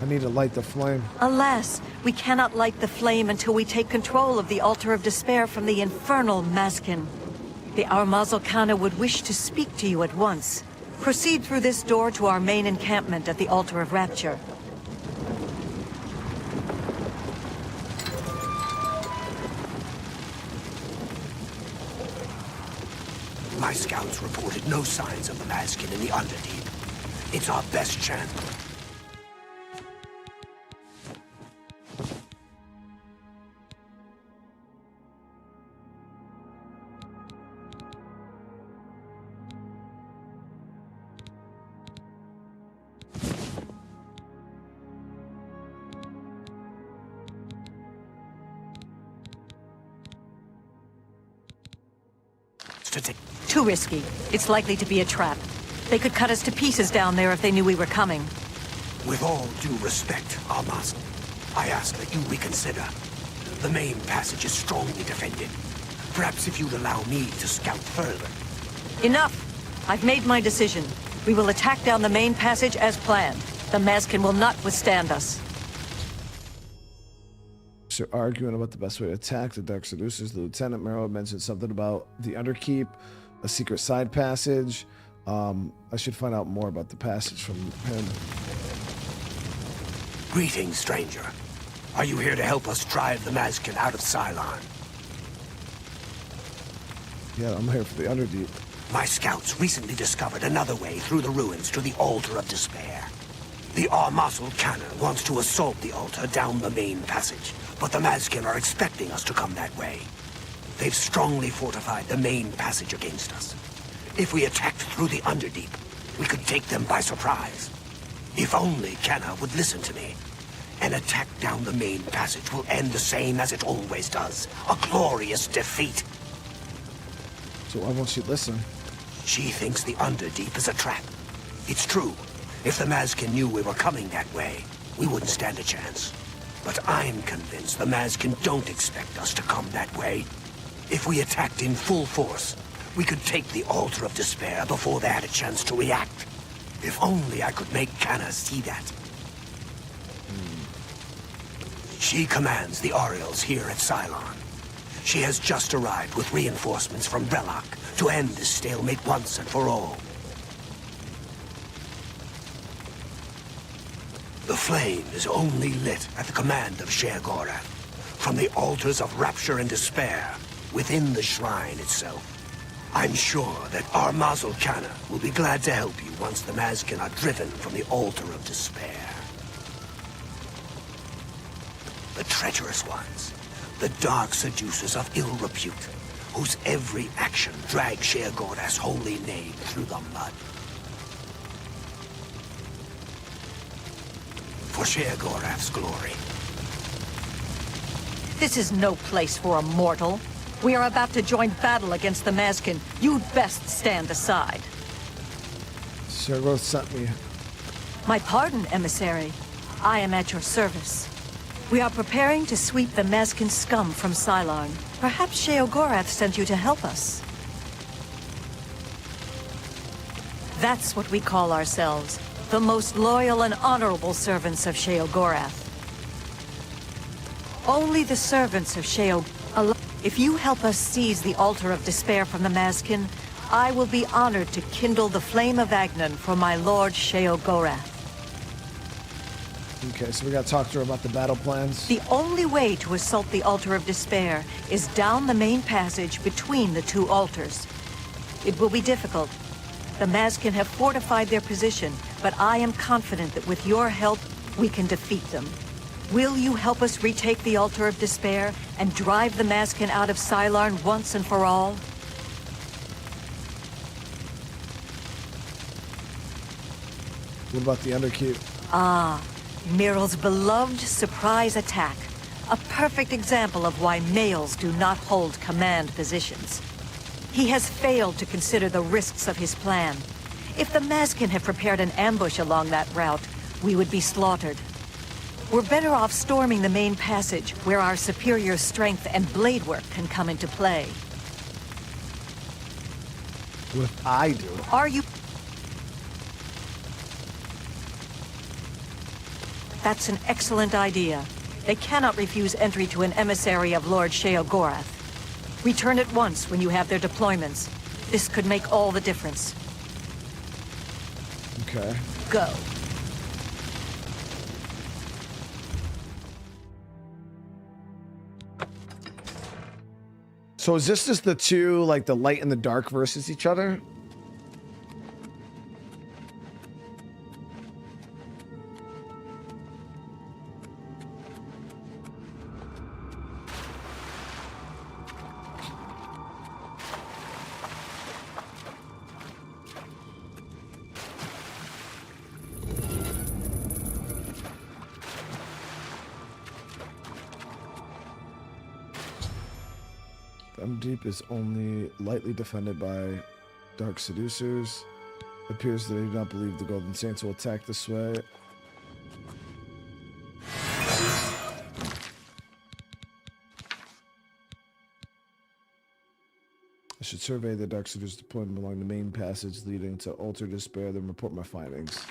I need to light the flame. Alas, we cannot light the flame until we take control of the Altar of Despair from the infernal Maskin. The Armazel Kana would wish to speak to you at once. Proceed through this door to our main encampment at the Altar of Rapture. My scouts reported no signs of the Maskin in the Underdeep. It's our best chance. Too risky. It's likely to be a trap. They could cut us to pieces down there if they knew we were coming. With all due respect, Almas, I ask that you reconsider. The main passage is strongly defended. Perhaps if you'd allow me to scout further. Enough! I've made my decision. We will attack down the main passage as planned. The Maskin will not withstand us. So arguing about the best way to attack the Dark Seducers, the Lieutenant Merrill mentioned something about the Underkeep, a secret side passage. I should find out more about the passage from him. Greetings, stranger. Are you here to help us drive the Maskin out of Xylon? Yeah, I'm here for the Underdeep. My scouts recently discovered another way through the ruins to the Altar of Despair. The Armazel Kana wants to assault the altar down the main passage, but the Maskin are expecting us to come that way. They've strongly fortified the main passage against us. If we attacked through the Underdeep, we could take them by surprise. If only Kana would listen to me. An attack down the main passage will end the same as it always does. A glorious defeat. So why won't she listen? She thinks the Underdeep is a trap. It's true. If the Maskin knew we were coming that way, we wouldn't stand a chance. But I'm convinced the Maskin don't expect us to come that way. If we attacked in full force, we could take the Altar of Despair before they had a chance to react. If only I could make Kana see that. She commands the Oriels here at Xylon. She has just arrived with reinforcements from Relok to end this stalemate once and for all. The flame is only lit at the command of Sheogorath, from the altars of Rapture and Despair, within the shrine itself. I'm sure that Armazel Kana will be glad to help you once the Maskin are driven from the Altar of Despair. The treacherous ones, the dark seducers of ill repute, whose every action drags Sheogorath's holy name through the mud. For Sheogorath's glory. This is no place for a mortal. We are about to join battle against the Maskin. You'd best stand aside. Sheogorath sent me. My pardon, emissary. I am at your service. We are preparing to sweep the Maskin scum from Xylon. Perhaps Sheogorath sent you to help us. That's what we call ourselves. The most loyal and honorable servants of Sheogorath. Only the servants of Sheogorath. If you help us seize the Altar of Despair from the Maskin, I will be honored to kindle the Flame of Agnan for my lord Sheogorath. Okay, so we gotta talk to her about the battle plans. The only way to assault the Altar of Despair is down the main passage between the two altars. It will be difficult. The Maskin have fortified their position, but I am confident that with your help, we can defeat them. Will you help us retake the Altar of Despair and drive the Maskin out of Xylon once and for all? What about the Underkeep? Ah, Miral's beloved surprise attack. A perfect example of why males do not hold command positions. He has failed to consider the risks of his plan. If the Maskin had prepared an ambush along that route, we would be slaughtered. We're better off storming the main passage, where our superior strength and blade work can come into play. What if I do? Are you... That's an excellent idea. They cannot refuse entry to an emissary of Lord Sheogorath. Return at once when you have their deployments. This could make all the difference. Okay. Go. So is this just the two, like the light and the dark versus each other? Deep is only lightly defended by dark seducers. It appears that they do not believe the Golden Saints will attack this way. I should survey the dark seducers deployed along the main passage leading to Altar Despair, then report my findings.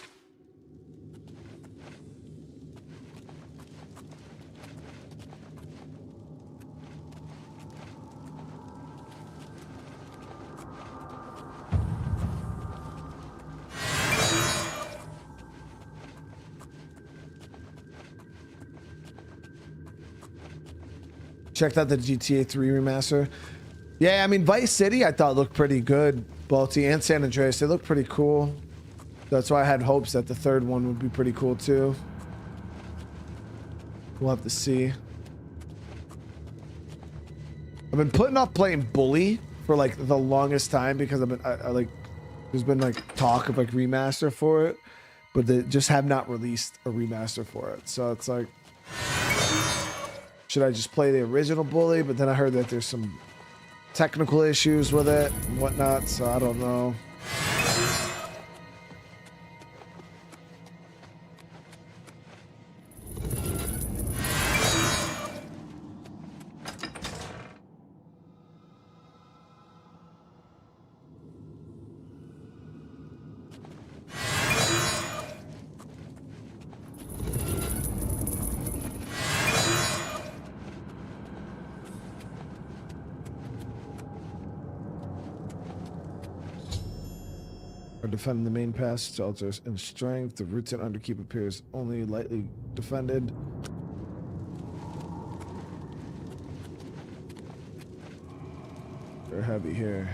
Checked out the GTA 3 remaster. Yeah, I mean, Vice City I thought looked pretty good. Balti and San Andreas, they look pretty cool. That's why I had hopes that the third one would be pretty cool too. We'll have to see. I've been putting off playing Bully for like the longest time because I've been, I like, there's been like talk of like remaster for it, but they just have not released a remaster for it. So it's like, should I just play the original Bully? But then I heard that there's some technical issues with it and whatnot, so I don't know. Defending the main passage, altars in strength. The roots and underkeep appears only lightly defended. They're heavy here.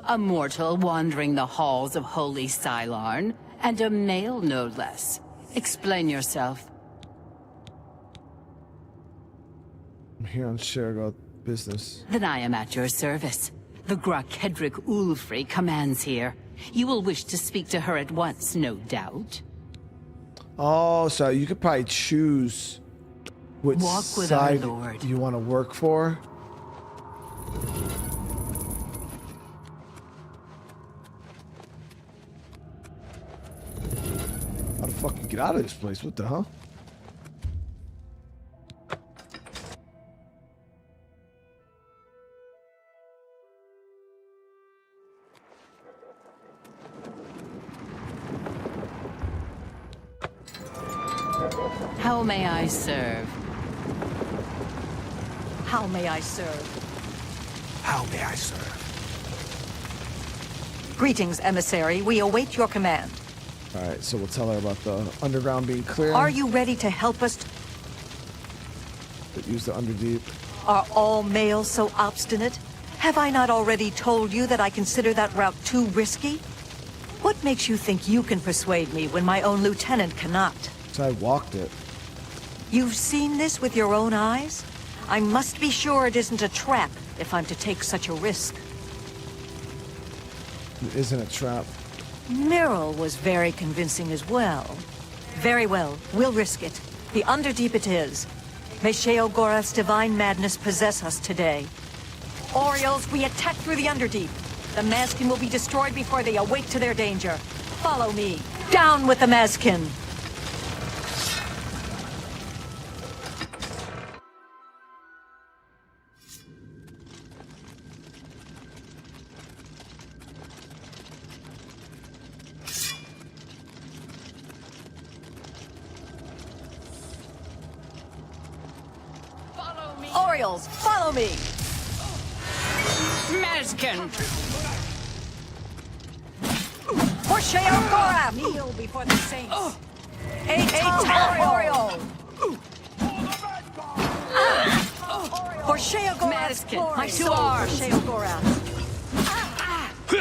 A mortal wandering the halls of Holy Xylon, and a male no less. Explain yourself. I'm here on Sheogorath business. Then I am at your service. The Grakedric Ulfri commands here. You will wish to speak to her at once, no doubt. Oh, so you could probably choose which Walk with our side Lord. you want to work for. How the fuck you get out of this place? What the hell? How may I serve? How may I serve? How may I serve? Greetings, emissary. We await your command. All right, so we'll tell her about the underground being clear. Are you ready to help us? Use the underdeep. Are all males so obstinate? Have I not already told you that I consider that route too risky? What makes you think you can persuade me when my own lieutenant cannot? So I walked it. You've seen this with your own eyes? I must be sure it isn't a trap if I'm to take such a risk. It isn't a trap. Meryl was very convincing as well. Very well, we'll risk it. The Underdeep it is. May Sheogorath's divine madness possess us today. Orioles, we attack through the Underdeep. The Mazkin will be destroyed before they awake to their danger. Follow me. Down with the Mazkin! Orioles, follow me! Mazkin! For Sheogorath! Kneel before the saints! Oriole! For Sheogorath! Mazkin, My two soul arms! for Sheogorath! For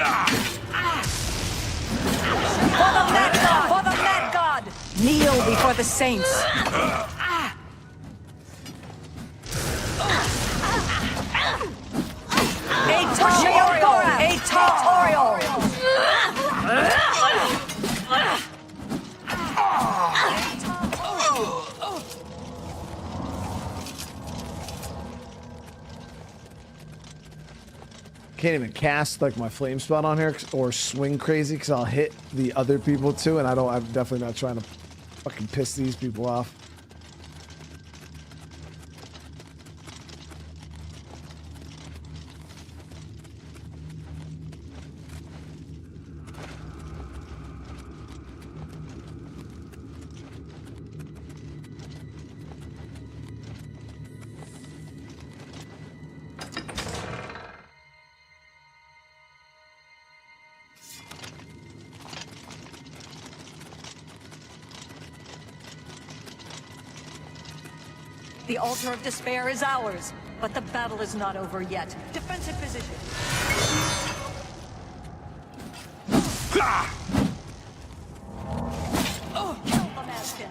the Mad God! For the Mad God! Kneel before the saints! Oriole! Can't even cast like my flame spell on here or swing crazy because I'll hit the other people too, and I'm definitely not trying to fucking piss these people off. The altar of despair is ours, but the battle is not over yet. Defensive position. Kill the Mazkin.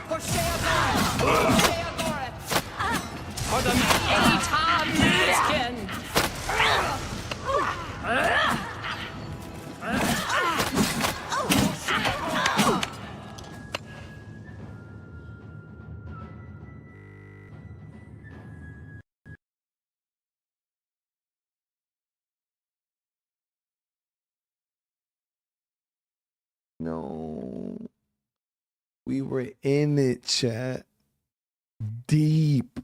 For Sheogorath! For the Mazkin! No. We were in it, chat. Deep.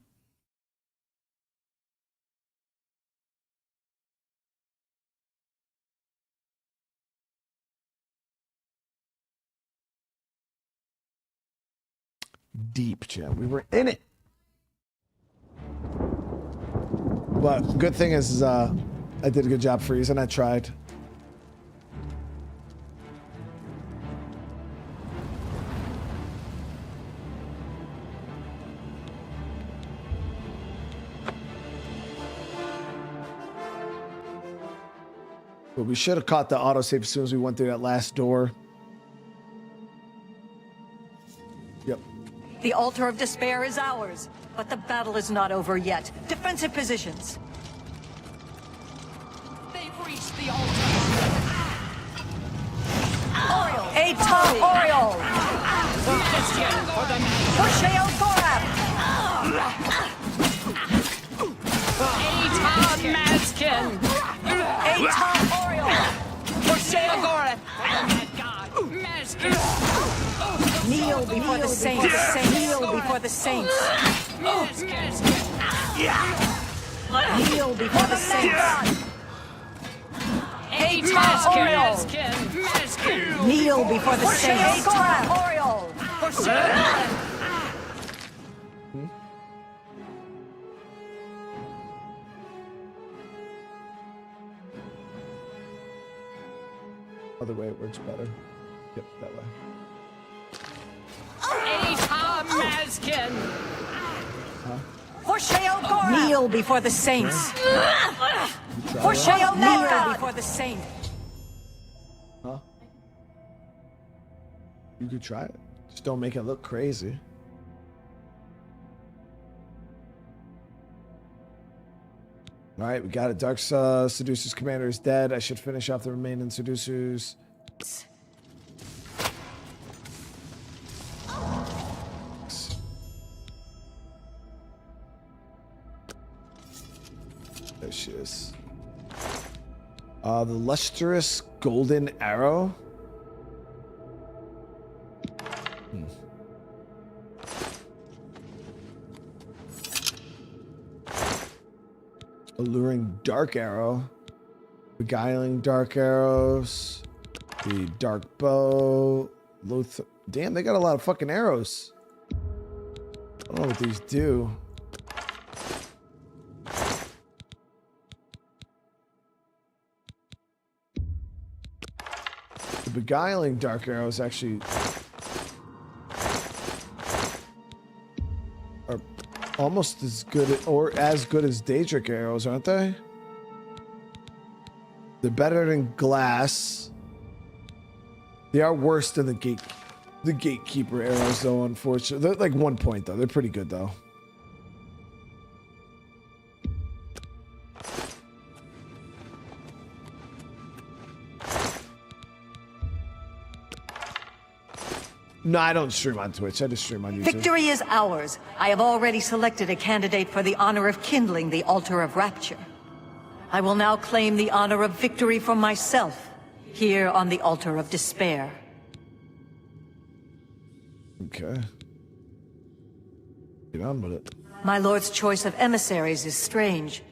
Deep, chat. We were in it. But good thing is I did a good job freezing. I tried. But we should have caught the autosave as soon as we went through that last door. Yep. The altar of despair is ours, but the battle is not over yet. Defensive positions. They've reached the altar. Oriole! Oriole! For Sheogorath! Mazkin! Oriole! For Sheogorath! Mazkin! Kneel before the saints! Kneel before the saints! Kneel before the saints! Oriole! Kneel before the saints! Oriole! For Sheogorath! Other way it works better. Yep, that way. For Sheogorath! Kneel before the saints! For Sheogorath! Kneel before the saints! Huh? You could try it. Just don't make it look crazy. All right, we got it. Dark Seducer's commander is dead. I should finish off the remaining Seducers. There she is. The lustrous golden arrow. Alluring dark arrow. Beguiling dark arrows. The dark bow. Damn, they got a lot of fucking arrows. I don't know what these do. The beguiling dark arrows actually are almost as good as Daedric arrows, aren't they? They're better than glass. They are worse than the gatekeeper arrows, though. Unfortunately, they're like 1 point though. They're pretty good though. No, I don't stream on Twitch. I just stream on YouTube. Victory is ours. I have already selected a candidate for the honor of kindling the altar of rapture. I will now claim the honor of victory for myself, here on the altar of despair. Okay. Get on with it. My lord's choice of emissaries is strange,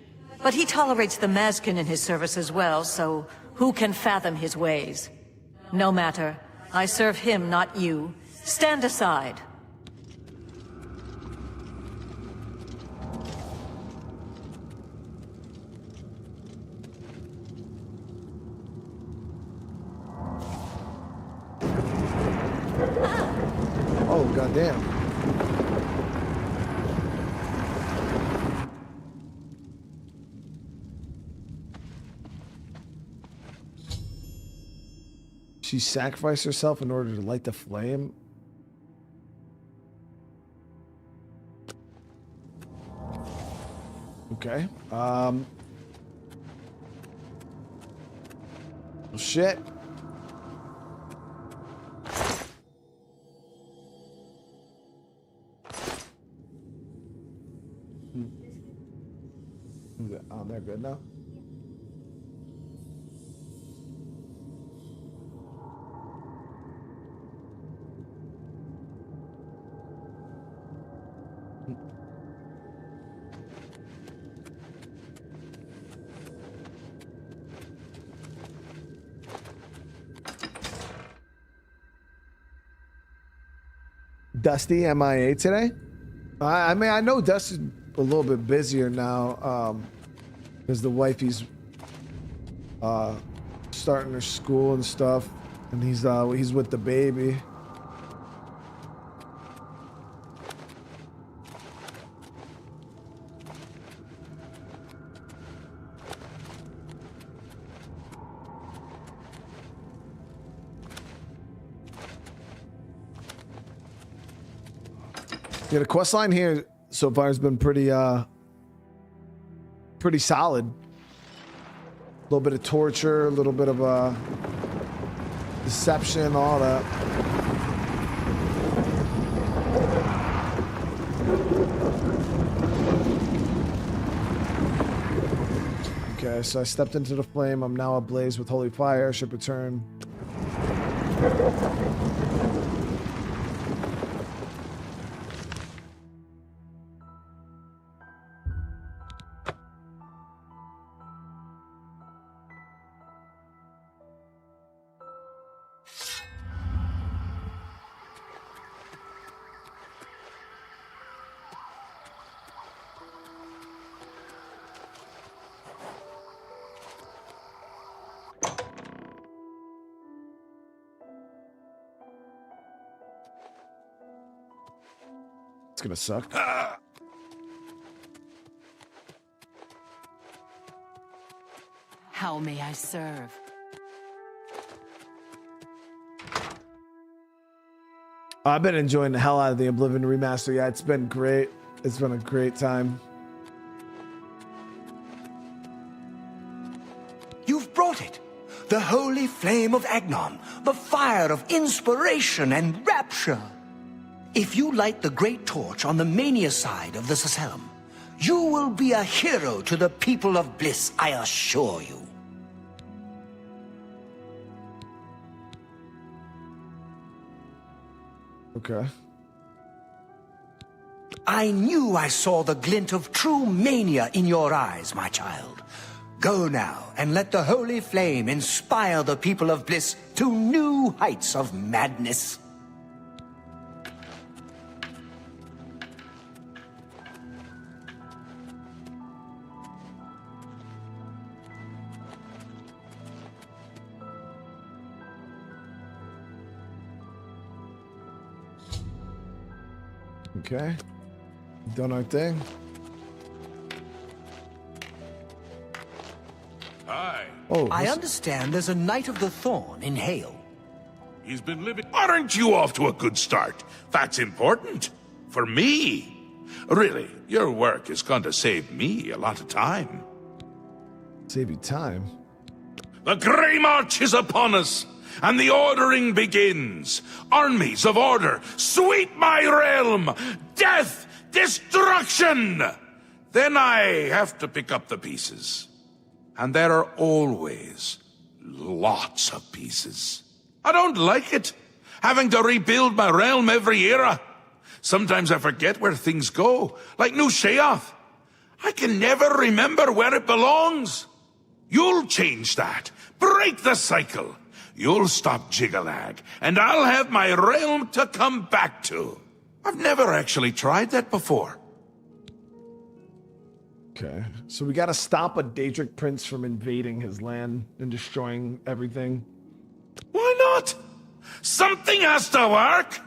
but he tolerates the Mazkin in his service as well, so who can fathom his ways? No matter. I serve him, not you. Stand aside. Oh, goddamn. She sacrificed herself in order to light the flame. Okay. Oh, shit. Oh, they're good now. Dusty MIA today? I mean, I know Dusty's a little bit busier now because the wifey's starting her school and stuff, and he's with the baby. Yeah, the quest line here so far has been pretty solid. A little bit of torture, a little bit of deception, all that. Okay, so I stepped into the flame. I'm now ablaze with holy fire. Should return. It's gonna suck. How may I serve? I've been enjoying the hell out of the Oblivion Remaster. Yeah, it's been great. It's been a great time. You've brought it. The holy flame of Agnon, the fire of inspiration and rapture. If you light the great torch on the mania side of the Sacellum, you will be a hero to the people of Bliss, I assure you. Okay. I knew I saw the glint of true mania in your eyes, my child. Go now and let the holy flame inspire the people of Bliss to new heights of madness. Okay. Done our thing. Hi. Oh, I understand there's a Knight of the Thorn in Hale. He's been living... Aren't you off to a good start? That's important. For me. Really, your work is going to save me a lot of time. Save you time? The Grey March is upon us, and the ordering begins. Armies of order, sweep my realm! Death! Destruction! Then I have to pick up the pieces. And there are always lots of pieces. I don't like it, having to rebuild my realm every era. Sometimes I forget where things go, like New Sheogorath. I can never remember where it belongs. You'll change that. Break the cycle. You'll stop Jigalag, and I'll have my realm to come back to. I've never actually tried that before. Okay. So we gotta stop a Daedric prince from invading his land and destroying everything. Why not? Something has to work.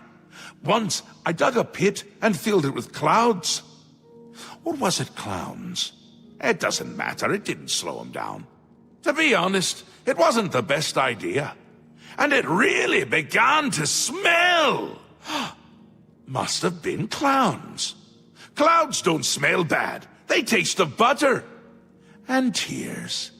Once, I dug a pit and filled it with clouds. Or was it clowns? It doesn't matter, it didn't slow him down. To be honest, it wasn't the best idea. And it really began to smell. Must have been clowns. Clouds don't smell bad. They taste of butter. And tears.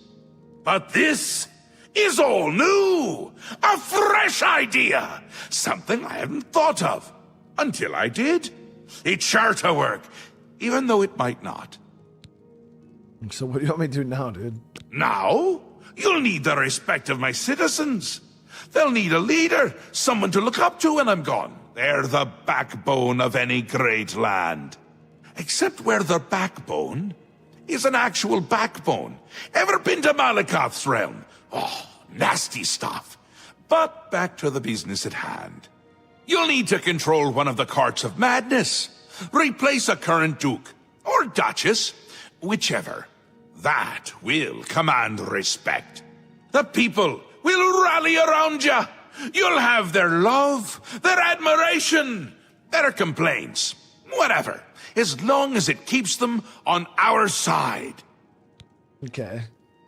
But this is all new. A fresh idea. Something I hadn't thought of. Until I did. It's sure to work. Even though it might not. So what do you want me to do now, dude? Now? You'll need the respect of my citizens. They'll need a leader, someone to look up to when I'm gone. They're the backbone of any great land. Except where their backbone is an actual backbone. Ever been to Malakoth's realm? Oh, nasty stuff. But back to the business at hand. You'll need to control one of the carts of madness. Replace a current duke, or duchess, whichever. That will command respect. The people will rally around you. You'll have their love, their admiration, their complaints, whatever, as long as it keeps them on our side. Okay.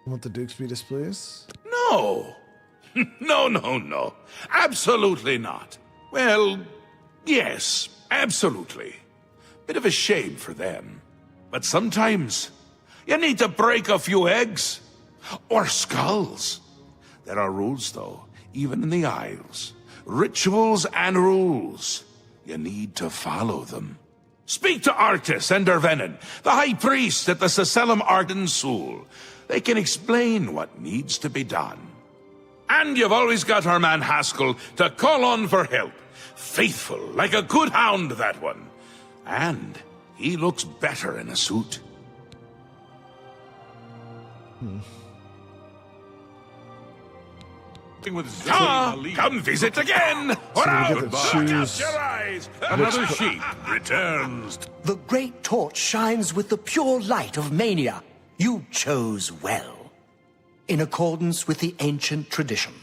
Want the Duke's be displeased? No. No. Absolutely not. Well, yes, absolutely. Bit of a shame for them. But sometimes you need to break a few eggs. Or skulls. There are rules, though, even in the Isles. Rituals and rules. You need to follow them. Speak to Arctis and Dervenin, the High Priest at the Sacellum Arden Sul. They can explain what needs to be done. And you've always got our man Haskell to call on for help. Faithful, like a good hound, that one. And he looks better in a suit. Come visit again! Or out! Look out your eyes! Another sheep returns. The great torch shines with the pure light of mania. You chose well. In accordance with the ancient tradition,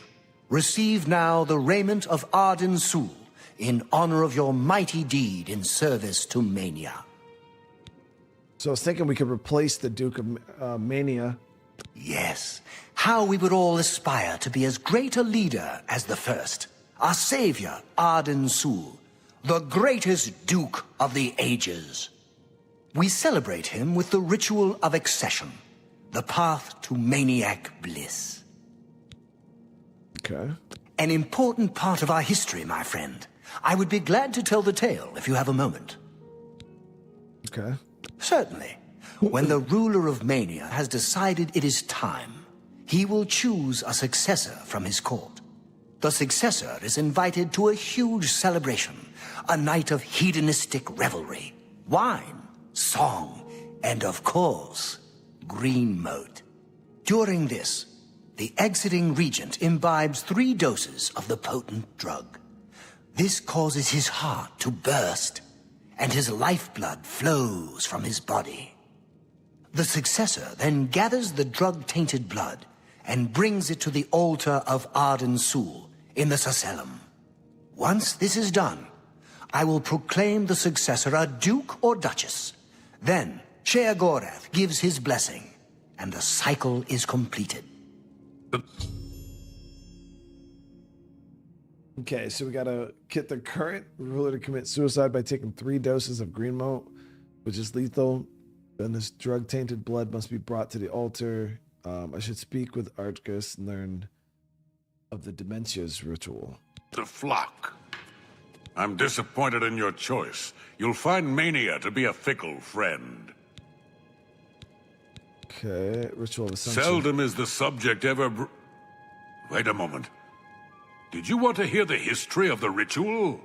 receive now the raiment of Arden Sul, in honor of your mighty deed in service to Mania. So I was thinking we could replace the Duke of Mania. Yes. How we would all aspire to be as great a leader as the first. Our savior, Arden Sul, the greatest Duke of the Ages. We celebrate him with the ritual of accession, the path to maniac bliss. Okay. An important part of our history, my friend. I would be glad to tell the tale if you have a moment. Okay. Certainly. When the ruler of Mania has decided it is time, he will choose a successor from his court. The successor is invited to a huge celebration, a night of hedonistic revelry, wine, song, and of course, green moat. During this, the exiting regent imbibes 3 doses of the potent drug. This causes his heart to burst, and his lifeblood flows from his body. The successor then gathers the drug-tainted blood and brings it to the altar of Arden Sul in the Sacellum. Once this is done, I will proclaim the successor a duke or duchess. Then Sheogorath gives his blessing, and the cycle is completed. Okay, so we gotta get the current ruler to commit suicide by taking 3 doses of green moat, which is lethal. Then this drug-tainted blood must be brought to the altar. I should speak with Archgus and learn of the dementia's ritual. The flock. I'm disappointed in your choice. You'll find Mania to be a fickle friend. Okay, ritual of Ascension. Seldom is the subject ever Wait a moment. Did you want to hear the history of the ritual?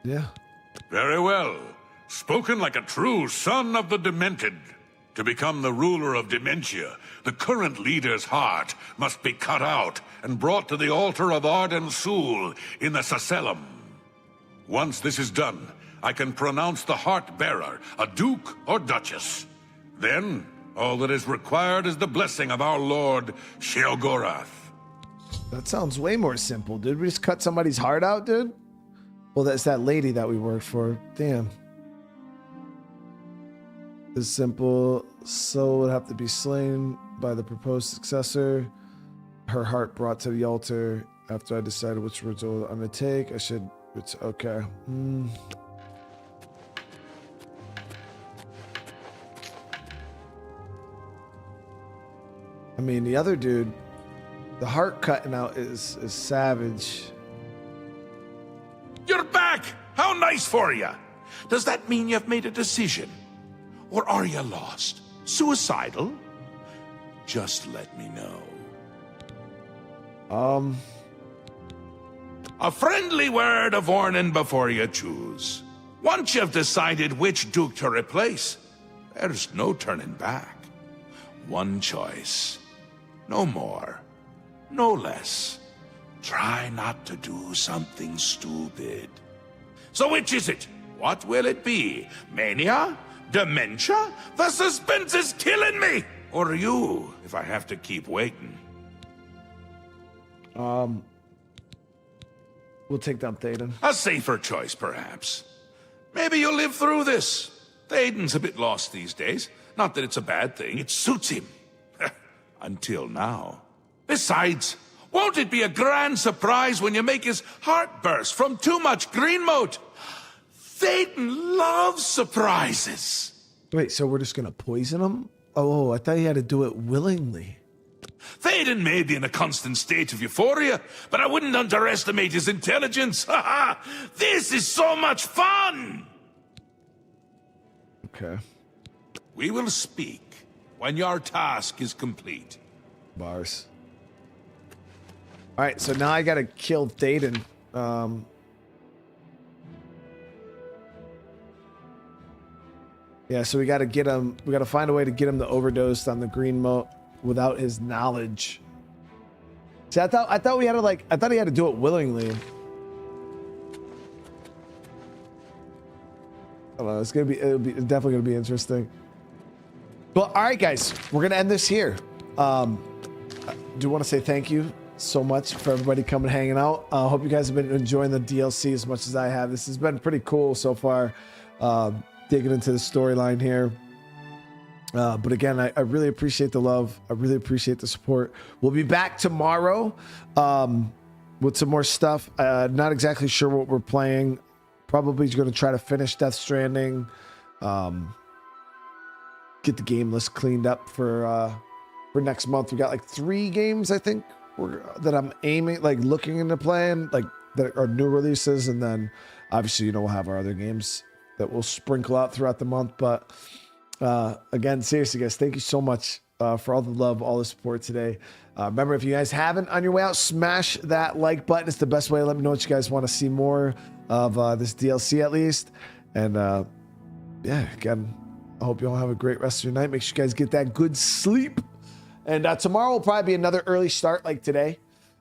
Yeah. Very well. Spoken like a true son of the demented. To become the ruler of dementia, the current leader's heart must be cut out and brought to the altar of Arden Sul in the Sacellum. Once this is done, I can pronounce the heart bearer a duke or duchess. Then, all that is required is the blessing of our lord, Sheogorath. That sounds way more simple, dude. We just cut somebody's heart out, dude? Well, that's that lady that we worked for. Damn. It's simple. Soul would have to be slain by the proposed successor. Her heart brought to the altar. After I decided which ritual I'm gonna take, I should... It's okay. I mean, the other dude, the heart cutting out is savage. You're back! How nice for you! Does that mean you've made a decision? Or are you lost? Suicidal? Just let me know. A friendly word of warning before you choose. Once you've decided which duke to replace, there's no turning back. One choice. No more. No less. Try not to do something stupid. So which is it? What will it be? Mania? Dementia? The suspense is killing me! Or you, if I have to keep waiting. We'll take down Thadon. A safer choice, perhaps. Maybe you'll live through this. Thadon's a bit lost these days. Not that it's a bad thing, it suits him. Until now. Besides, won't it be a grand surprise when you make his heart burst from too much green moat? Thadon loves surprises. Wait, so we're just gonna poison him? Oh, I thought he had to do it willingly. Thadon may be in a constant state of euphoria, but I wouldn't underestimate his intelligence. This is so much fun! Okay. We will speak when your task is complete. Bars. All right, so now I gotta kill Thadon. Yeah, so we gotta get him. We gotta find a way to get him to overdose on the green moat without his knowledge. See, I thought we had to I thought he had to do it willingly. I don't know. It's definitely gonna be interesting. Well, all right, guys, we're gonna end this here. Do you want to say thank you so much for everybody coming hanging out. Hope you guys have been enjoying the DLC as much as I have. This has been pretty cool so far, digging into the storyline here. But again, I really appreciate the love. I really appreciate the support. We'll be back tomorrow with some more stuff. Not exactly sure what we're playing. Probably going to try to finish Death Stranding. Get the game list cleaned up for next month. We got like 3 games, I think, that I'm aiming, like looking into playing, like that are new releases. And then obviously, we'll have our other games that we'll sprinkle out throughout the month. But again, seriously, guys, thank you so much for all the love, all the support today. Remember, if you guys haven't on your way out, smash that like button. It's the best way to let me know what you guys want to see more of this DLC at least. And yeah, again, I hope you all have a great rest of your night. Make sure you guys get that good sleep. And tomorrow will probably be another early start like today.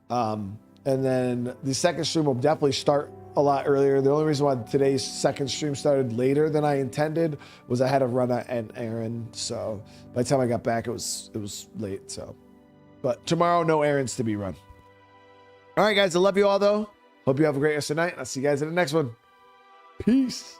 And then the second stream will definitely start a lot earlier. The only reason why today's second stream started later than I intended was I had to run an errand. So by the time I got back, it was late. So, but tomorrow, no errands to be run. All right, guys. I love you all though. Hope you have a great rest of the night. I'll see you guys in the next one. Peace.